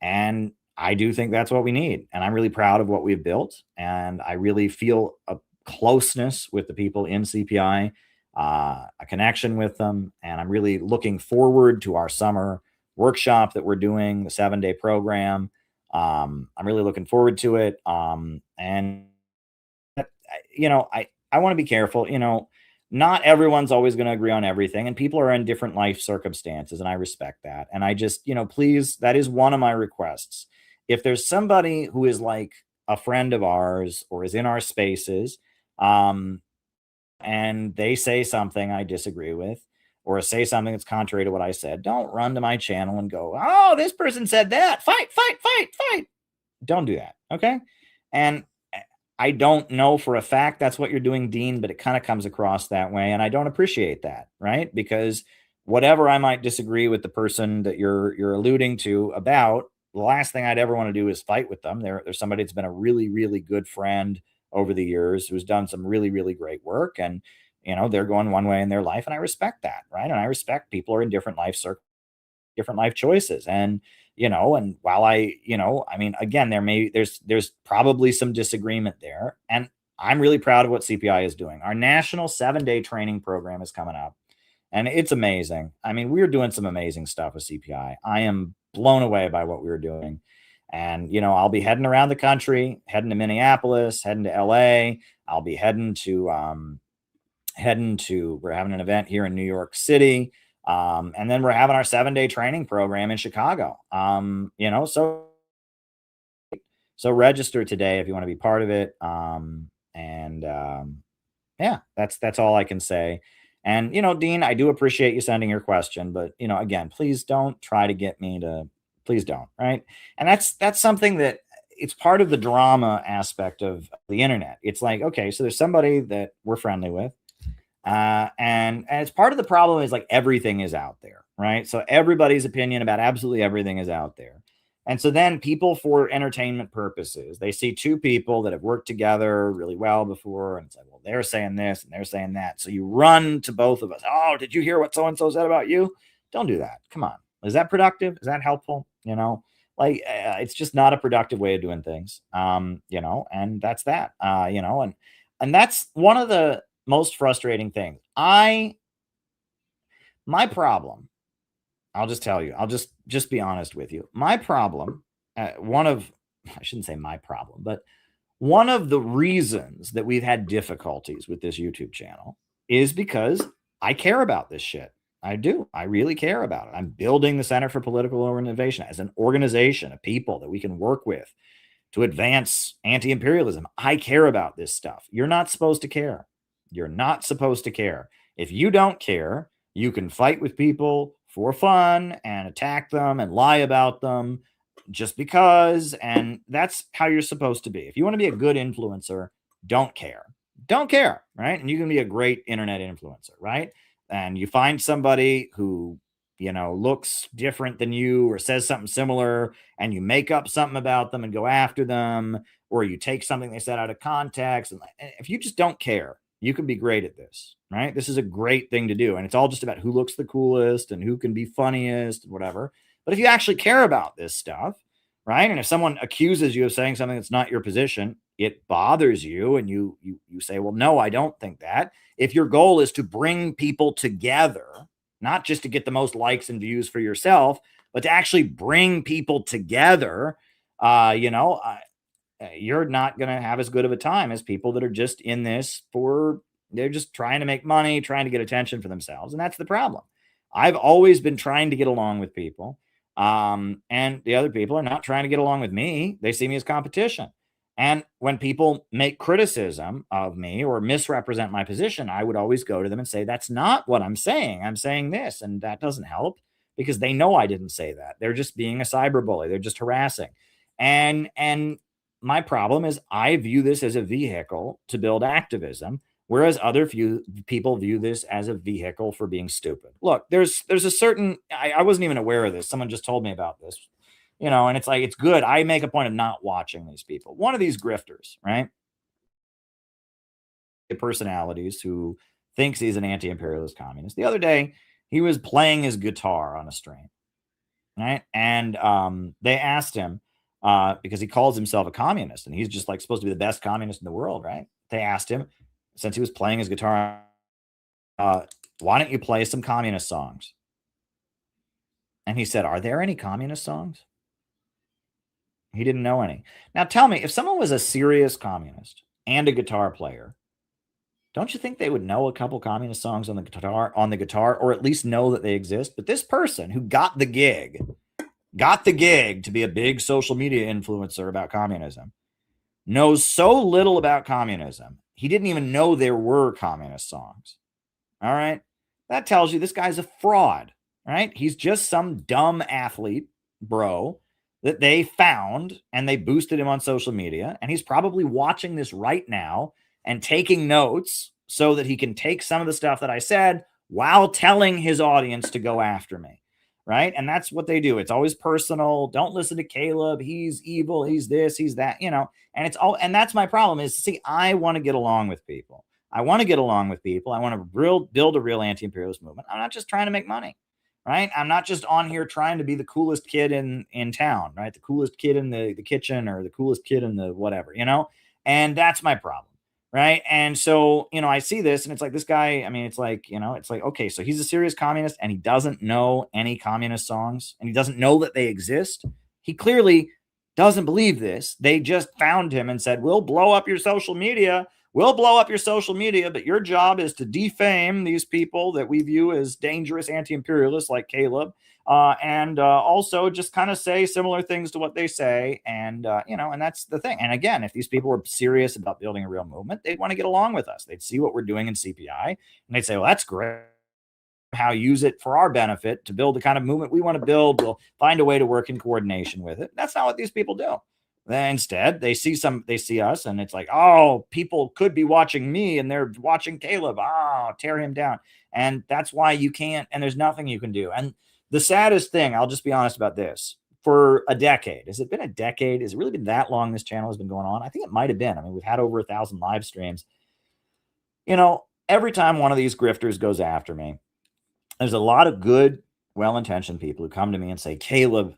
And I do think that's what we need. And I'm really proud of what we've built. And I really feel a closeness with the people in CPI, a connection with them. And I'm really looking forward to our summer workshop that we're doing, the 7-day program. I'm really looking forward to it. And, you know, I want to be careful. You know, not everyone's always going to agree on everything, and people are in different life circumstances, and I respect that. And I just, you know, please, that is one of my requests. If there's somebody who is like a friend of ours or is in our spaces, and they say something I disagree with, or say something that's contrary to what I said, don't run to my channel and go, oh, this person said that. Fight. Don't do that. Okay. And I don't know for a fact that's what you're doing, Dean, but it kind of comes across that way. And I don't appreciate that, right? Because whatever I might disagree with the person that you're alluding to about, the last thing I'd ever want to do is fight with them. There's somebody that's been a really, really good friend over the years who's done some really, really great work. And, you know, they're going one way in their life, and I respect that, right? And I respect people are in different life circles, different life choices. And, you know, and while I mean, again, there's probably some disagreement there. And I'm really proud of what CPI is doing. Our national 7-day training program is coming up, and it's amazing. I mean, we're doing some amazing stuff with CPI. I am blown away by what we're doing. And, you know, I'll be heading around the country, heading to Minneapolis, heading to LA. I'll be heading to, we're having an event here in New York City. And then we're having our 7-day training program in Chicago. You know, so register today if you want to be part of it. Yeah, that's all I can say. And, you know, Dean, I do appreciate you sending your question, but, you know, again, please don't try to get me to, please don't. Right. And that's something that it's part of the drama aspect of the internet. It's like, okay, so there's somebody that we're friendly with. And it's part of the problem is like everything is out there, right? So everybody's opinion about absolutely everything is out there. And so then people, for entertainment purposes, they see two people that have worked together really well before, and it's like, well, they're saying this and they're saying that. So you run to both of us. Oh, did you hear what so-and-so said about you? Don't do that. Come on. Is that productive? Is that helpful? You know, like it's just not a productive way of doing things. You know, and that's that, you know, and that's one of the most frustrating thing. My problem, I'll just tell you, I'll just be honest with you. My problem, I shouldn't say my problem, but one of the reasons that we've had difficulties with this YouTube channel is because I care about this shit. I do. I really care about it. I'm building the Center for Political Innovation as an organization of people that we can work with to advance anti-imperialism. I care about this stuff. You're not supposed to care. You're not supposed to care. If you don't care, you can fight with people for fun and attack them and lie about them just because, and that's how you're supposed to be. If you want to be a good influencer, don't care. Don't care, right? And you can be a great internet influencer, right? And you find somebody who, looks different than you or says something similar, and you make up something about them and go after them, or you take something they said out of context. And if you just don't care, you can be great at this, right? This is a great thing to do. And it's all just about who looks the coolest and who can be funniest and whatever. But if you actually care about this stuff, right? And if someone accuses you of saying something that's not your position, it bothers you, and you say, well, no, I don't think that. If your goal is to bring people together, not just to get the most likes and views for yourself, but to actually bring people together, you're not going to have as good of a time as people that are just in this they're just trying to make money, trying to get attention for themselves. And that's the problem. I've always been trying to get along with people. And the other people are not trying to get along with me. They see me as competition. And when people make criticism of me or misrepresent my position, I would always go to them and say, that's not what I'm saying. I'm saying this. And that doesn't help because they know I didn't say that. They're just being a cyberbully. They're just harassing. And my problem is I view this as a vehicle to build activism, whereas other few people view this as a vehicle for being stupid. Look, there's a certain, I wasn't even aware of this. Someone just told me about this. And it's like, it's good. I make a point of not watching these people. One of these grifters, right? Personalities who thinks he's an anti-imperialist communist. The other day, he was playing his guitar on a stream, right? And they asked him, because he calls himself a communist, and he's just like supposed to be the best communist in the world, right? They asked him, since he was playing his guitar, why don't you play some communist songs? And he said, are there any communist songs? He didn't know any. Now tell me, if someone was a serious communist and a guitar player, don't you think they would know a couple communist songs on the guitar, or at least know that they exist? But this person who got the gig to be a big social media influencer about communism, knows so little about communism, he didn't even know there were communist songs. All right? That tells you this guy's a fraud, right? He's just some dumb athlete, bro, that they found, and they boosted him on social media, and he's probably watching this right now and taking notes so that he can take some of the stuff that I said while telling his audience to go after me, right? And that's what they do. It's always personal. Don't listen to Caleb. He's evil. He's this, he's that, and it's all, and that's my problem is, see, I want to get along with people. I want to get along with people. I want to build a real anti-imperialist movement. I'm not just trying to make money. Right? I'm not just on here trying to be the coolest kid in town, right? The coolest kid in the kitchen, or the coolest kid in the whatever, and that's my problem. Right. And so, I see this, and it's like, this guy, I mean, it's like, okay, so he's a serious communist and he doesn't know any communist songs, and he doesn't know that they exist. He clearly doesn't believe this. They just found him and said, we'll blow up your social media. We'll blow up your social media, but your job is to defame these people that we view as dangerous anti-imperialists like Caleb, and also just kind of say similar things to what they say. And, and that's the thing. And again, if these people were serious about building a real movement, they'd want to get along with us. They'd see what we're doing in CPI, and they'd say, well, that's great. How use it for our benefit to build the kind of movement we want to build. We'll find a way to work in coordination with it. That's not what these people do. Instead, they see us, and it's like, oh, people could be watching me and they're watching Caleb. Tear him down. And that's why you can't, and there's nothing you can do. And the saddest thing, I'll just be honest about this, for a decade, has it been a decade? Has it really been that long this channel has been going on? I think it might have been. I mean, we've had over 1,000 live streams. Every time one of these grifters goes after me, there's a lot of good, well-intentioned people who come to me and say, Caleb,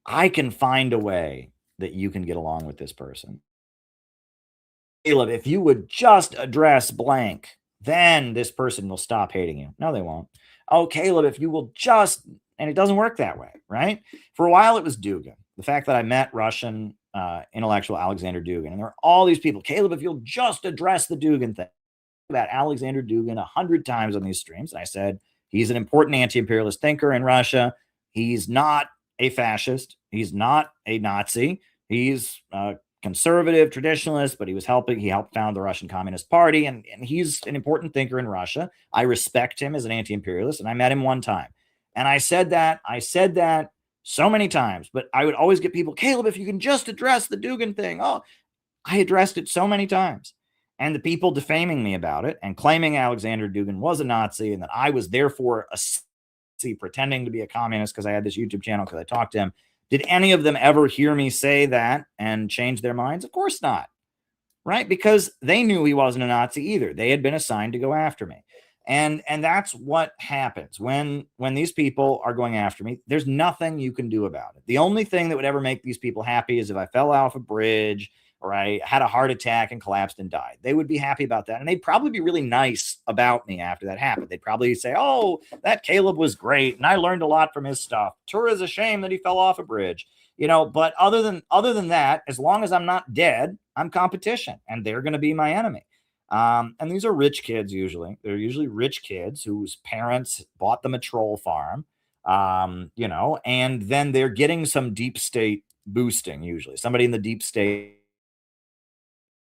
I can find a way that you can get along with this person. Caleb, if you would just address blank, then this person will stop hating you. No, they won't. Oh, Caleb, if you will just, and it doesn't work that way, right? For a while, it was Dugin. The fact that I met Russian intellectual Alexander Dugin, and there were all these people, Caleb, if you'll just address the Dugin thing, about Alexander Dugin 100 times on these streams. And I said, he's an important anti-imperialist thinker in Russia. He's not a fascist. He's not a Nazi. He's a conservative traditionalist, but he helped found the Russian Communist Party, and he's an important thinker in Russia. I respect him as an anti-imperialist, and I met him one time. And I said that so many times, but I would always get people, Caleb, if you can just address the Dugin thing. Oh, I addressed it so many times. And the people defaming me about it and claiming Alexander Dugin was a Nazi and that I was therefore a Nazi pretending to be a communist because I had this YouTube channel because I talked to him. Did any of them ever hear me say that and change their minds? Of course not, right? Because they knew he wasn't a Nazi either. They had been assigned to go after me. And that's what happens when these people are going after me. There's nothing you can do about it. The only thing that would ever make these people happy is if I fell off a bridge or I had a heart attack and collapsed and died. They would be happy about that. And they'd probably be really nice about me after that happened. They'd probably say, oh, that Caleb was great and I learned a lot from his stuff. Sure is a shame that he fell off a bridge. But other than that, as long as I'm not dead, I'm competition and they're going to be my enemy. And these are rich kids usually. They're usually rich kids whose parents bought them a troll farm, and then they're getting some deep state boosting usually. Somebody in the deep state,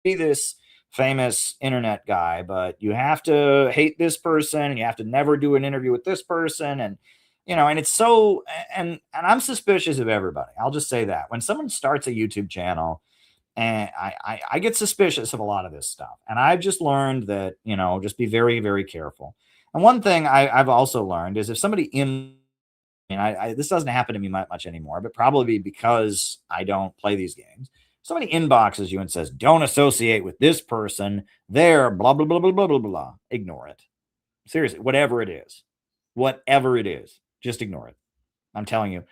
be this famous internet guy, but you have to hate this person and you have to never do an interview with this person. And, and it's so, and I'm suspicious of everybody. I'll just say that when someone starts a YouTube channel, and I get suspicious of a lot of this stuff. And I've just learned that, just be very, very careful. And one thing I've also learned is if somebody this doesn't happen to me much anymore, but probably because I don't play these games. Somebody inboxes you and says, don't associate with this person. They're blah, blah, blah, blah, blah, blah, blah. Ignore it. Seriously, whatever it is, just ignore it. I'm telling you,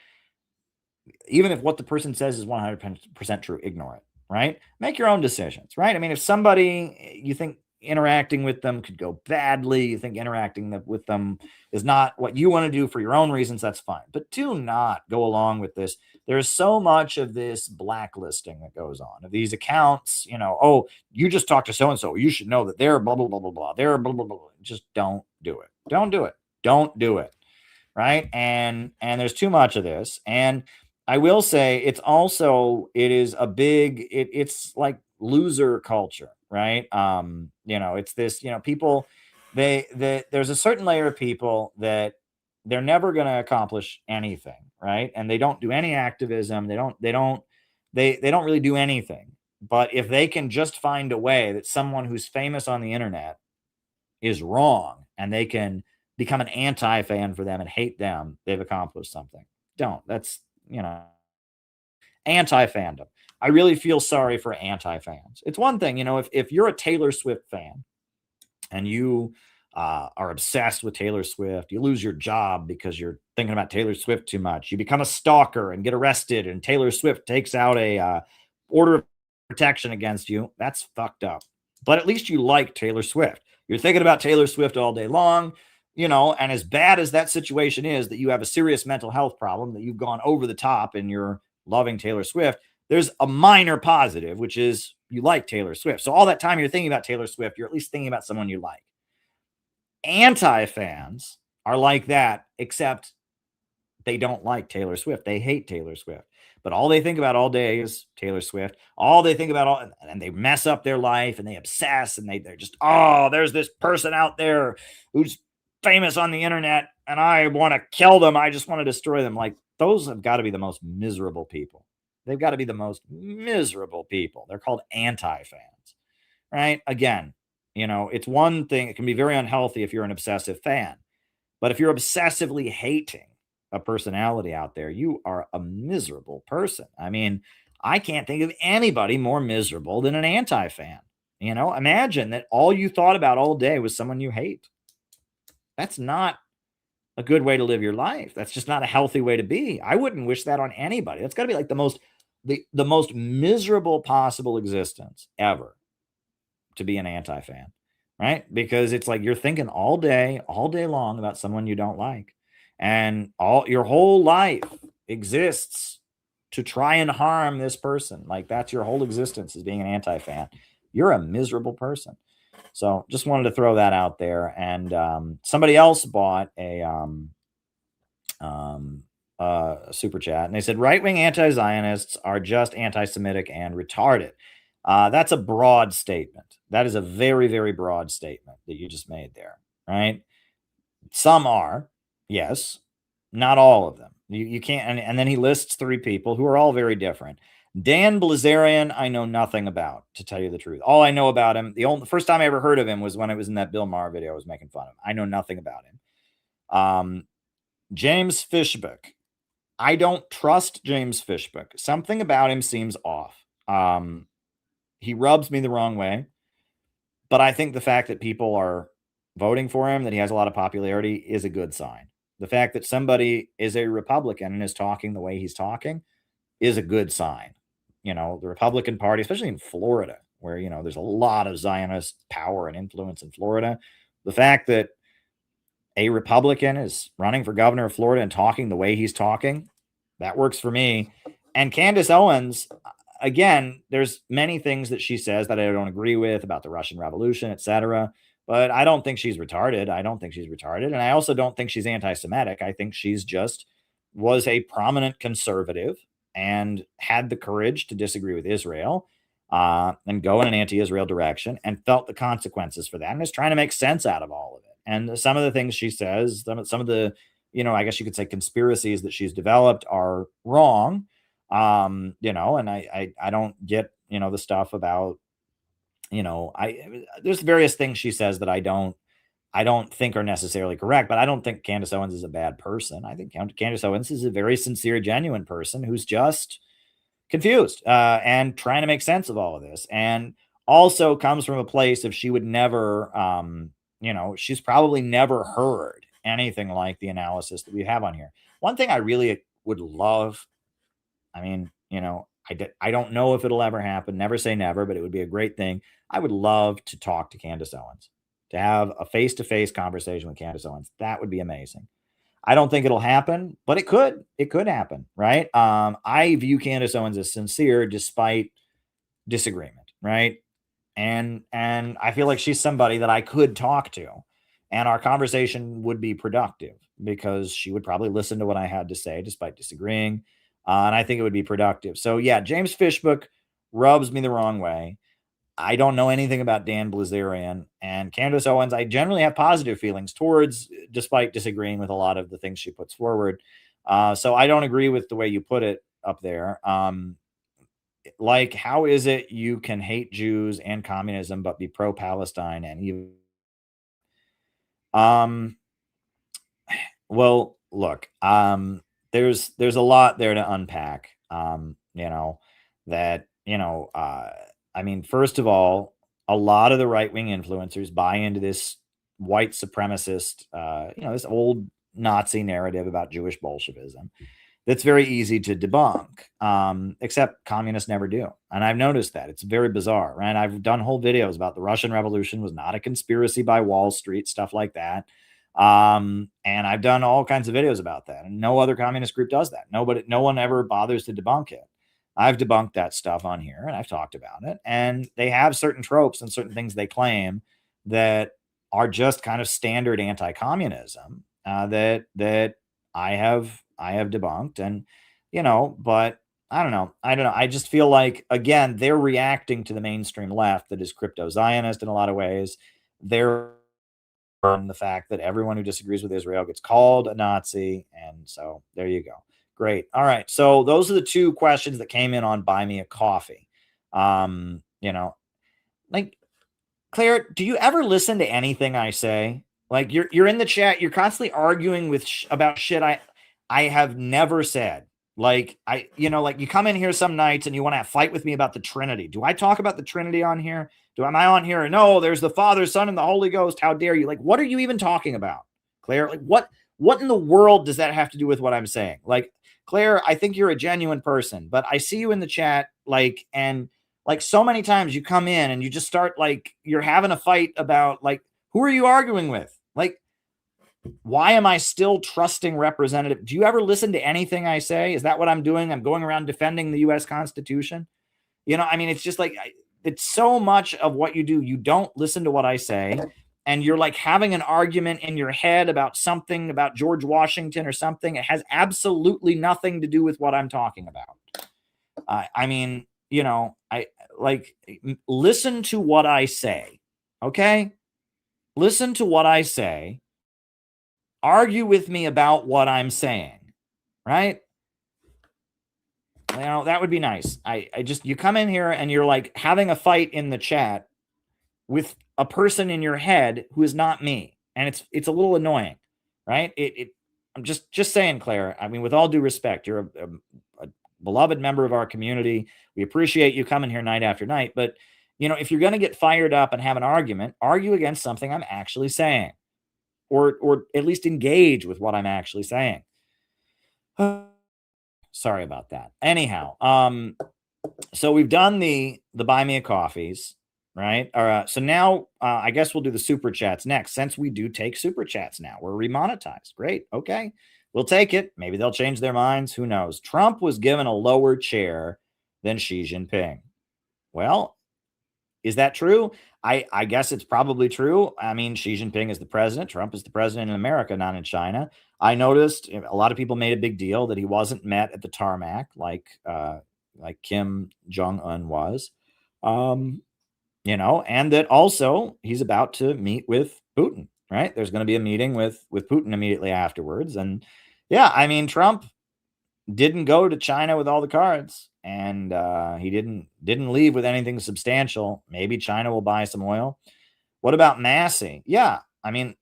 even if what the person says is 100% true, ignore it. Right? Make your own decisions, right? I mean, if somebody you think interacting with them could go badly, you think interacting with them is not what you want to do for your own reasons, that's fine. But do not go along with this. There's so much of this blacklisting that goes on of these accounts, oh, you just talked to so-and-so. You should know that they're blah, blah, blah, blah, blah. They're blah, blah, blah, blah. Just don't do it. Don't do it. Don't do it. Right? And there's too much of this. And I will say it's like loser culture, right? It's this, people, there's a certain layer of people that they're never going to accomplish anything, right? And they don't do any activism. They don't really do anything. But if they can just find a way that someone who's famous on the internet is wrong and they can become an anti-fan for them and hate them, they've accomplished something. That's anti-fandom. I really feel sorry for anti-fans. It's one thing, if you're a Taylor Swift fan and you are obsessed with Taylor Swift, you lose your job because you're thinking about Taylor Swift too much. You become a stalker and get arrested and Taylor Swift takes out a order of protection against you. That's fucked up. But at least you like Taylor Swift. You're thinking about Taylor Swift all day long. And as bad as that situation is, that you have a serious mental health problem, that you've gone over the top and you're loving Taylor Swift, there's a minor positive, which is you like Taylor Swift. So all that time you're thinking about Taylor Swift, you're at least thinking about someone you like. Anti-fans are like that, except they don't like Taylor Swift. They hate Taylor Swift. But all they think about all day is Taylor Swift. All they think about, and they mess up their life and they obsess and they're just, oh, there's this person out there who's famous on the internet and I want to kill them. I just want to destroy them. Like, those have got to be the most miserable people. They've got to be the most miserable people. They're called anti-fans, right? Again, it's one thing. It can be very unhealthy if you're an obsessive fan. But if you're obsessively hating a personality out there, you are a miserable person. I mean, I can't think of anybody more miserable than an anti-fan. Imagine that all you thought about all day was someone you hate. That's not a good way to live your life. That's just not a healthy way to be. I wouldn't wish that on anybody. That's got to be like the most miserable possible existence ever, to be an anti-fan, right? Because it's like you're thinking all day long about someone you don't like. And your whole life exists to try and harm this person. Like, that's your whole existence, is being an anti-fan. You're a miserable person. So just wanted to throw that out there. And somebody else bought a super chat, and they said right-wing anti-Zionists are just anti-Semitic and retarded. That's a broad statement. That is a very, very broad statement that you just made there, right? Some are, yes, not all of them. You can't, and then he lists 3 people who are all very different. Dan Blazarian, I know nothing about, to tell you the truth. All I know about him, the first time I ever heard of him was when it was in that Bill Maher video I was making fun of. I know nothing about him. James Fishbook. I don't trust James Fishbook. Something about him seems off. He rubs me the wrong way, but I think the fact that people are voting for him, that he has a lot of popularity, is a good sign. The fact that somebody is a Republican and is talking the way he's talking is a good sign. You know, the Republican Party, especially in Florida, where, you know, there's a lot of Zionist power and influence in Florida. The fact that a Republican is running for governor of Florida and talking the way he's talking, that works for me. And Candace Owens, again, there's many things that she says that I don't agree with about the Russian Revolution, etc. But I don't think she's retarded. I don't think she's retarded. And I also don't think she's anti-Semitic. I think she's just was a prominent conservative and had the courage to disagree with Israel and go in an anti-Israel direction and felt the consequences for that and is trying to make sense out of all of it. And some of the things she says, some of the, you know, I guess you could say conspiracies that she's developed are wrong. You know, and I don't get, you know, the stuff about, you know, there's various things she says that I don't think are necessarily correct, but I don't think Candace Owens is a bad person. I think Candace Owens is a very sincere, genuine person who's just confused and trying to make sense of all of this, and also comes from a place of she would never, you know, she's probably never heard anything like the analysis that we have on here. One thing I really would love, I mean, you know, I don't know if it'll ever happen. Never say never, but it would be a great thing. I would love to talk to Candace Owens, to have a face-to-face conversation with Candace Owens. That would be amazing. I don't think it'll happen, but it could. It could happen, right? I view Candace Owens as sincere despite disagreement, right? And I feel like she's somebody that I could talk to, and our conversation would be productive because she would probably listen to what I had to say despite disagreeing. And I think it would be productive. So yeah, James Fishbook rubs me the wrong way. I don't know anything about Dan Blazarian, and Candace Owens I generally have positive feelings towards, despite disagreeing with a lot of the things she puts forward. So I don't agree with the way you put it up there. Like, how is it you can hate Jews and communism but be pro-Palestine and even well, look, there's a lot there to unpack. You know, that, you know, I mean, first of all, a lot of the right-wing influencers buy into this white supremacist, you know, this old Nazi narrative about Jewish Bolshevism that's very easy to debunk, except communists never do. And I've noticed that. It's very bizarre, right? I've done whole videos about the Russian Revolution was not a conspiracy by Wall Street, stuff like that. And I've done all kinds of videos about that. And no other communist group does that. No one ever bothers to debunk it. I've debunked that stuff on here and I've talked about it. And they have certain tropes and certain things they claim that are just kind of standard anti-communism that I have debunked. And, you know, but I don't know. I just feel like, again, they're reacting to the mainstream left that is crypto-Zionist in a lot of ways. They're on the fact that everyone who disagrees with Israel gets called a Nazi. And so there you go. Great. All right. So those are the 2 questions that came in on Buy Me a Coffee. You know, like, Claire, do you ever listen to anything I say? Like, you're in the chat, you're constantly arguing with about shit I have never said. Like, you know, like you come in here some nights and you want to fight with me about the Trinity. Do I talk about the Trinity on here? Am I on here? No, there's the Father, Son, and the Holy Ghost. How dare you? Like, what are you even talking about, Claire? Like, what in the world does that have to do with what I'm saying? Like, Claire, I think you're a genuine person, but I see you in the chat, like, and like so many times you come in and you just start like you're having a fight about like, who are you arguing with? Like, why am I still trusting representative? Do you ever listen to anything I say? Is that what I'm doing? I'm going around defending the U.S. Constitution. You know, I mean, it's just like it's so much of what you do. You don't listen to what I say, and you're like having an argument in your head about something about George Washington or something. It has absolutely nothing to do with what I'm talking about. I mean, you know, listen to what I say. Okay? Listen to what I say. Argue with me about what I'm saying. Right? You know, that would be nice. I just, you come in here and you're like having a fight in the chat with a person in your head who is not me. And it's a little annoying, right? I'm just saying, Claire, I mean, with all due respect, you're a beloved member of our community. We appreciate you coming here night after night. But, you know, if you're going to get fired up and have an argument, argue against something I'm actually saying, or at least engage with what I'm actually saying. Sorry about that. Anyhow, so we've done the buy me a coffees, right? So now I guess we'll do the super chats next, since we do take super chats now. We're remonetized. Great. Okay. We'll take it. Maybe they'll change their minds. Who knows? Trump was given a lower chair than Xi Jinping. Well, is that true? I guess it's probably true. I mean, Xi Jinping is the president. Trump is the president in America, not in China. I noticed a lot of people made a big deal that he wasn't met at the tarmac like Kim Jong-un was, you know, and that also he's about to meet with Putin, right? There's going to be a meeting with Putin immediately afterwards. And yeah, I mean, Trump didn't go to China with all the cards, and he didn't leave with anything substantial. Maybe China will buy some oil. What about Massey? Yeah, I mean,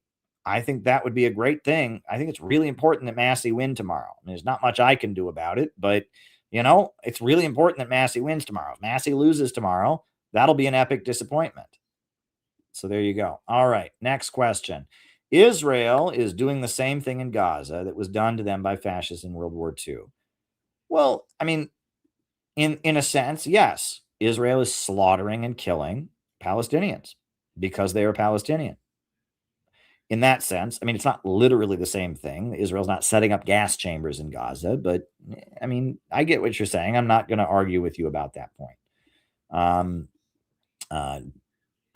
I think that would be a great thing. I think it's really important that Massey win tomorrow. I mean, there's not much I can do about it, but you know, it's really important that Massey wins tomorrow. If Massey loses tomorrow, that'll be an epic disappointment. So there you go. All right, next question. Israel is doing the same thing in Gaza that was done to them by fascists in World War II. Well, I mean, in a sense, yes, Israel is slaughtering and killing Palestinians because they are Palestinian. In that sense, I mean, it's not literally the same thing. Israel's not setting up gas chambers in Gaza, but I mean, I get what you're saying. I'm not going to argue with you about that point.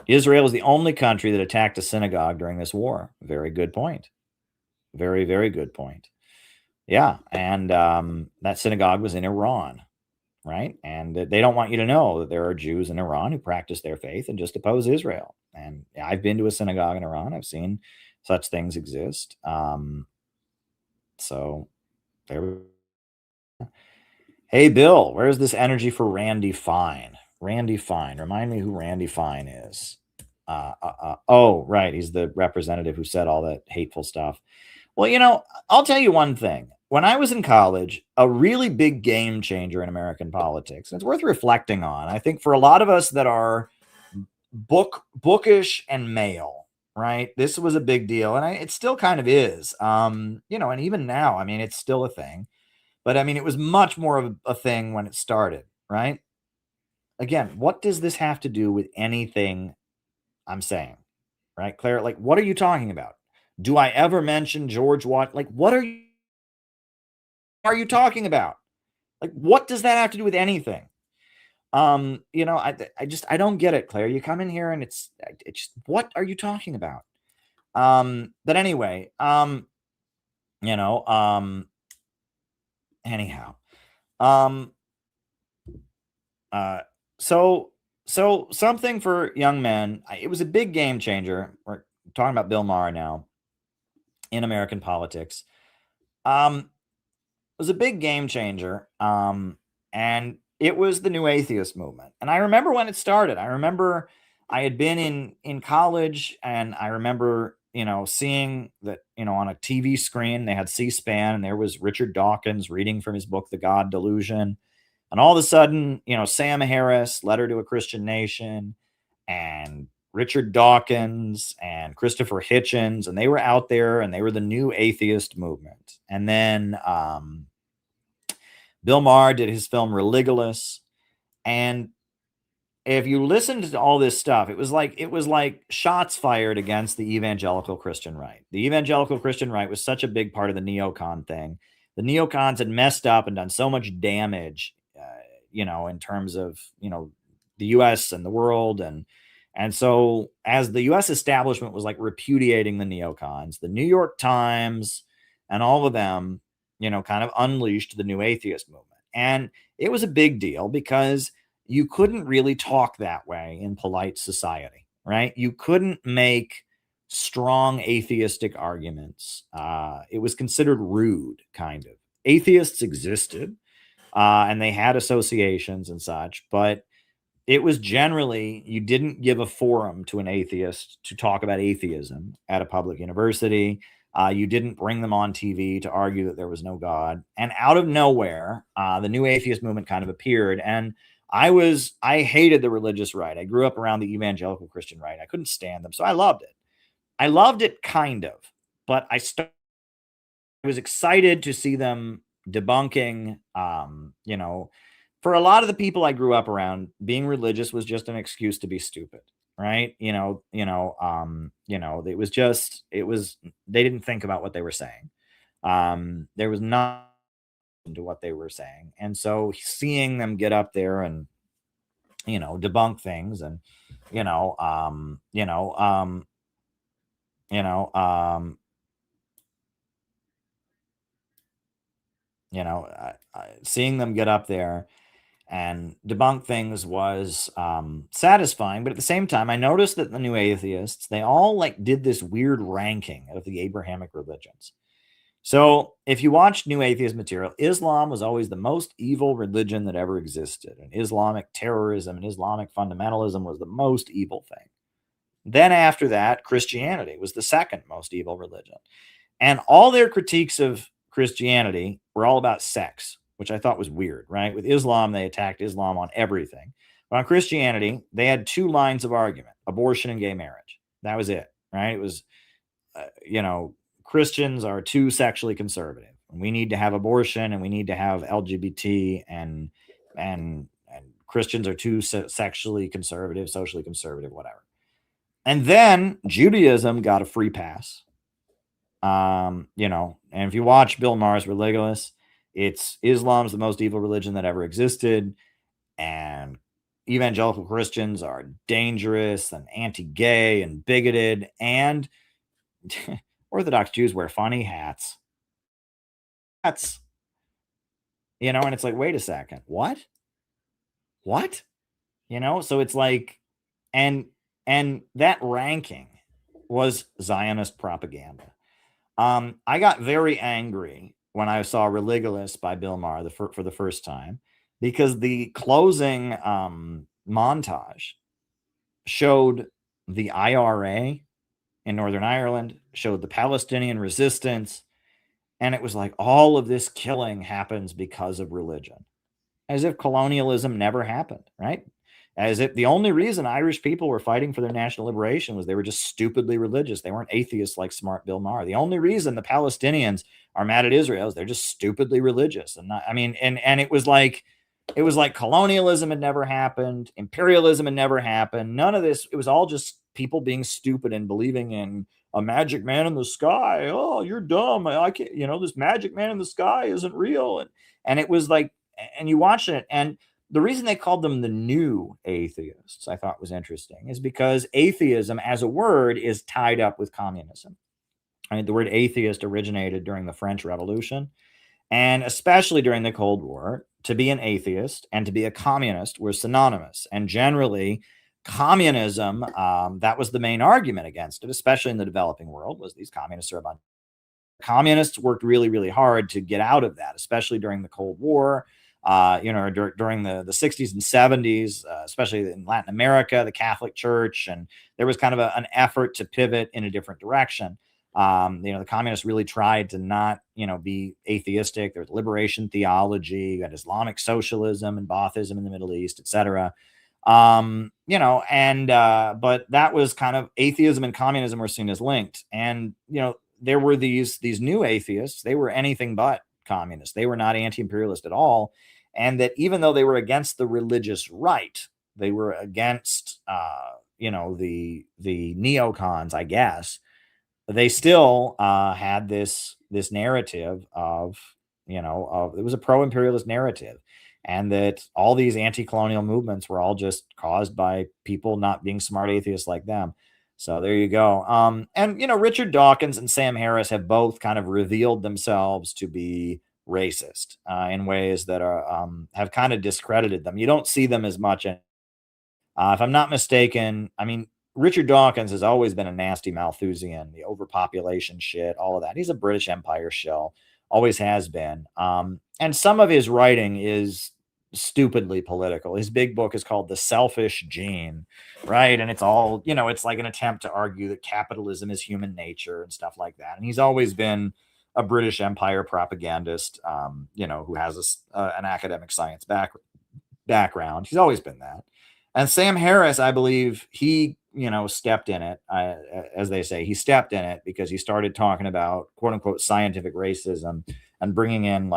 Israel is the only country that attacked a synagogue during this war. Very good point. Very, very good point. Yeah, and that synagogue was in Iran, right? And they don't want you to know that there are Jews in Iran who practice their faith and just oppose Israel. And I've been to a synagogue in Iran. I've seen such things exist. So there. Hey, Bill, where's this energy for Randy Fine? Randy Fine. Remind me who Randy Fine is. Oh, right. He's the representative who said all that hateful stuff. Well, you know, I'll tell you one thing. When I was in college, a really big game changer in American politics, and it's worth reflecting on, I think, for a lot of us that are bookish and male, right? This was a big deal, and it still kind of is. You know, and even now, I mean, it's still a thing. But I mean, it was much more of a thing when it started, right? Again, what does this have to do with anything I'm saying, right, Claire? Like, what are you talking about? Do I ever mention George Washington? Like, what are you talking about? Like, what does that have to do with anything? You know, I don't get it, Claire. You come in here and it's just, what are you talking about? But anyway, you know, anyhow, so something for young men. It was a big game changer. We're talking about Bill Maher now in American politics. It was a big game changer. And it was the new atheist movement. And I remember when it started. I remember I had been in college, and I remember, you know, seeing that, you know, on a TV screen, they had C-SPAN, and there was Richard Dawkins reading from his book, The God Delusion. And all of a sudden, you know, Sam Harris, Letter to a Christian Nation, and Richard Dawkins and Christopher Hitchens, and they were out there, and they were the new atheist movement. And then Bill Maher did his film Religulous. And if you listened to all this stuff, it was like shots fired against the evangelical Christian right. The evangelical Christian right was such a big part of the neocon thing. The neocons had messed up and done so much damage, you know, in terms of, you know, the U.S. and the world. And so as the U.S. establishment was like repudiating the neocons, the New York Times and all of them, kind of unleashed the new atheist movement. And it was a big deal because you couldn't really talk that way in polite society, right? You couldn't make strong atheistic arguments. It was considered rude, kind of. Atheists existed, and they had associations and such, but it was generally, you didn't give a forum to an atheist to talk about atheism at a public university. You didn't bring them on TV to argue that there was no God. And out of nowhere, the new atheist movement kind of appeared. And I hated the religious right. I grew up around the evangelical Christian right. I couldn't stand them. So I loved it. I loved it kind of, but I was excited to see them debunking, for a lot of the people I grew up around, being religious was just an excuse to be stupid, right? It was they didn't think about what they were saying. There was nothing to what they were saying. And so seeing them get up there and, debunk things and, seeing them get up there and debunk things was satisfying. But at the same time, I noticed that the new atheists, they all like did this weird ranking of the Abrahamic religions. So if you watch new atheist material, Islam was always the most evil religion that ever existed. And Islamic terrorism and Islamic fundamentalism was the most evil thing. Then after that, Christianity was the second most evil religion. And all their critiques of Christianity were all about sex, which I thought was weird, right? With Islam, they attacked Islam on everything. But on Christianity, they had two lines of argument: abortion and gay marriage. That was it, right? It was, Christians are too sexually conservative. We need to have abortion and we need to have LGBT, and Christians are too sexually conservative, socially conservative, whatever. And then Judaism got a free pass. And if you watch Bill Maher's Religulous, it's Islam's the most evil religion that ever existed, and evangelical Christians are dangerous and anti-gay and bigoted, and Orthodox Jews wear funny hats. And it's like, wait a second, what? So it's like, and that ranking was Zionist propaganda. I got very angry when I saw Religulous by Bill Maher for the first time, because the closing montage showed the IRA in Northern Ireland, showed the Palestinian resistance, and it was like all of this killing happens because of religion, as if colonialism never happened, right? As if the only reason Irish people were fighting for their national liberation was they were just stupidly religious. They weren't atheists like smart Bill Maher. The only reason the Palestinians are mad at Israel is they're just stupidly religious. And it was like colonialism had never happened. Imperialism had never happened. None of this. It was all just people being stupid and believing in a magic man in the sky. Oh, you're dumb. I can't, this magic man in the sky isn't real. And it was like, and you watch it, and the reason they called them the new atheists, I thought was interesting, is because atheism as a word is tied up with communism. I mean, the word atheist originated during the French Revolution, and especially during the Cold War. To be an atheist and to be a communist were synonymous. And generally, communism, that was the main argument against it, especially in the developing world, was these communists are a bunch. Communists worked really, really hard to get out of that, especially during the Cold War. During the 60s and 70s, especially in Latin America, the Catholic Church, and there was kind of an effort to pivot in a different direction. The communists really tried to not, be atheistic. There was liberation theology, you had Islamic socialism and Baathism in the Middle East, etc. But that was kind of atheism and communism were seen as linked. And, there were these new atheists. They were anything but communists. They were not anti-imperialist at all. And that even though they were against the religious right, they were against, the neocons, I guess, they still had this narrative of, it was a pro-imperialist narrative. and that all these anti-colonial movements were all just caused by people not being smart atheists like them. So there you go. And Richard Dawkins and Sam Harris have both kind of revealed themselves to be racist in ways that are have kind of discredited them. You don't see them as much. If I'm not mistaken, I mean, Richard Dawkins has always been a nasty Malthusian, the overpopulation shit, all of that. He's a British Empire shell, always has been. And some of his writing is stupidly political. His big book is called The Selfish Gene, right? And it's all, it's like an attempt to argue that capitalism is human nature and stuff like that. And he's always been a British Empire propagandist, who has an academic science background. He's always been that. And Sam Harris, I believe he, stepped in it, as they say. He stepped in it because he started talking about, quote unquote, scientific racism and bringing in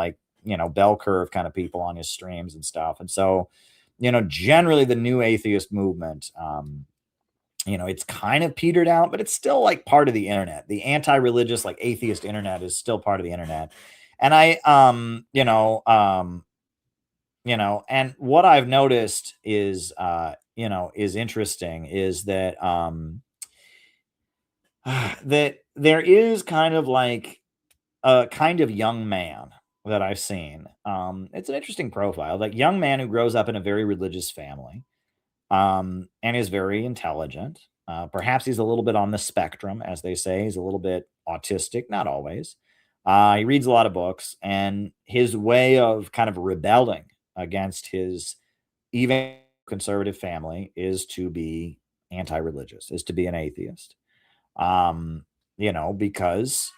bell curve kind of people on his streams and stuff. And so, generally the new atheist movement, it's kind of petered out, but it's still like part of the internet. The anti-religious, like atheist internet is still part of the internet. And and what I've noticed is, is interesting is that, that there is kind of like a kind of young man that I've seen. It's an interesting profile, like young man who grows up in a very religious family, and is very intelligent. Perhaps he's a little bit on the spectrum, as they say. He's a little bit autistic, not always. He reads a lot of books, and his way of kind of rebelling against his even conservative family is to be anti-religious, is to be an atheist. Because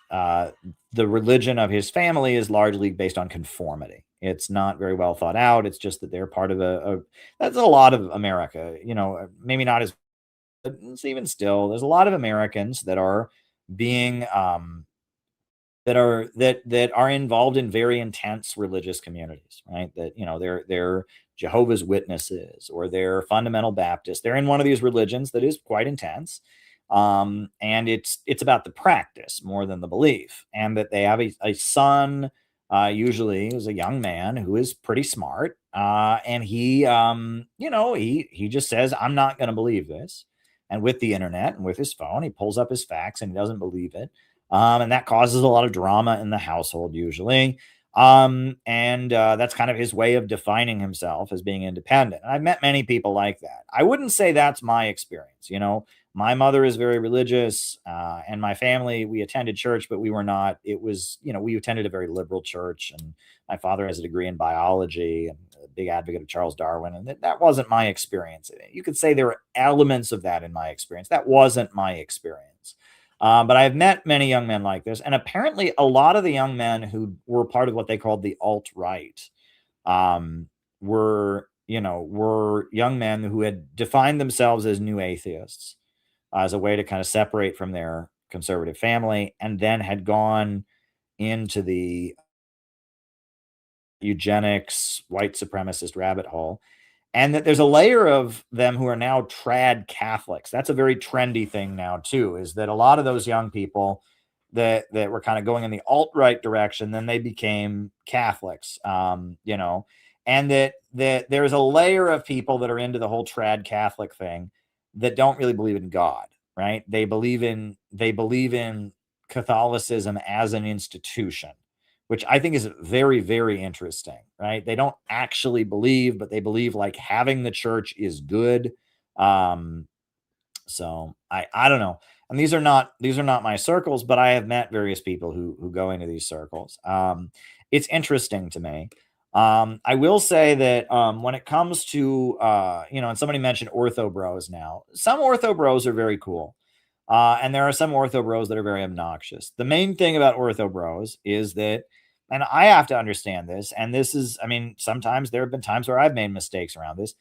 the religion of his family is largely based on conformity. It's not very well thought out. It's just that they're part of that's a lot of America, maybe not as, but even still, there's a lot of Americans that are being, that are involved in very intense religious communities, right? That, they're Jehovah's Witnesses or they're fundamental Baptists. They're in one of these religions that is quite intense. And it's about the practice more than the belief, and that they have a son, usually who's a young man who is pretty smart. And he, he just says, I'm not going to believe this. And with the internet and with his phone, he pulls up his facts and he doesn't believe it. And that causes a lot of drama in the household usually. That's kind of his way of defining himself as being independent. And I've met many people like that. I wouldn't say that's my experience. My mother is very religious, and my family, we attended church, but we were not, it was, we attended a very liberal church, and my father has a degree in biology and a big advocate of Charles Darwin. And that wasn't my experience. You could say there were elements of that in my experience. That wasn't my experience. But I've met many young men like this, and apparently a lot of the young men who were part of what they called the alt-right, were young men who had defined themselves as new atheists, as a way to kind of separate from their conservative family, and then had gone into the eugenics, white supremacist rabbit hole. And that there's a layer of them who are now trad Catholics. That's a very trendy thing now too, is that a lot of those young people that were kind of going in the alt-right direction, then they became Catholics, and that there's a layer of people that are into the whole trad Catholic thing that don't really believe in God, right? They believe in Catholicism as an institution, which I think is very, very interesting, right? They don't actually believe, but they believe like having the church is good. So I don't know. And these are not my circles, but I have met various people who go into these circles. It's interesting to me. I will say that when it comes to, and somebody mentioned ortho bros now, some ortho bros are very cool. And there are some ortho bros that are very obnoxious. The main thing about ortho bros is that, and I have to understand this, and this is, sometimes there have been times where I've made mistakes around this.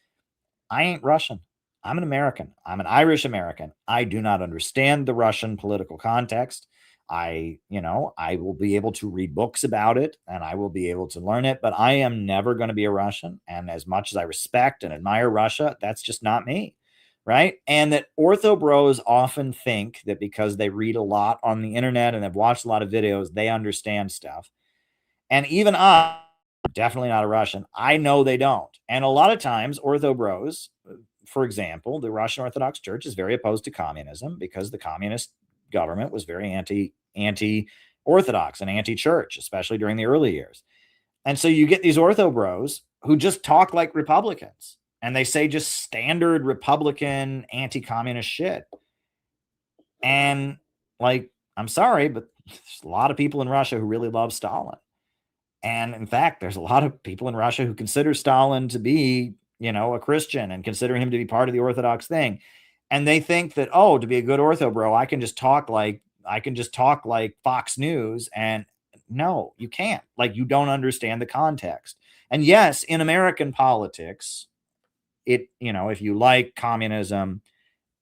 I ain't Russian. I'm an American. I'm an Irish American. I do not understand the Russian political context. I will be able to read books about it and I will be able to learn it, but I am never going to be a Russian. And as much as I respect and admire Russia, that's just not me. Right. And that ortho bros often think that because they read a lot on the internet and have watched a lot of videos, they understand stuff. And even I definitely not a Russian. I know they don't. And a lot of times, Ortho Bros, for example, the Russian Orthodox Church is very opposed to communism because the communist government was very anti-Orthodox and anti-church, especially during the early years. And so you get these Ortho Bros who just talk like Republicans, and they say just standard Republican anti-communist shit. And like, I'm sorry, but there's a lot of people in Russia who really love Stalin. And in fact, there's a lot of people in Russia who consider Stalin to be, a Christian and consider him to be part of the Orthodox thing. And they think that, oh, to be a good Ortho bro, I can just talk like Fox News. And no, you can't. Like, you don't understand the context. And yes, in American politics, if you like communism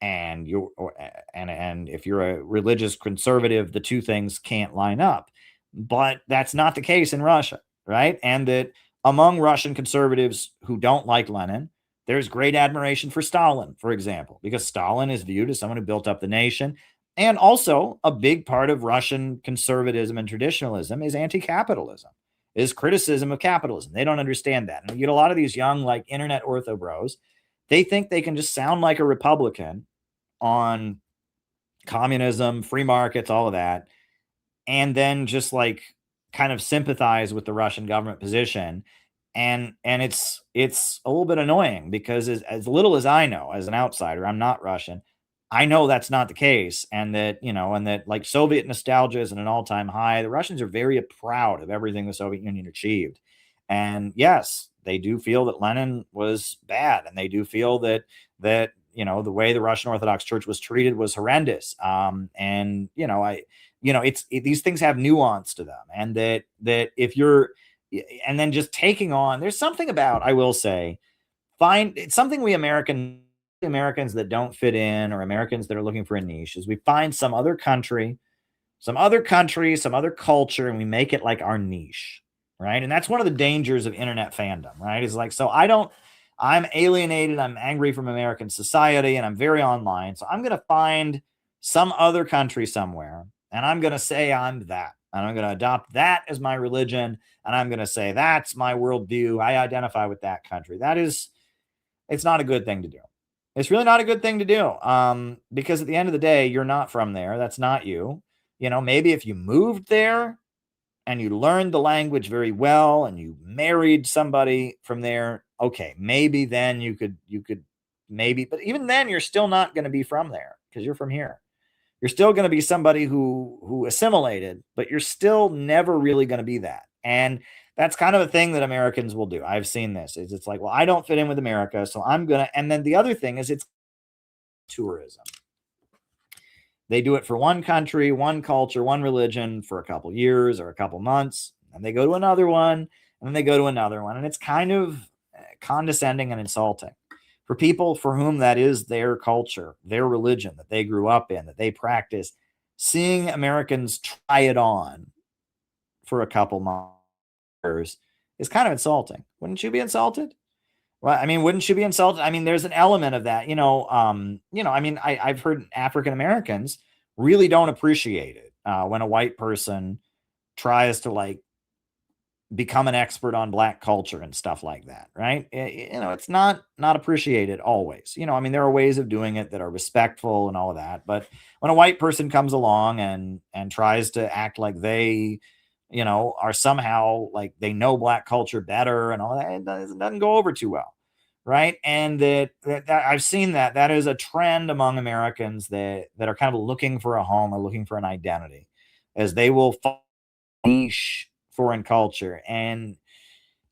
and if you're a religious conservative, the two things can't line up. But that's not the case in Russia, right? And that among Russian conservatives who don't like Lenin, there's great admiration for Stalin, for example, because Stalin is viewed as someone who built up the nation. And also a big part of Russian conservatism and traditionalism is anti-capitalism, is criticism of capitalism. They don't understand that. And you get a lot of these young, like, internet Ortho Bros. They think they can just sound like a Republican on communism, free markets, all of that, and then just like kind of sympathize with the Russian government position. And it's a little bit annoying because as little as I know as an outsider, I'm not Russian, I know that's not the case. And that, like, Soviet nostalgia is at an all-time high. The Russians are very proud of everything the Soviet Union achieved. And yes, they do feel that Lenin was bad. And they do feel that the way the Russian Orthodox Church was treated was horrendous. These things have nuance to them, and that if you're, and then just taking on, there's something about, I will say, it's something we Americans that don't fit in, or Americans that are looking for a niche, is we find some other country, some other culture, and we make it like our niche, right? And that's one of the dangers of internet fandom, right? Is like, so I'm alienated, I'm angry from American society, and I'm very online. So I'm going to find some other country somewhere, and I'm going to say I'm that. And I'm going to adopt that as my religion. And I'm going to say that's my worldview. I identify with that country. It's not a good thing to do. It's really not a good thing to do. Because at the end of the day, you're not from there. That's not you. Maybe if you moved there and you learned the language very well and you married somebody from there, okay, maybe then you could maybe, but even then you're still not going to be from there because you're from here. You're still going to be somebody who assimilated, but you're still never really going to be that. And that's kind of a thing that Americans will do. I've seen this. It's like, well, I don't fit in with America, so I'm going to. And then the other thing is it's tourism. They do it for one country, one culture, one religion for a couple years or a couple months, and they go to another one, and then they go to another one. And it's kind of condescending and insulting for people for whom that is their culture, their religion that they grew up in, that they practice. Seeing Americans try it on for a couple months is kind of insulting. Wouldn't you be insulted? Well, I mean, wouldn't you be insulted? I mean, there's an element of that, I've heard African Americans really don't appreciate it when a white person tries to, like, become an expert on Black culture and stuff like that, right? It's not appreciated always. There are ways of doing it that are respectful and all of that. But when a white person comes along and tries to act like they, are somehow like they know Black culture better and all that, it doesn't go over too well, right? And that I've seen that is a trend among Americans that are kind of looking for a home or looking for an identity, as they will find niche foreign culture. And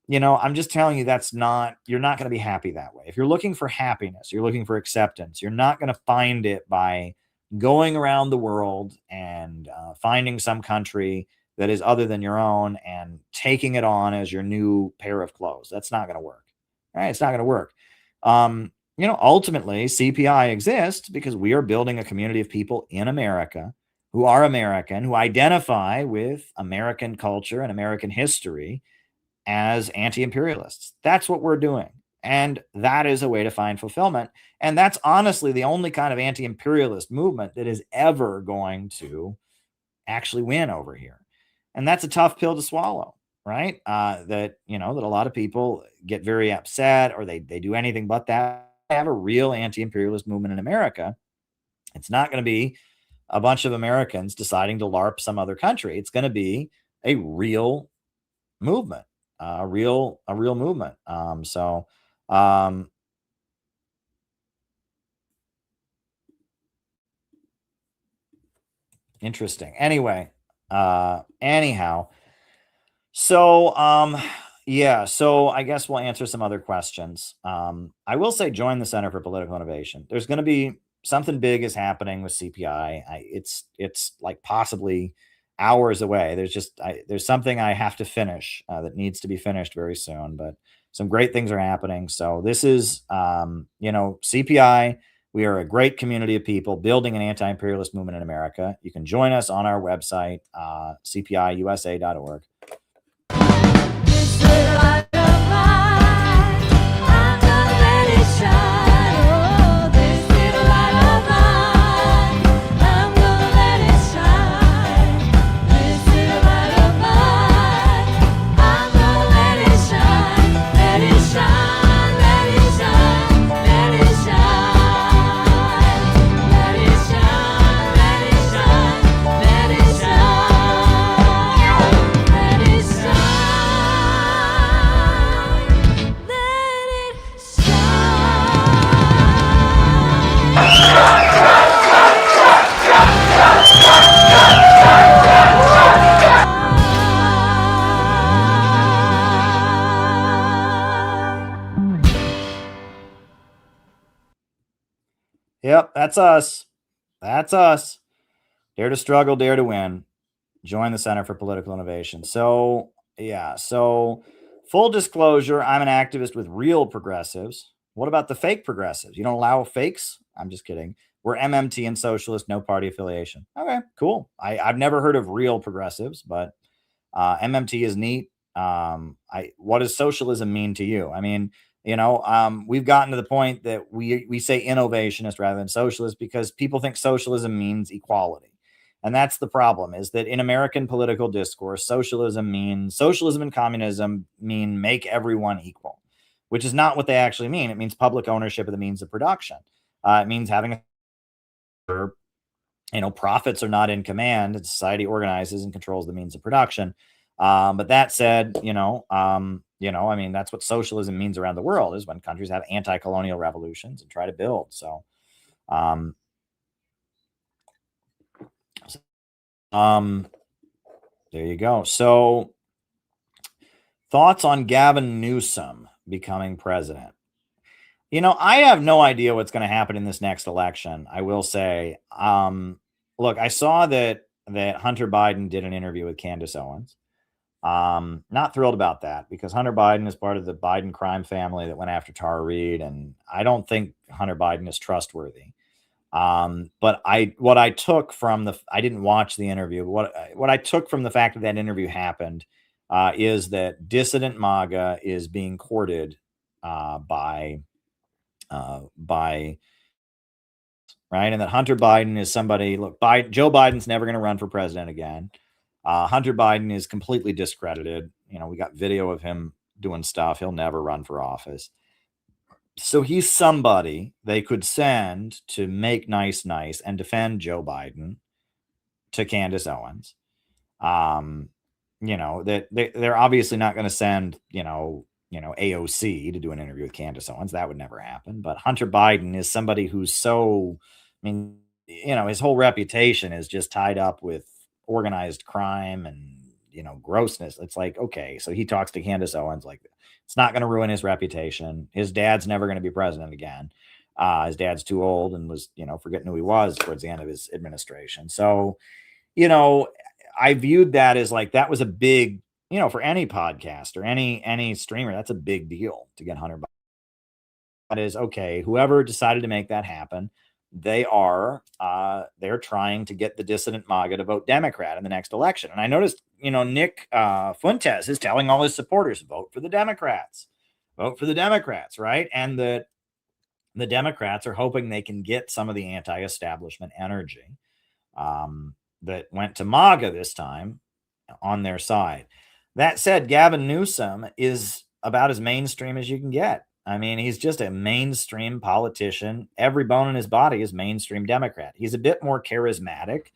I'm just telling you, you're not going to be happy that way. If you're looking for happiness, you're looking for acceptance, you're not going to find it by going around the world and finding some country that is other than your own and taking it on as your new pair of clothes. That's not going to work. Right? It's not going to work. Ultimately, CPI exists because we are building a community of people in America who are American, who identify with American culture and American history as anti-imperialists. That's what we're doing. And that is a way to find fulfillment. And that's honestly the only kind of anti-imperialist movement that is ever going to actually win over here. And that's a tough pill to swallow. right? That, that a lot of people get very upset, or they do anything but that. Have a real anti-imperialist movement in America. It's not going to be a bunch of Americans deciding to LARP some other country. It's going to be a real movement, a real movement. Interesting. Anyway, anyhow, so yeah, so I guess we'll answer some other questions. I will say join the Center for Political Innovation. There's going to be something big is happening with CPI. It's like possibly hours away. There's something I have to finish that needs to be finished very soon, but some great things are happening. So this is CPI. We are a great community of people building an anti-imperialist movement in America. You can join us on our website, cpiusa.org. Yep, that's us. That's us. Dare to struggle, dare to win. Join the Center for Political Innovation. So, yeah. So, full disclosure, I'm an activist with real progressives. What about the fake progressives? You don't allow fakes? I'm just kidding. We're MMT and socialist, no party affiliation. Okay, cool. I've never heard of real progressives, but MMT is neat. What does socialism mean to you? I mean, we've gotten to the point that we say innovationist rather than socialist because people think socialism means equality. And that's the problem, is that in American political discourse, socialism and communism mean make everyone equal, which is not what they actually mean. It means public ownership of the means of production. It means having profits are not in command, and society organizes and controls the means of production. But that said, I mean, that's what socialism means around the world, is when countries have anti-colonial revolutions and try to build. So, there you go. So, thoughts on Gavin Newsom becoming president? I have no idea what's going to happen in this next election. I will say, look, I saw that Hunter Biden did an interview with Candace Owens. Not thrilled about that, because Hunter Biden is part of the Biden crime family that went after Tara Reade, and I don't think Hunter Biden is trustworthy. But what I took from I didn't watch the interview, but what I took from the fact that interview happened is that dissident MAGA is being courted by right, and that Hunter Biden is somebody. Look, Joe Biden's never going to run for president again. Hunter Biden is completely discredited. We got video of him doing stuff. He'll never run for office. So he's somebody they could send to make nice and defend Joe Biden to Candace Owens. That they're obviously not going to send, AOC to do an interview with Candace Owens. That would never happen. But Hunter Biden is somebody who's so, his whole reputation is just tied up with organized crime and, grossness. It's like, okay, so he talks to Candace Owens, like, it's not going to ruin his reputation. His dad's never going to be president again. His dad's too old and was, forgetting who he was towards the end of his administration. So, I viewed that as like, that was a big, for any podcast or any streamer, that's a big deal to get Hunter Biden. That is, okay, whoever decided to make that happen, they're trying to get the dissident MAGA to vote Democrat in the next election. And I noticed, Nick Fuentes is telling all his supporters, vote for the Democrats, right? And the Democrats are hoping they can get some of the anti-establishment energy that went to MAGA this time on their side. That said, Gavin Newsom is about as mainstream as you can get. I mean, he's just a mainstream politician. Every bone in his body is mainstream Democrat. He's a bit more charismatic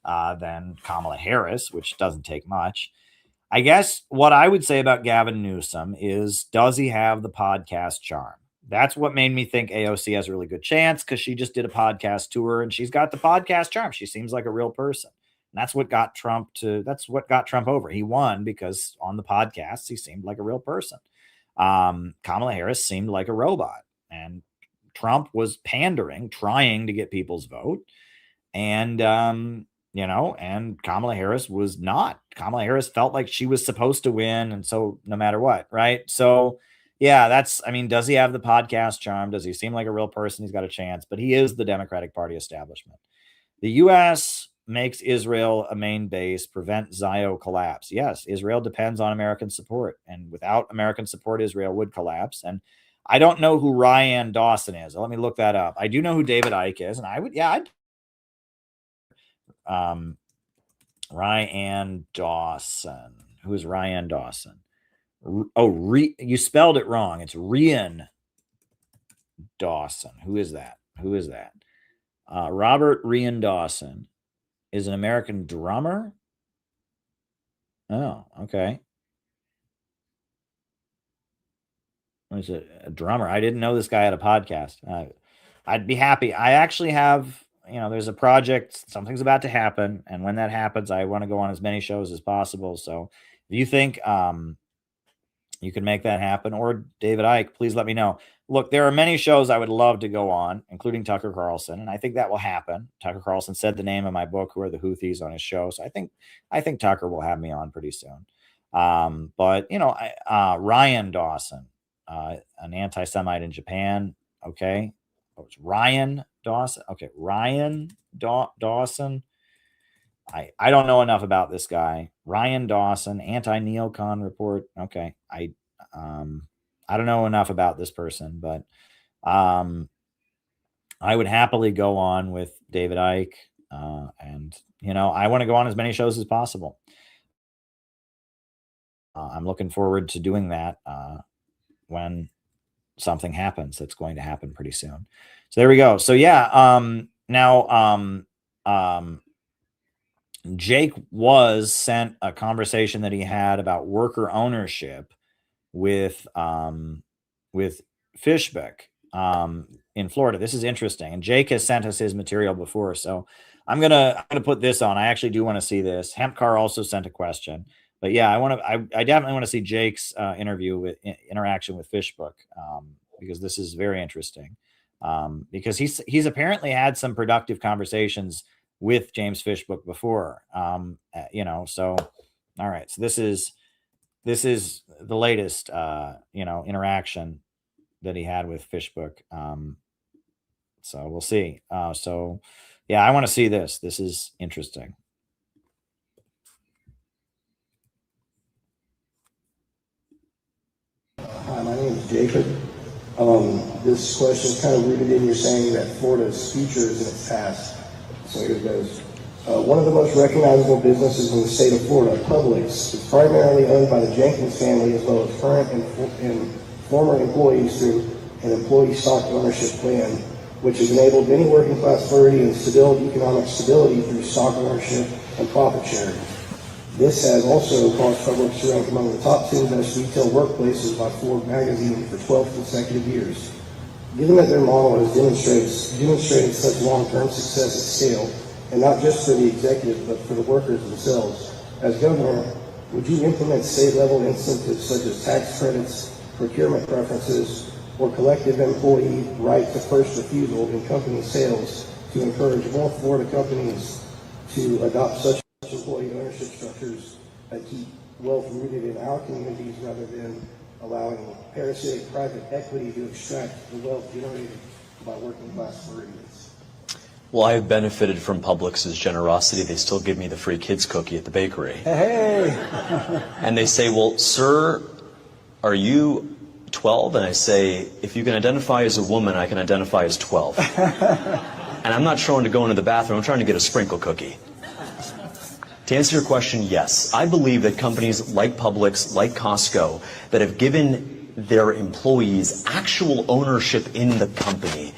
than Kamala Harris, which doesn't take much. I guess what I would say about Gavin Newsom is, does he have the podcast charm? That's what made me think AOC has a really good chance, because she just did a podcast tour and she's got the podcast charm. She seems like a real person. And that's what got Trump over. He won because on the podcasts, he seemed like a real person. Kamala Harris seemed like a robot, and Trump was pandering, trying to get people's vote. And, and Kamala Harris was not. Kamala Harris felt like she was supposed to win. And so no matter what, right? So yeah, does he have the podcast charm? Does he seem like a real person? He's got a chance, but he is the Democratic Party establishment. The U.S. makes Israel a main base, prevent Zio collapse. Yes, Israel depends on American support, and without American support, Israel would collapse. And I don't know who Ryan Dawson is. Let me look that up. I do know who David Icke is, and Ryan Dawson. Who is Ryan Dawson? You spelled it wrong. It's Rian Dawson. Who is that? Robert Rian Dawson is an American drummer. Oh, okay. What is it? A drummer. I didn't know this guy had a podcast. I'd be happy. I actually have, there's a project, something's about to happen. And when that happens, I want to go on as many shows as possible. So if you think you can make that happen, or David Icke, please let me know. Look, there are many shows I would love to go on, including Tucker Carlson, and I think that will happen. Tucker Carlson said the name of my book, Who Are the Houthis, on his show, so I think Tucker will have me on pretty soon. But Ryan Dawson, an anti-Semite in Japan. Okay, it's Ryan Dawson. Okay, Ryan Dawson. I don't know enough about this guy. Ryan Dawson, anti-neocon report. Okay. I don't know enough about this person, but I would happily go on with David Icke. And I want to go on as many shows as possible. I'm looking forward to doing that when something happens. That's going to happen pretty soon. So there we go. So yeah, Jake was sent a conversation that he had about worker ownership with Fishbeck in Florida. This is interesting, and Jake has sent us his material before, so I'm gonna put this on. I actually do want to see this. Hempcar also sent a question, but yeah, I definitely want to see Jake's interaction with Fishbook, because this is very interesting, because he's apparently had some productive conversations with James Fishbook before, so all right. So this is the latest, interaction that he had with Fishbook. So we'll see. So yeah, I want to see this. This is interesting. Hi, my name is Jacob. This question is kind of rooted in your saying that Florida's future is in its past. So here it goes. One of the most recognizable businesses in the state of Florida, Publix, is primarily owned by the Jenkins family, as well as current and former employees through an employee stock ownership plan, which has enabled many working class Floridians and stability, economic stability through stock ownership and profit sharing. This has also caused Publix to rank among the top 10 best retail workplaces by Forbes magazine for 12 consecutive years. Given that their model has demonstrated such long-term success at scale, and not just for the executives, but for the workers themselves, as governor, would you implement state-level incentives such as tax credits, procurement preferences, or collective employee right to first refusal in company sales to encourage more Florida companies to adopt such employee ownership structures that keep wealth rooted in our communities rather than allowing parasitic private equity to extract the wealth generated by working class Floridians? Well, I've benefited from Publix's generosity. They still give me the free kids cookie at the bakery. Hey! And they say, well, sir, are you 12? And I say, if you can identify as a woman, I can identify as 12. And I'm not trying to go into the bathroom. I'm trying to get a sprinkle cookie. To answer your question, yes. I believe that companies like Publix, like Costco, that have given their employees actual ownership in the company,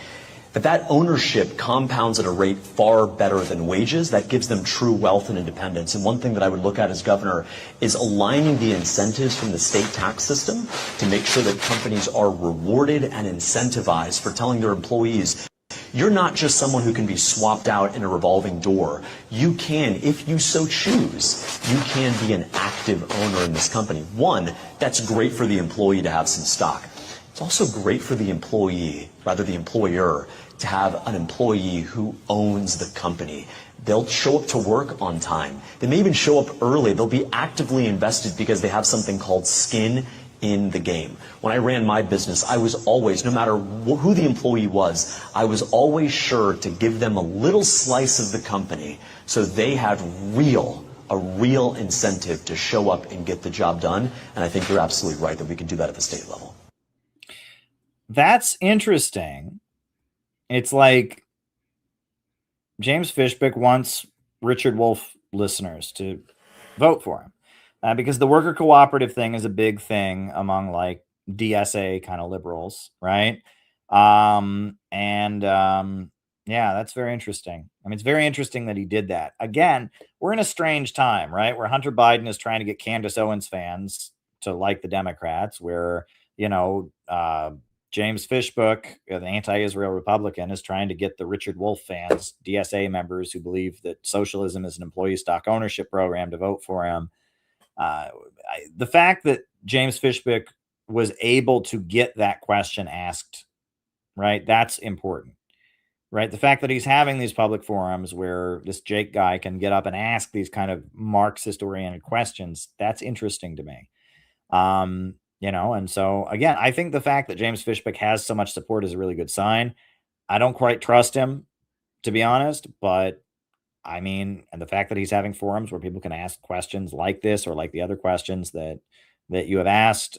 that ownership compounds at a rate far better than wages. That gives them true wealth and independence. And one thing that I would look at as governor is aligning the incentives from the state tax system to make sure that companies are rewarded and incentivized for telling their employees, you're not just someone who can be swapped out in a revolving door. You can, if you so choose, you can be an active owner in this company. One, that's great for the employee to have some stock. It's also great for the employee, rather the employer, to have an employee who owns the company. They'll show up to work on time. They may even show up early. They'll be actively invested because they have something called skin in the game. When I ran my business, I was always, no matter who the employee was, I was always sure to give them a little slice of the company so they had a real incentive to show up and get the job done. And I think you're absolutely right that we can do that at the state level. That's interesting. It's like James Fishbeck wants Richard Wolff listeners to vote for him because the worker cooperative thing is a big thing among like DSA kind of liberals, right? Yeah, that's very interesting. I mean, it's very interesting that he did that. Again, we're in a strange time, right? Where Hunter Biden is trying to get Candace Owens fans to like the Democrats, where, you know, James Fishbeck, the anti-Israel Republican, is trying to get the Richard Wolff fans, DSA members who believe that socialism is an employee stock ownership program, to vote for him. The fact that James Fishbeck was able to get that question asked, right? That's important, right? The fact that he's having these public forums where this Jake guy can get up and ask these kind of Marxist-oriented questions, that's interesting to me. You know, and so again, I think the fact that James Fishbeck has so much support is a really good sign. I don't quite trust him, to be honest, but I mean, and the fact that he's having forums where people can ask questions like this or like the other questions that you have asked,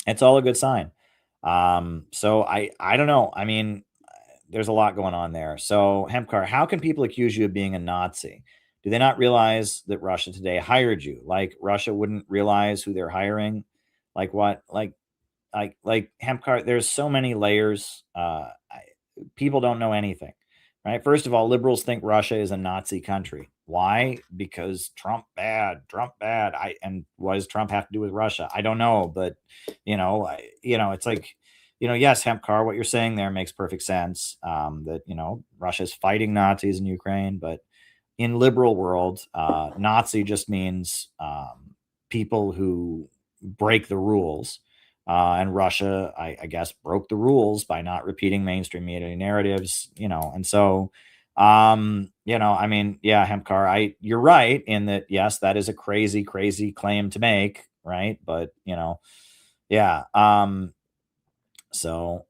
it's all a good sign. So I don't know. I mean, there's a lot going on there. So Hempcar, how can people accuse you of being a Nazi? Do they not realize that Russia today hired you? Like Russia wouldn't realize who they're hiring? Like what? Like Hempcar, there's so many layers. People don't know anything, right? First of all, liberals think Russia is a Nazi country. Why? Because Trump bad. And what does Trump have to do with Russia? I don't know, but it's like, yes, Hempcar, what you're saying there makes perfect sense. That Russia's fighting Nazis in Ukraine, but in liberal world, Nazi just means people who break the rules. And Russia, I guess, broke the rules by not repeating mainstream media narratives, and so, I mean, yeah, Hempcar, you're right in that, yes, that is a crazy, crazy claim to make, right? But, yeah. So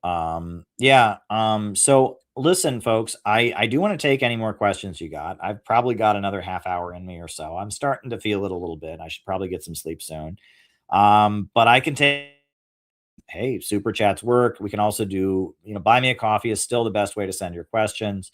listen, folks, I do want to take any more questions you got. I've probably got another half hour in me or so. I'm starting to feel it a little bit. I should probably get some sleep soon. But I can take, hey, super chats work. We can also do, buy me a coffee is still the best way to send your questions.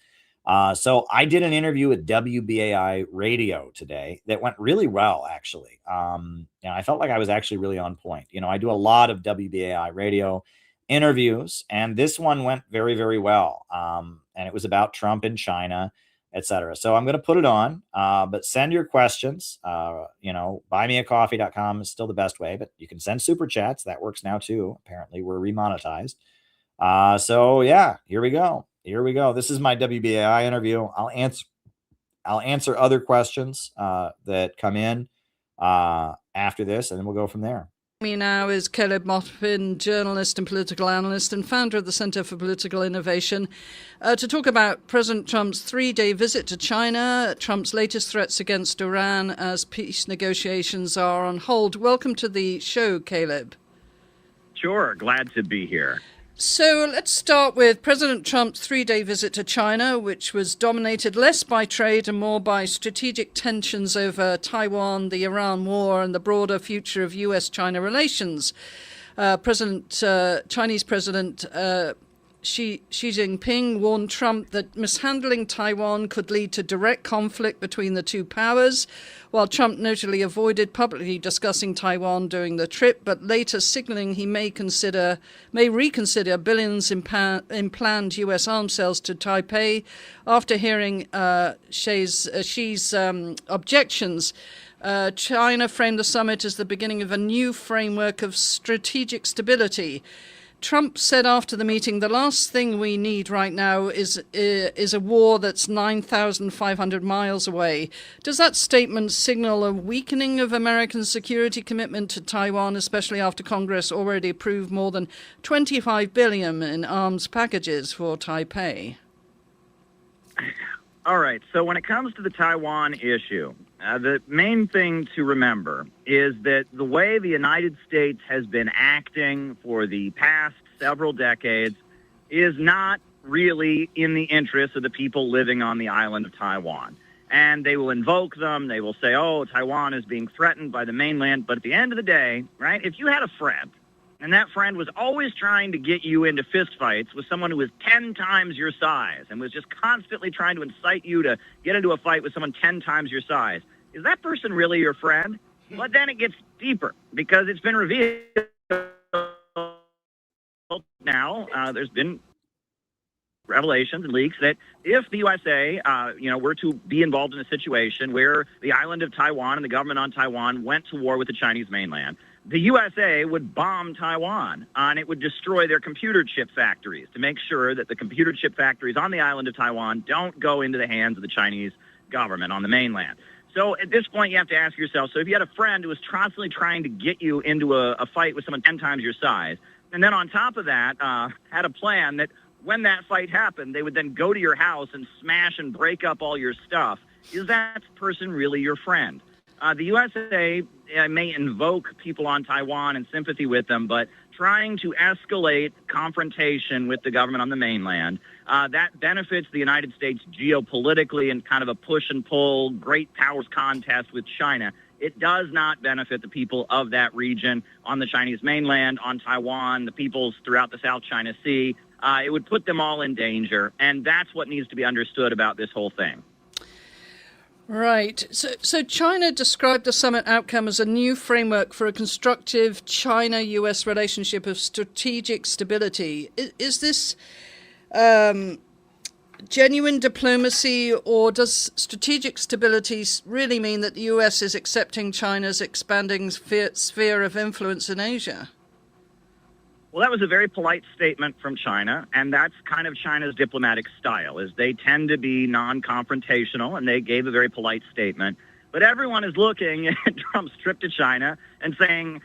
So I did an interview with WBAI radio today that went really well, actually. I felt like I was actually really on point. I do a lot of WBAI radio interviews, and this one went very, very well. And it was about Trump in China, etc. So I'm going to put it on, but send your questions. Buymeacoffee.com is still the best way, but you can send super chats. That works now too. Apparently we're remonetized. So yeah, here we go. This is my WBAI interview. I'll answer other questions that come in after this, and then we'll go from there. Me now is Caleb Maupin, journalist and political analyst and founder of the Center for Political Innovation, to talk about President Trump's 3-day visit to China, Trump's latest threats against Iran as peace negotiations are on hold. Welcome to the show, Caleb. Sure, glad to be here. So let's start with President Trump's 3-day visit to China, which was dominated less by trade and more by strategic tensions over Taiwan, the Iran war, and the broader future of U.S.-China relations. Chinese President Xi Jinping warned Trump that mishandling Taiwan could lead to direct conflict between the two powers, while Trump notably avoided publicly discussing Taiwan during the trip, but later signaling he may reconsider billions in planned U.S. arms sales to Taipei after hearing Xi's objections. China framed the summit as the beginning of a new framework of strategic stability. Trump said after the meeting, the last thing we need right now is a war that's 9,500 miles away. Does that statement signal a weakening of American security commitment to Taiwan, especially after Congress already approved more than $25 billion in arms packages for Taipei? All right, so when it comes to the Taiwan issue, the main thing to remember is that the way the United States has been acting for the past several decades is not really in the interest of the people living on the island of Taiwan. And they will invoke them. They will say, oh, Taiwan is being threatened by the mainland. But at the end of the day, right, if you had a friend, and that friend was always trying to get you into fistfights with someone who was 10 times your size and was just constantly trying to incite you to get into a fight with someone 10 times your size, is that person really your friend? Well, then it gets deeper because it's been revealed now. There's been revelations and leaks that if the USA, were to be involved in a situation where the island of Taiwan and the government on Taiwan went to war with the Chinese mainland, the USA would bomb Taiwan and it would destroy their computer chip factories to make sure that the computer chip factories on the island of Taiwan don't go into the hands of the Chinese government on the mainland. So at this point, you have to ask yourself, so if you had a friend who was constantly trying to get you into a fight with someone 10 times your size, and then on top of that, had a plan that when that fight happened, they would then go to your house and smash and break up all your stuff, is that person really your friend? The USA may invoke people on Taiwan and sympathy with them, but trying to escalate confrontation with the government on the mainland, that benefits the United States geopolitically in kind of a push and pull, great powers contest with China. It does not benefit the people of that region on the Chinese mainland, on Taiwan, the peoples throughout the South China Sea. It would put them all in danger, and that's what needs to be understood about this whole thing. Right. So China described the summit outcome as a new framework for a constructive China-U.S. relationship of strategic stability. Is this genuine diplomacy, or does strategic stability really mean that the U.S. is accepting China's expanding sphere of influence in Asia? Well, that was a very polite statement from China, and that's kind of China's diplomatic style, is they tend to be non-confrontational, and they gave a very polite statement. But everyone is looking at Trump's trip to China and saying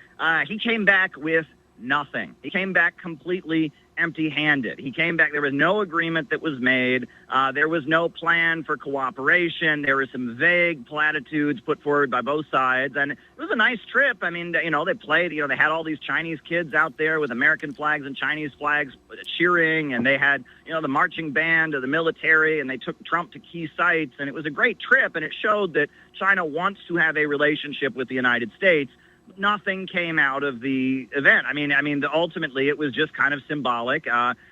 he came back with nothing. He came back completely empty-handed. He came back, there was no agreement that was made. There was no plan for cooperation. There were some vague platitudes put forward by both sides. And it was a nice trip. I mean, they played, they had all these Chinese kids out there with American flags and Chinese flags cheering. And they had, the marching band of the military, and they took Trump to key sites. And it was a great trip. And it showed that China wants to have a relationship with the United States. Nothing came out of the event. I mean, ultimately it was just kind of symbolic.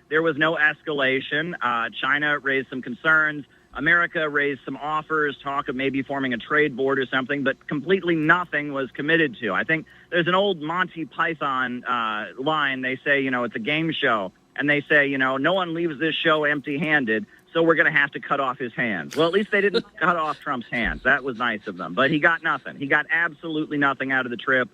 There was no escalation. China raised some concerns. America raised some offers, talk of maybe forming a trade board or something, but completely nothing was committed to. I think there's an old Monty Python line. They say, it's a game show, and they say, no one leaves this show empty-handed, so we're going to have to cut off his hands. Well, at least they didn't cut off Trump's hands. That was nice of them. But he got nothing. He got absolutely nothing out of the trip.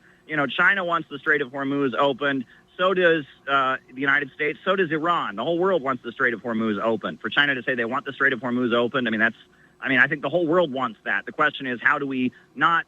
China wants the Strait of Hormuz opened. So does the United States. So does Iran. The whole world wants the Strait of Hormuz open. For China to say they want the Strait of Hormuz opened, I think the whole world wants that. The question is, how do we not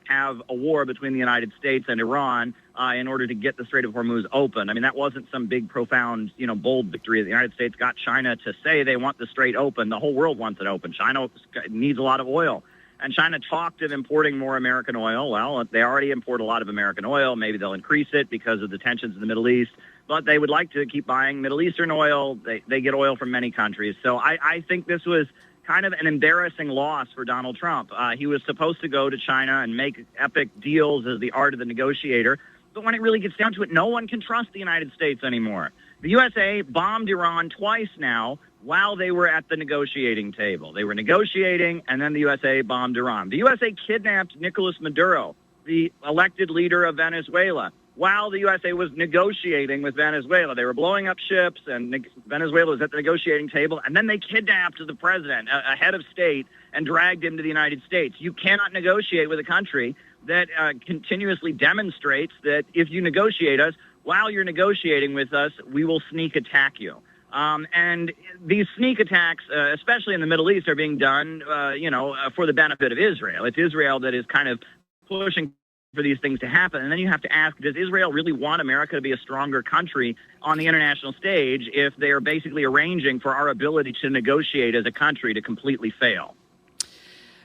have a war between the United States and Iran in order to get the Strait of Hormuz open? That wasn't some big, profound, bold victory. The United States got China to say they want the Strait open. The whole world wants it open. China needs a lot of oil. And China talked of importing more American oil. Well, they already import a lot of American oil. Maybe they'll increase it because of the tensions in the Middle East. But they would like to keep buying Middle Eastern oil. They get oil from many countries. So I think this was kind of an embarrassing loss for Donald Trump. He was supposed to go to China and make epic deals as the art of the negotiator. But when it really gets down to it, no one can trust the United States anymore. The USA bombed Iran twice now while they were at the negotiating table. They were negotiating, and then the USA bombed Iran. The USA kidnapped Nicolas Maduro, the elected leader of Venezuela, while the USA was negotiating with Venezuela. They were blowing up ships, and Venezuela was at the negotiating table, and then they kidnapped the president, a head of state, and dragged him to the United States. You cannot negotiate with a country that continuously demonstrates that if you negotiate us, while you're negotiating with us, we will sneak attack you. And these sneak attacks, especially in the Middle East, are being done, for the benefit of Israel. It's Israel that is kind of pushing for these things to happen. And then you have to ask, does Israel really want America to be a stronger country on the international stage if they are basically arranging for our ability to negotiate as a country to completely fail?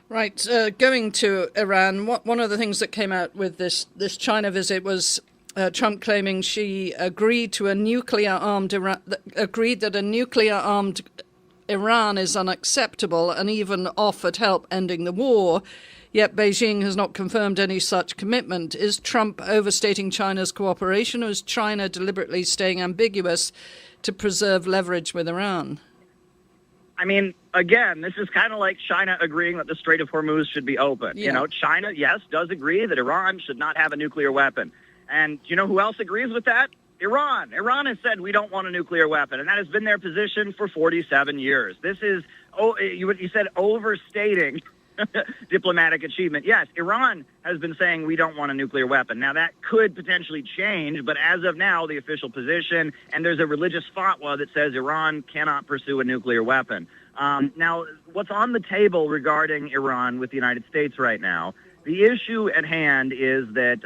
Right. Going to Iran, one of the things that came out with this China visit was Trump claiming she agreed that a nuclear-armed Iran is unacceptable and even offered help ending the war. Yet Beijing has not confirmed any such commitment. Is Trump overstating China's cooperation, or is China deliberately staying ambiguous to preserve leverage with Iran? I mean, again, this is kind of like China agreeing that the Strait of Hormuz should be open. Yeah. China, yes, does agree that Iran should not have a nuclear weapon. And you know who else agrees with that? Iran. Iran has said we don't want a nuclear weapon, and that has been their position for 47 years. This is, you said overstating diplomatic achievement. Yes, Iran has been saying we don't want a nuclear weapon. Now, that could potentially change, but as of now, the official position, and there's a religious fatwa that says Iran cannot pursue a nuclear weapon. Now, what's on the table regarding Iran with the United States right now, the issue at hand is that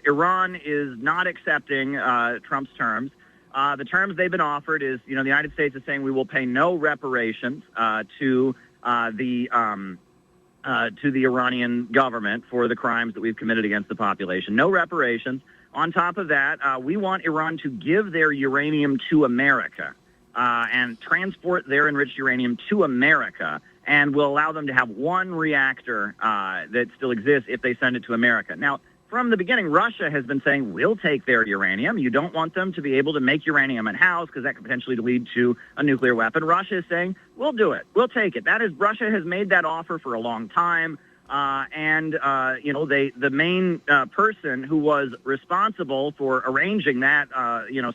Iran is not accepting Trump's terms. The terms they've been offered is, the United States is saying we will pay no reparations to the Iranian government for the crimes that we've committed against the population. No reparations. On top of that, we want Iran to give their uranium to America and transport their enriched uranium to America, and will allow them to have one reactor that still exists if they send it to America. Now, from the beginning, Russia has been saying, we'll take their uranium. You don't want them to be able to make uranium in-house because that could potentially lead to a nuclear weapon. Russia is saying, we'll do it. We'll take it. Russia has made that offer for a long time. The main person who was responsible for arranging that,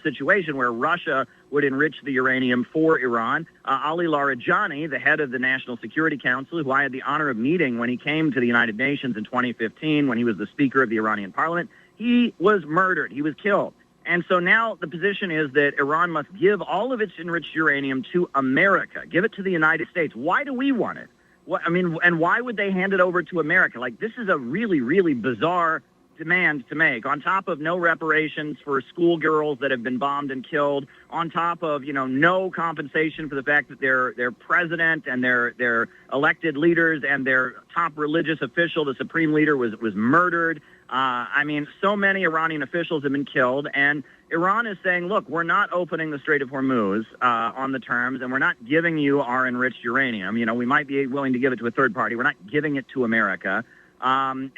situation where Russia would enrich the uranium for Iran, Ali Larijani, the head of the National Security Council, who I had the honor of meeting when he came to the United Nations in 2015, when he was the Speaker of the Iranian Parliament, he was murdered. He was killed. And so now the position is that Iran must give all of its enriched uranium to America, give it to the United States. Why do we want it? And why would they hand it over to America? This is a really, really bizarre demand to make, on top of no reparations for schoolgirls that have been bombed and killed, on top of, no compensation for the fact that their president and their elected leaders and their top religious official, the supreme leader, was murdered. So many Iranian officials have been killed, and Iran is saying, look, we're not opening the Strait of Hormuz on the terms, and we're not giving you our enriched uranium. We might be willing to give it to a third party. We're not giving it to America. Iran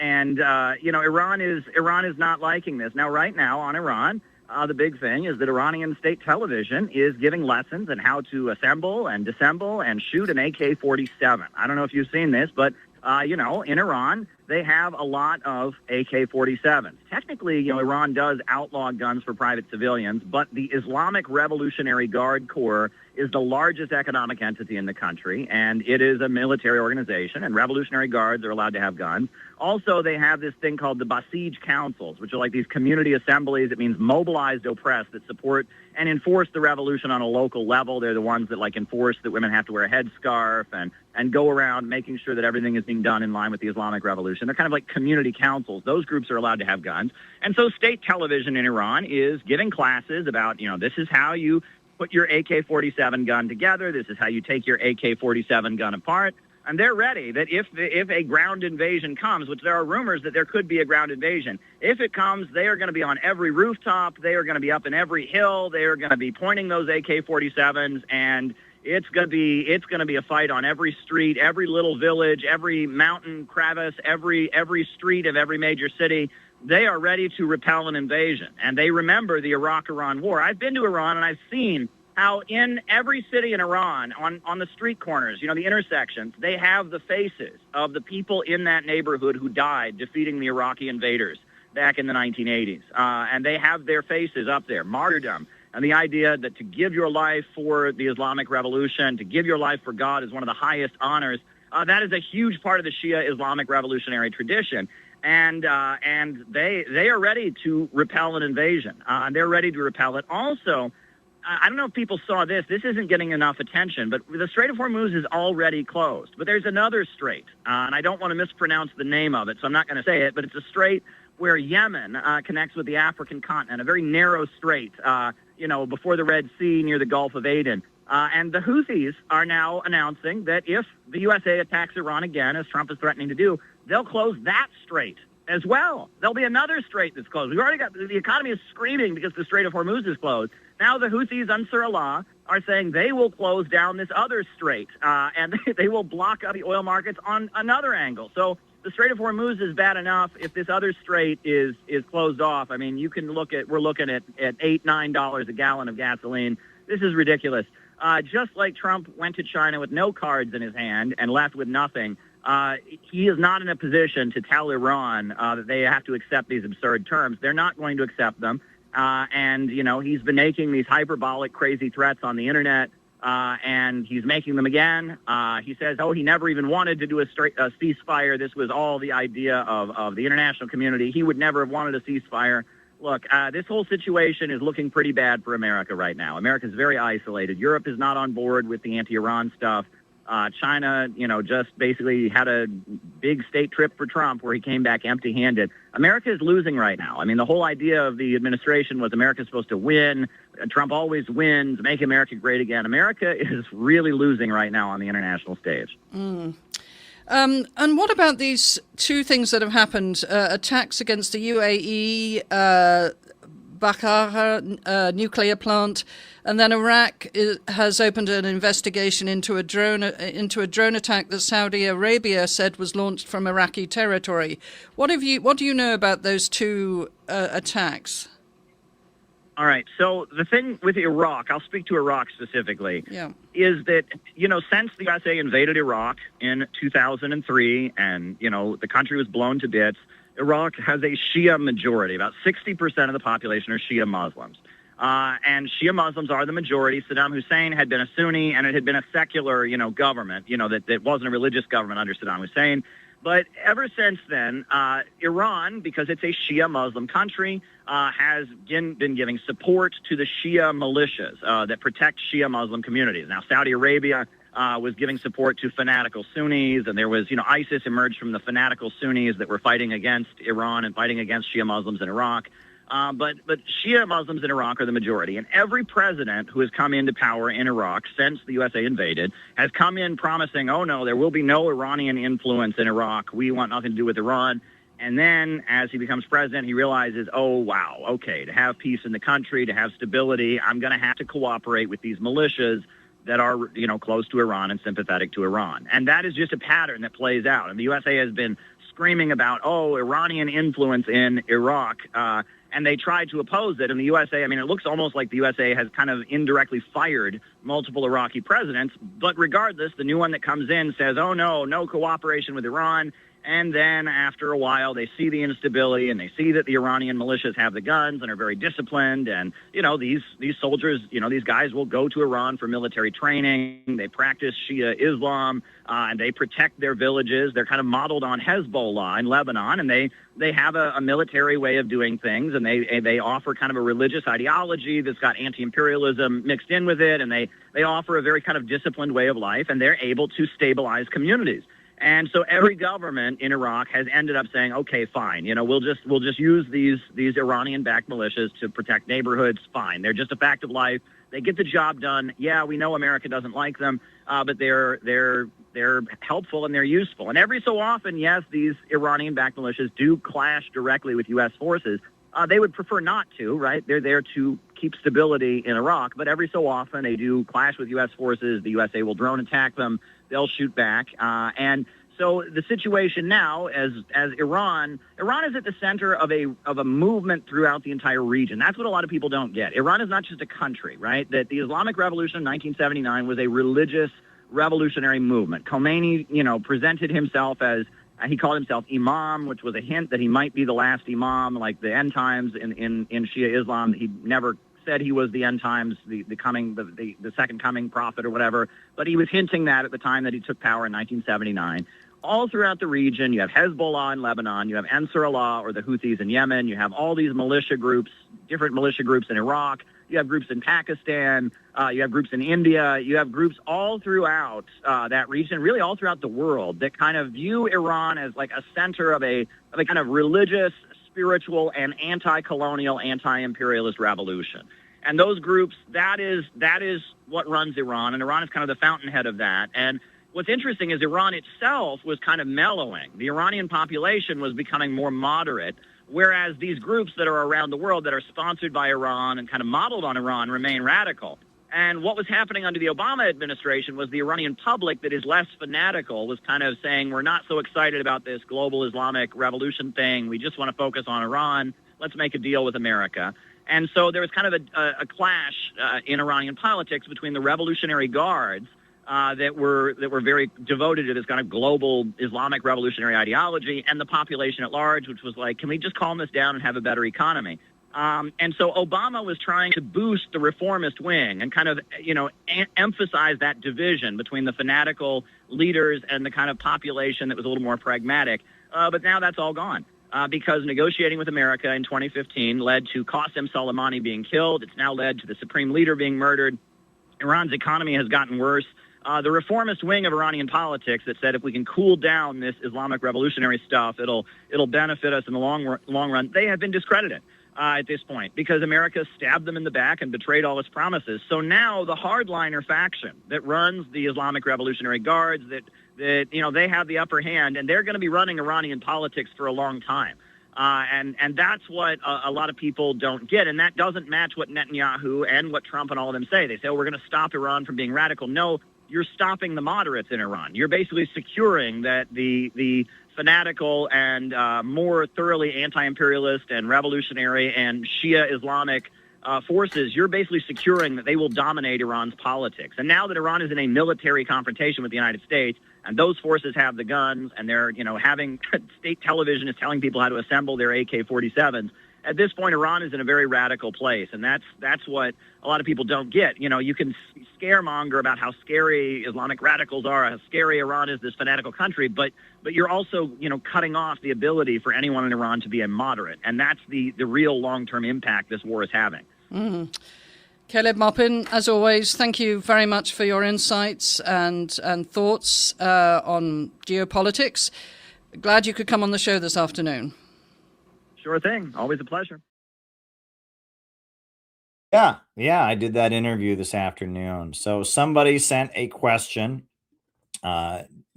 is not liking this. Now, right now on Iran, the big thing is that Iranian state television is giving lessons on how to assemble and disassemble and shoot an AK-47. I don't know if you've seen this, but in Iran, they have a lot of AK-47s. Technically, Iran does outlaw guns for private civilians, but the Islamic Revolutionary Guard Corps is the largest economic entity in the country, and it is a military organization, and Revolutionary Guards are allowed to have guns. Also, they have this thing called the Basij Councils, which are like these community assemblies. It means mobilized oppressed that support and enforce the revolution on a local level. They're the ones that enforce that women have to wear a headscarf and go around making sure that everything is being done in line with the Islamic Revolution. They're kind of like community councils. Those groups are allowed to have guns. And so state television in Iran is giving classes about, this is how you put your AK-47 gun together. This is how you take your AK-47 gun apart. And they're ready that if a ground invasion comes, which there are rumors that there could be a ground invasion, if it comes, they are going to be on every rooftop. They are going to be up in every hill. They are going to be pointing those AK-47s, and it's going to be a fight on every street, every little village, every mountain crevice, every street of every major city. they are ready to repel an invasion. And they remember the Iraq-Iran war. I've been to Iran, and I've seen how in every city in Iran, on the street corners, you know, the intersections, they have the faces of the people in that neighborhood who died defeating the Iraqi invaders back in the 1980s. And they have their faces up there, martyrdom. And the idea that to give your life for the Islamic Revolution, to give your life for God is one of the highest honors. That is a huge part of the Shia Islamic revolutionary tradition. And they are ready to repel an invasion. They're ready to repel it. Also, I don't know if people saw this. This isn't getting enough attention, but the Strait of Hormuz is already closed. But there's another strait, and I don't want to mispronounce the name of it, so I'm not going to say it, but it's a strait where Yemen connects with the African continent, a very narrow strait, before the Red Sea near the Gulf of Aden. And the Houthis are now announcing that if the USA attacks Iran again, as Trump is threatening to do, they'll close that strait as well. There'll be another strait that's closed. We've already got, the economy is screaming because the Strait of Hormuz is closed. Now the Houthis, Ansar Allah, are saying they will close down this other strait, and they will block up the oil markets on another angle. So the Strait of Hormuz is bad enough. If this other strait is closed off, I mean, we're looking at $8, $9 a gallon of gasoline. This is ridiculous. Just like Trump went to China with no cards in his hand and left with nothing, he is not in a position to tell Iran that they have to accept these absurd terms. They're not going to accept them. And he's been making these hyperbolic, crazy threats on the internet, and he's making them again. He says, he never even wanted to do a ceasefire. This was all the idea of the international community. He would never have wanted a ceasefire. Look, this whole situation is looking pretty bad for America right now. America is very isolated. Europe is not on board with the anti-Iran stuff. China, just basically had a big state trip for Trump where he came back empty-handed. America is losing right now. I mean, the whole idea of the administration was America's supposed to win. Trump always wins, make America great again. America is really losing right now on the international stage. And what about these two things that have happened? Attacks against the UAE, Backlash nuclear plant, and then Iraq has opened an investigation into a drone attack that Saudi Arabia said was launched from Iraqi territory. What do you know about those two attacks? All right. So the thing with Iraq, I'll speak to Iraq specifically, is that, since the USA invaded Iraq in 2003 and, the country was blown to bits, Iraq has a Shia majority. About 60% of the population are Shia Muslims. And Shia Muslims are the majority. Saddam Hussein had been a Sunni, and it had been a secular, government, that wasn't a religious government under Saddam Hussein. But ever since then, Iran, because it's a Shia Muslim country, has been giving support to the Shia militias that protect Shia Muslim communities. Now, Saudi Arabia was giving support to fanatical Sunnis, and there was, ISIS emerged from the fanatical Sunnis that were fighting against Iran and fighting against Shia Muslims in Iraq. But Shia Muslims in Iraq are the majority, and every president who has come into power in Iraq since the USA invaded has come in promising, oh no, there will be no Iranian influence in Iraq. We want nothing to do with Iran. And then as he becomes president, he realizes, oh, wow, okay, to have peace in the country, to have stability, I'm going to have to cooperate with these militias that are, close to Iran and sympathetic to Iran. And that is just a pattern that plays out. And the USA has been screaming about, Iranian influence in Iraq, and they tried to oppose it. And the USA, it looks almost like the USA has kind of indirectly fired multiple Iraqi presidents. But regardless, the new one that comes in says, oh, no cooperation with Iran. And then after a while, they see the instability and they see that the Iranian militias have the guns and are very disciplined. And, these soldiers, these guys will go to Iran for military training. They practice Shia Islam and they protect their villages. They're kind of modeled on Hezbollah in Lebanon, and they have a military way of doing things, and they offer kind of a religious ideology that's got anti-imperialism mixed in with it. And they offer a very kind of disciplined way of life, and they're able to stabilize communities. And so every government in Iraq has ended up saying, okay, fine, we'll just use these Iranian-backed militias to protect neighborhoods. Fine, they're just a fact of life. They get the job done. Yeah, we know America doesn't like them, but they're helpful and they're useful. And every so often, yes, these Iranian-backed militias do clash directly with U.S. forces. They would prefer not to, right? They're there to keep stability in Iraq, but every so often they do clash with U.S. forces. The USA will drone attack them. They'll shoot back. And So the situation now, as Iran is at the center of a movement throughout the entire region. That's what a lot of people don't get. Iran is not just a country, right? That the Islamic Revolution in 1979 was a religious revolutionary movement. Khomeini, presented himself as he called himself Imam, which was a hint that he might be the last Imam, like the end times in Shia Islam. He never said he was the end times, the second coming prophet or whatever, but he was hinting that at the time that he took power in 1979. All throughout the region, you have Hezbollah in Lebanon, you have Ansar Allah or the Houthis in Yemen, you have all these militia groups, different militia groups in Iraq, you have groups in Pakistan, you have groups in India, you have groups all throughout that region, really all throughout the world, that kind of view Iran as like a center of a kind of religious, spiritual, and anti-colonial, anti-imperialist revolution. And those groups, that is what runs Iran, and Iran is kind of the fountainhead of that. And what's interesting is Iran itself was kind of mellowing. The Iranian population was becoming more moderate, whereas these groups that are around the world that are sponsored by Iran and kind of modeled on Iran remain radical. And what was happening under the Obama administration was the Iranian public that is less fanatical was kind of saying, we're not so excited about this global Islamic revolution thing. We just want to focus on Iran. Let's make a deal with America. And so there was kind of a clash in Iranian politics between the Revolutionary Guards that were very devoted to this kind of global Islamic revolutionary ideology and the population at large, which was like, can we just calm this down and have a better economy? And so Obama was trying to boost the reformist wing and kind of, emphasize that division between the fanatical leaders and the kind of population that was a little more pragmatic. But now that's all gone. Because negotiating with America in 2015 led to Qasem Soleimani being killed. It's now led to the supreme leader being murdered. Iran's economy has gotten worse. The reformist wing of Iranian politics that said if we can cool down this Islamic revolutionary stuff, it'll benefit us in the long run, they have been discredited at this point because America stabbed them in the back and betrayed all its promises. So now the hardliner faction that runs the Islamic Revolutionary Guards, that they have the upper hand, and they're going to be running Iranian politics for a long time. And that's what a lot of people don't get, and that doesn't match what Netanyahu and what Trump and all of them say. They say, we're going to stop Iran from being radical. No, you're stopping the moderates in Iran. You're basically securing that the fanatical and more thoroughly anti-imperialist and revolutionary and Shia Islamic forces, you're basically securing that they will dominate Iran's politics. And now that Iran is in a military confrontation with the United States, and those forces have the guns, and they're, having state television is telling people how to assemble their AK-47s, at this point, Iran is in a very radical place, and that's what a lot of people don't get. You can scaremonger about how scary Islamic radicals are, how scary Iran is, this fanatical country, but you're also, cutting off the ability for anyone in Iran to be a moderate, and that's the real long-term impact this war is having. Mm. Caleb Maupin, as always, thank you very much for your insights and thoughts on geopolitics. Glad you could come on the show this afternoon. Sure thing. Always a pleasure. Yeah, I did that interview this afternoon. So somebody sent a question.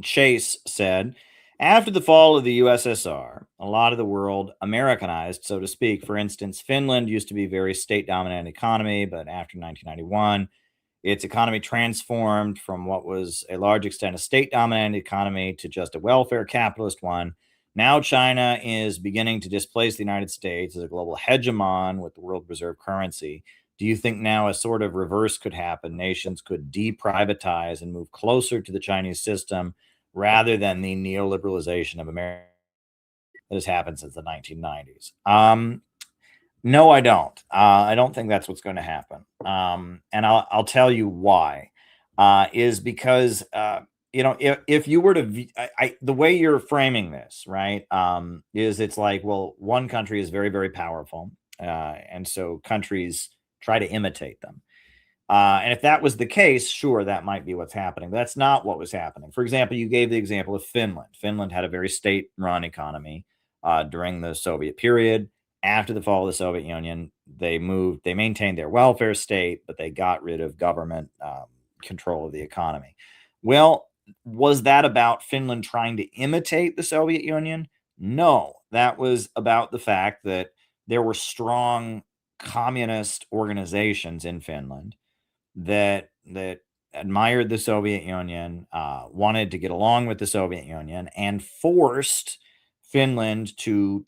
Chase said, after the fall of the USSR, a lot of the world Americanized, so to speak. For instance, Finland used to be a very state-dominated economy, but after 1991, its economy transformed from what was a large extent a state-dominated economy to just a welfare capitalist one. Now China is beginning to displace the United States as a global hegemon with the world reserve currency. Do you think now a sort of reverse could happen? Nations could deprivatize and move closer to the Chinese system rather than the neoliberalization of America that has happened since the 1990s? No, I don't. I don't think that's what's going to happen. And I'll tell you why. Is because if you were to, the way you're framing this, right, is it's like, well, one country is very, very powerful, and so countries try to imitate them. And if that was the case, sure, that might be what's happening. But that's not what was happening. For example, you gave the example of Finland. Finland had a very state-run economy during the Soviet period. After the fall of the Soviet Union, they maintained their welfare state, but they got rid of government control of the economy. Well, was that about Finland trying to imitate the Soviet Union? No, that was about the fact that there were strong communist organizations in Finland that admired the Soviet Union, wanted to get along with the Soviet Union, and forced Finland to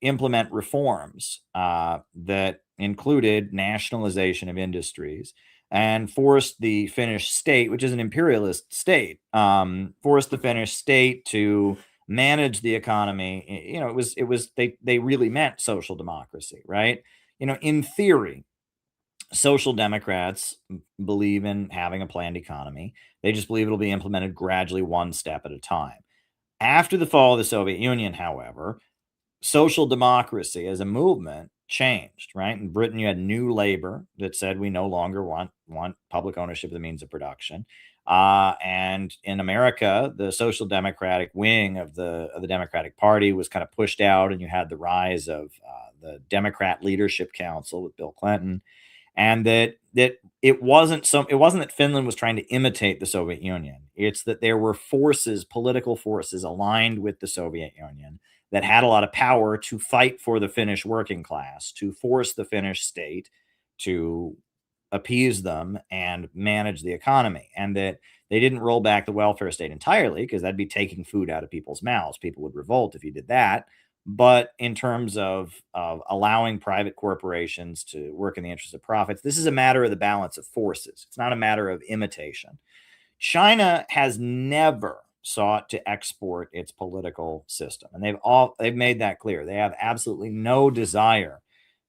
implement reforms that included nationalization of industries, and forced the Finnish state, which is an imperialist state, forced the Finnish state to manage the economy. They really meant social democracy, right? In theory, social democrats believe in having a planned economy. They just believe it'll be implemented gradually, one step at a time. After the fall of the Soviet Union, however, social democracy as a movement changed, right? In Britain, you had New Labour that said we no longer want public ownership of the means of production. And in America, the social democratic wing of the Democratic Party was kind of pushed out, and you had the rise of the Democrat Leadership Council with Bill Clinton. And that it wasn't that Finland was trying to imitate the Soviet Union. It's that there were political forces aligned with the Soviet Union that had a lot of power to fight for the Finnish working class, to force the Finnish state to appease them and manage the economy. And that they didn't roll back the welfare state entirely, because that'd be taking food out of people's mouths. People would revolt if you did that. But in terms of allowing private corporations to work in the interest of profits, this is a matter of the balance of forces. It's not a matter of imitation. China has never sought to export its political system, and they've made that clear. They have absolutely no desire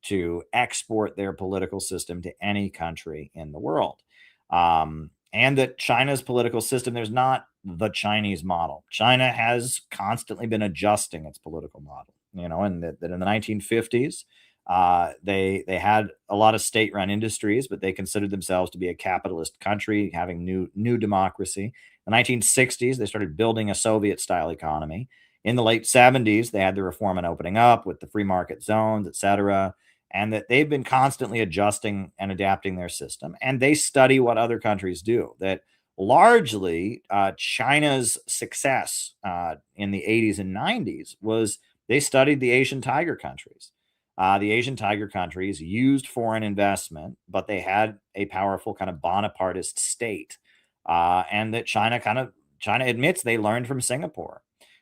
to export their political system to any country in the world. And that China's political system, there's not the Chinese model. China has constantly been adjusting its political model, and that in the 1950s, they had a lot of state-run industries, but they considered themselves to be a capitalist country, having new democracy. In the 1960s, they started building a Soviet-style economy. In the late 70s, they had the reform and opening up with the free market zones, et cetera, and that they've been constantly adjusting and adapting their system. And they study what other countries do. That largely China's success in the 80s and 90s was they studied the Asian tiger countries. The Asian tiger countries used foreign investment, but they had a powerful kind of Bonapartist state. And that China admits they learned from Singapore.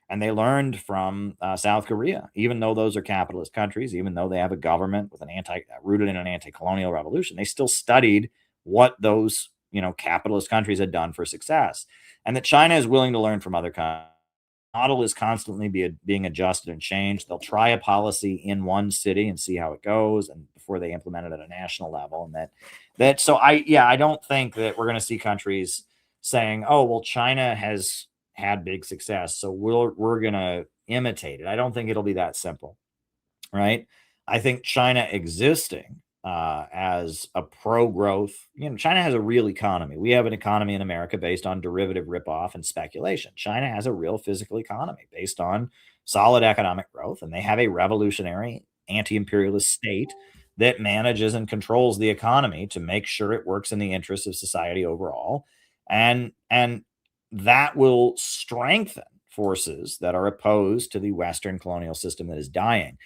And they learned from South Korea, even though those are capitalist countries, even though they have a government with rooted in an anti-colonial revolution. They still studied what those capitalist countries had done for success, and that China is willing to learn from other countries. The model is constantly being adjusted and changed. They'll try a policy in one city and see how it goes, and before they implement it at a national level. And I don't think that we're going to see countries saying, "Oh, well, China has had big success, so we're going to imitate it." I don't think it'll be that simple, right? I think China existing as a pro-growth, China has a real economy. We have an economy in America based on derivative ripoff and speculation. China has a real physical economy based on solid economic growth, and they have a revolutionary anti-imperialist state that manages and controls the economy to make sure it works in the interests of society overall. And that will strengthen forces that are opposed to the Western colonial system that is dying.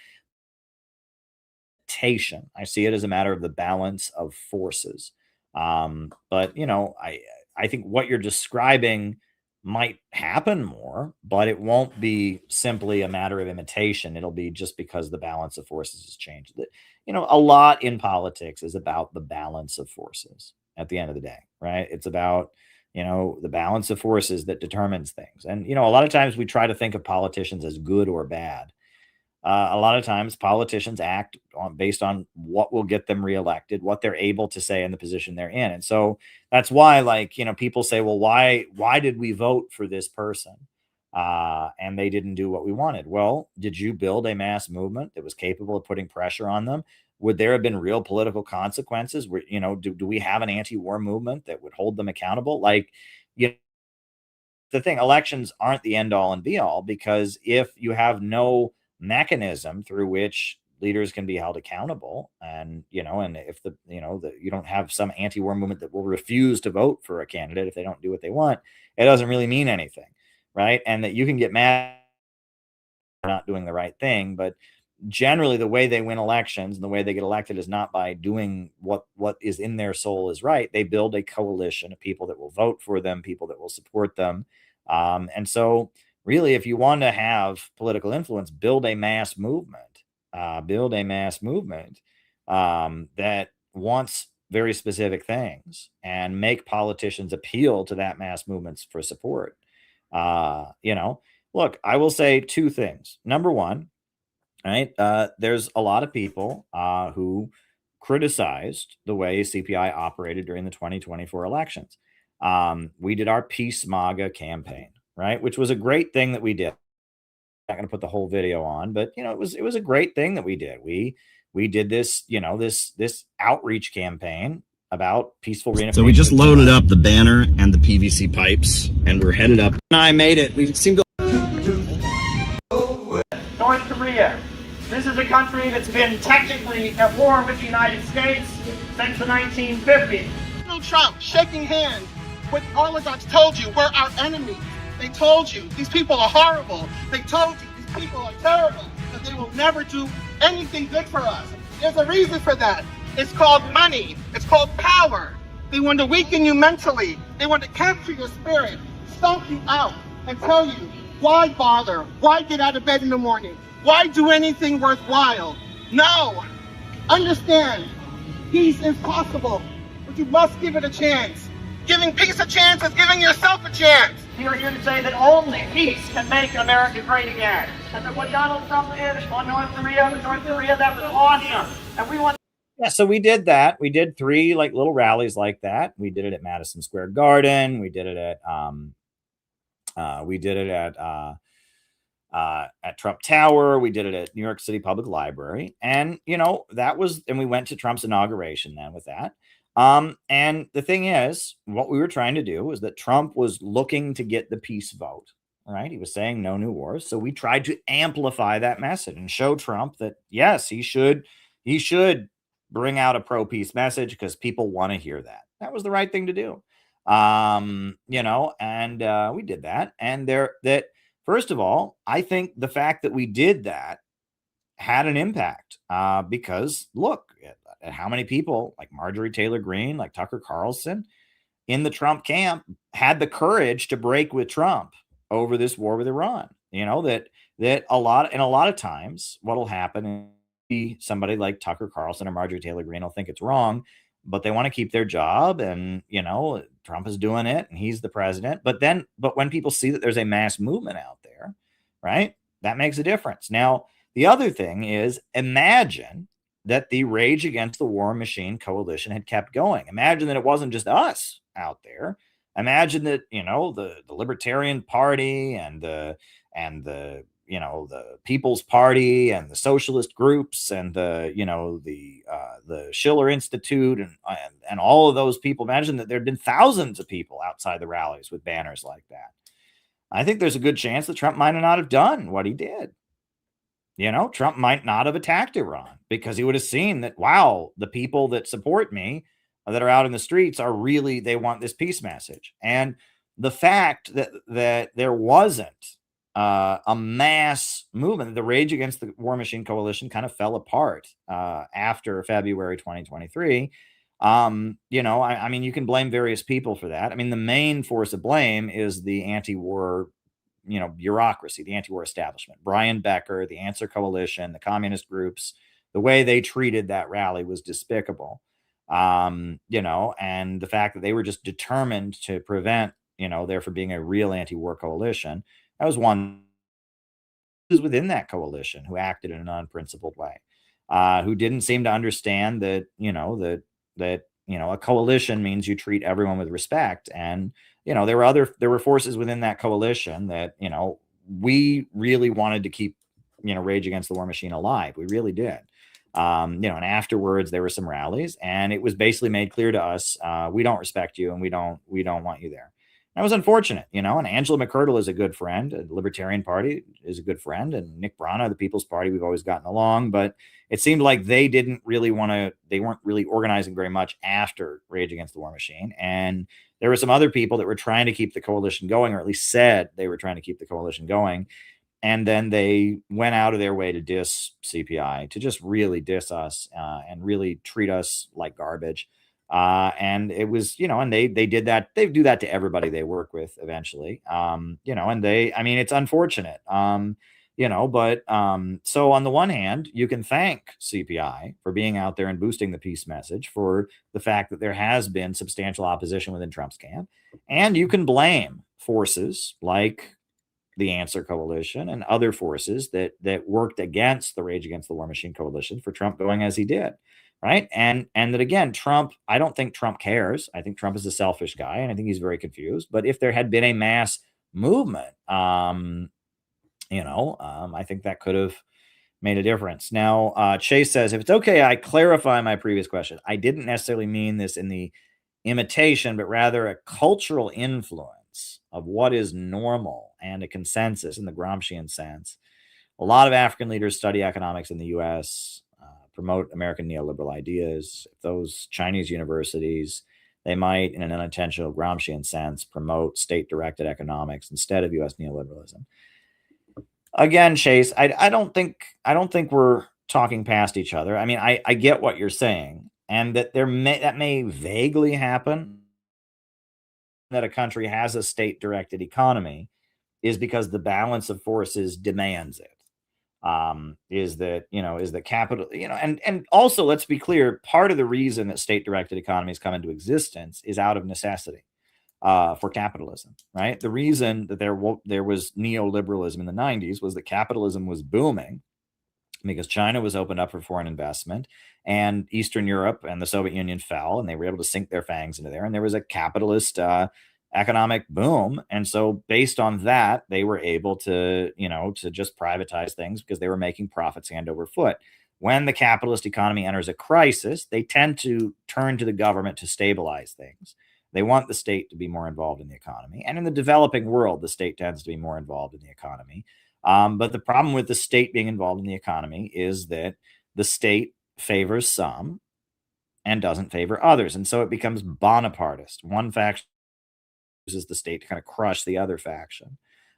I see it as a matter of the balance of forces. But I think what you're describing might happen more, but it won't be simply a matter of imitation. It'll be just because the balance of forces has changed. A lot in politics is about the balance of forces at the end of the day, right? It's about the balance of forces that determines things. And, a lot of times we try to think of politicians as good or bad. A lot of times politicians act based on what will get them reelected, what they're able to say in the position they're in. And so that's why, people say, well, why did we vote for this person? And they didn't do what we wanted. Well, did you build a mass movement that was capable of putting pressure on them? Would there have been real political consequences? Do we have an anti-war movement that would hold them accountable? The thing, elections aren't the end all and be all, because if you have no mechanism through which leaders can be held accountable, and if you don't have some anti-war movement that will refuse to vote for a candidate if they don't do what they want, it doesn't really mean anything, right? And that you can get mad for not doing the right thing, but generally the way they win elections and the way they get elected is not by doing what is in their soul is right. They build a coalition of people that will vote for them, people that will support them. And so really, if you want to have political influence, build a mass movement, that wants very specific things, and make politicians appeal to that mass movements for support. Look, I will say two things. Number one, right? There's a lot of people who criticized the way CPI operated during the 2024 elections. We did our Peace MAGA campaign, right? Which was a great thing that we did. I'm not going to put the whole video on, but it was a great thing that we did. We did this, this outreach campaign about peaceful reunification. So we just loaded up the banner and the PVC pipes, and we're headed up. I made it. We seem to. North Korea. This is a country that's been technically at war with the United States since the 1950s. Donald Trump shaking hands with oligarchs told you we're our enemies. They told you these people are horrible. They told you these people are terrible, that they will never do anything good for us. There's a reason for that. It's called money. It's called power. They want to weaken you mentally. They want to capture your spirit, stomp you out, and tell you, why bother? Why get out of bed in the morning? Why do anything worthwhile? No. Understand, peace is possible, but you must give it a chance. Giving peace a chance is giving yourself a chance. You're here to say that only peace can make America great again. And that what Donald Trump did on North Korea, that was awesome. And we want. Yeah, so we did that. We did 3 little rallies like that. We did it at Madison Square Garden. We did it at Trump Tower. We did it at New York City Public Library. And, that was, and we went to Trump's inauguration then with that. And the thing is, what we were trying to do was that Trump was looking to get the peace vote, right? He was saying no new wars. So we tried to amplify that message and show Trump that, yes, he should bring out a pro-peace message because people want to hear that. That was the right thing to do. And we did that. And first of all, I think the fact that we did that had an impact because look at how many people like Marjorie Taylor Greene, like Tucker Carlson in the Trump camp had the courage to break with Trump over this war with Iran. That a lot of times what'll happen is somebody like Tucker Carlson or Marjorie Taylor Greene will think it's wrong, but they want to keep their job, and Trump is doing it and he's the president. But when people see that there's a mass movement out there, right, that makes a difference. Now, the other thing is, imagine that the Rage Against the War Machine coalition had kept going. Imagine that it wasn't just us out there. Imagine that, the Libertarian Party and the People's Party and the socialist groups and the Schiller Institute and all of those people. Imagine that there'd been thousands of people outside the rallies with banners like that. I think there's a good chance that Trump might not have done what he did. Trump might not have attacked Iran because he would have seen that, wow, the people that support me that are out in the streets are really, they want this peace message. And the fact that there wasn't a mass movement, the Rage Against the War Machine coalition kind of fell apart after February 2023. I mean, you can blame various people for that. I mean, the main force of blame is the anti-war bureaucracy, the anti-war establishment. Brian Becker, the Answer Coalition, the communist groups, the way they treated that rally was despicable. And the fact that they were just determined to prevent, there from being a real anti-war coalition. That was one who's within that coalition who acted in an unprincipled way, who didn't seem to understand that, a coalition means you treat everyone with respect. And, there were forces within that coalition that, we really wanted to keep, Rage Against the War Machine alive. We really did. And afterwards there were some rallies, and it was basically made clear to us, we don't respect you and we don't want you there. That was unfortunate, and Angela McCurdle is a good friend. The Libertarian Party is a good friend, and Nick Brana, the People's Party, we've always gotten along, but it seemed like they weren't really organizing very much after Rage Against the War Machine. And there were some other people that were trying to keep the coalition going, or at least said they were trying to keep the coalition going. And then they went out of their way to diss CPI, to just really diss us and really treat us like garbage. And it was, and they did that. They do that to everybody they work with eventually. And I mean, it's unfortunate. But so on the one hand, you can thank CPI for being out there and boosting the peace message, for the fact that there has been substantial opposition within Trump's camp. And you can blame forces like the Answer Coalition and other forces that worked against the Rage Against the War Machine Coalition for Trump going as he did. Right. And that, again, Trump, I don't think Trump cares. I think Trump is a selfish guy, and I think he's very confused. But if there had been a mass movement, I think that could have made a difference. Now, Chase says, if it's okay, I clarify my previous question. I didn't necessarily mean this in the imitation, but rather a cultural influence of what is normal and a consensus in the Gramscian sense. A lot of African leaders study economics in the U.S., promote American neoliberal ideas. Those Chinese universities, they might, in an unintentional Gramscian sense, promote state-directed economics instead of U.S. neoliberalism. Again, Chase, I don't think we're talking past each other. I mean, I get what you're saying, and that that may vaguely happen, that a country has a state-directed economy is because the balance of forces demands it. Is that capital, and also, let's be clear, part of the reason that state-directed economies come into existence is out of necessity for capitalism, right? The reason that there was neoliberalism in the 90s was that capitalism was booming because China was opened up for foreign investment, and Eastern Europe and the Soviet Union fell, and they were able to sink their fangs into there, and there was a capitalist economic boom. And so based on that, they were able to, to just privatize things because they were making profits hand over foot. When the capitalist economy enters a crisis, they tend to turn to the government to stabilize things. They want the state to be more involved in the economy. And in the developing world, the state tends to be more involved in the economy. But the problem with the state being involved in the economy is that the state favors some and doesn't favor others. And so it becomes Bonapartist. One faction uses the state to kind of crush the other faction.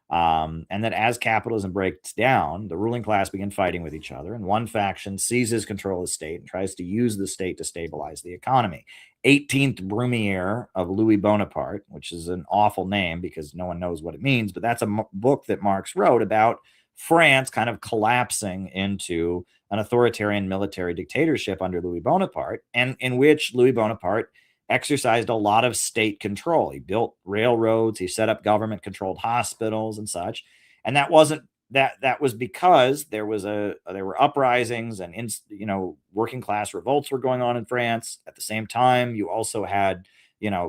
And that as capitalism breaks down, the ruling class begin fighting with each other, and one faction seizes control of the state and tries to use the state to stabilize the economy. 18th Brumaire of Louis Bonaparte, which is an awful name because no one knows what it means, but that's a book that Marx wrote about France kind of collapsing into an authoritarian military dictatorship under Louis Bonaparte, and in which Louis Bonaparte exercised a lot of state control. He built railroads, he set up government-controlled hospitals and such. And that wasn't that was because there were uprisings and working class revolts were going on in France. At the same time, you also had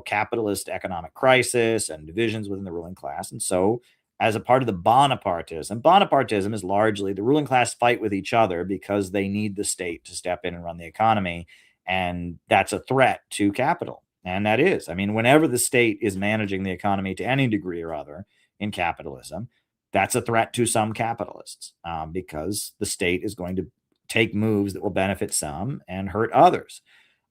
capitalist economic crisis and divisions within the ruling class. And so, as a part of the Bonapartism is largely the ruling class fight with each other because they need the state to step in and run the economy. And that's a threat to capital. And that is, I mean, whenever the state is managing the economy to any degree or other in capitalism, that's a threat to some capitalists because the state is going to take moves that will benefit some and hurt others.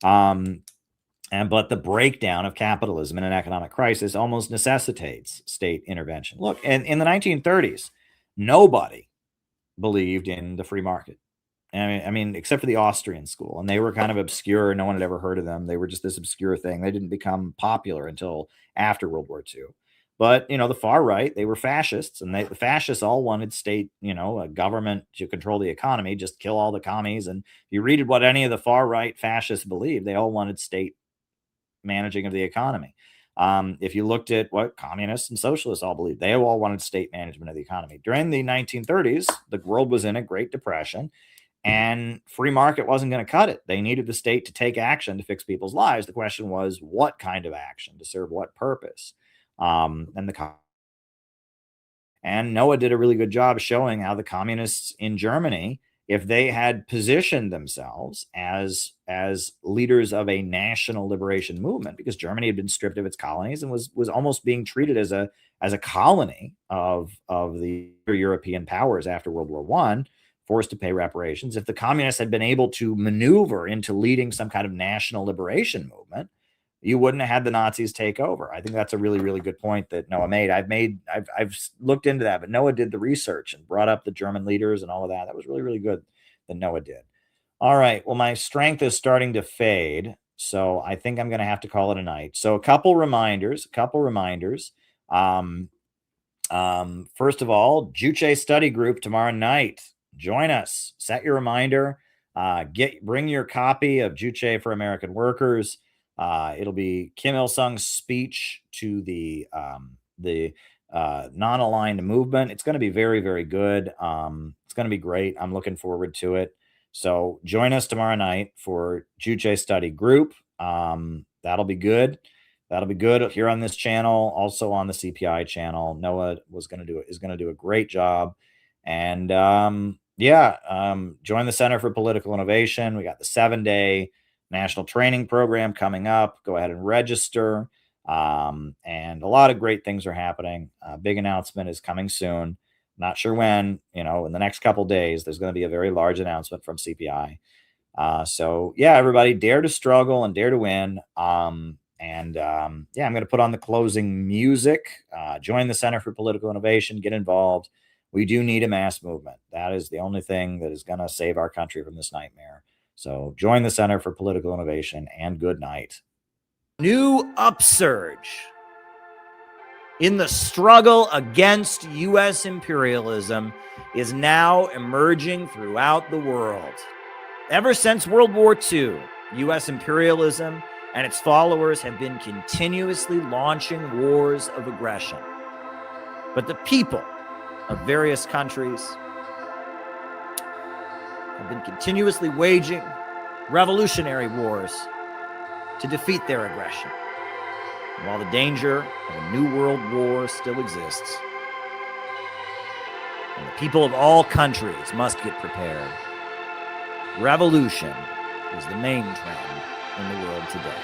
But the breakdown of capitalism in an economic crisis almost necessitates state intervention. Look, in the 1930s, nobody believed in the free market. I mean, except for the Austrian school, and they were kind of obscure. No one had ever heard of them. They were just this obscure thing. They didn't become popular until after World War II. But, the far right, they were fascists, and the fascists all wanted state, a government to control the economy, just kill all the commies. And if you read what any of the far right fascists believed, they all wanted state managing of the economy. If you looked at what communists and socialists all believed, they all wanted state management of the economy. During the 1930s, the world was in a Great Depression. And free market wasn't going to cut it. They needed the state to take action to fix people's lives. The question was, what kind of action to serve what purpose? And Noah did a really good job showing how the communists in Germany, if they had positioned themselves as leaders of a national liberation movement, because Germany had been stripped of its colonies and was almost being treated as a colony of the European powers after World War I, forced to pay reparations. If the communists had been able to maneuver into leading some kind of national liberation movement, you wouldn't have had the Nazis take over. I think that's a really, really good point that Noah made. I've looked into that, but Noah did the research and brought up the German leaders and all of that. That was really, really good that Noah did. All right. Well, my strength is starting to fade, so I think I'm going to have to call it a night. So a couple reminders. First of all, Juche Study Group tomorrow night. Join us. Set your reminder. Bring your copy of Juche for American Workers. It'll be Kim Il-sung's speech to the non-aligned movement. It's going to be very, very good. It's going to be great. I'm looking forward to it. So join us tomorrow night for Juche Study Group. That'll be good. That'll be good here on this channel, also on the CPI channel. Noah is going to do a great job. And join the Center for Political Innovation. We got the 7-day national training program coming up. Go ahead and register. And a lot of great things are happening. Big announcement is coming soon. Not sure when, in the next couple days, there's going to be a very large announcement from CPI. So yeah, everybody dare to struggle and dare to win. I'm going to put on the closing music. Join the Center for Political Innovation. Get involved. We do need a mass movement. That is the only thing that is going to save our country from this nightmare. So join the Center for Political Innovation, and good night. New upsurge in the struggle against U.S. imperialism is now emerging throughout the world. Ever since World War II, U.S. imperialism and its followers have been continuously launching wars of aggression. But the people of various countries have been continuously waging revolutionary wars to defeat their aggression. And while the danger of a new world war still exists, and the people of all countries must get prepared, revolution is the main trend in the world today.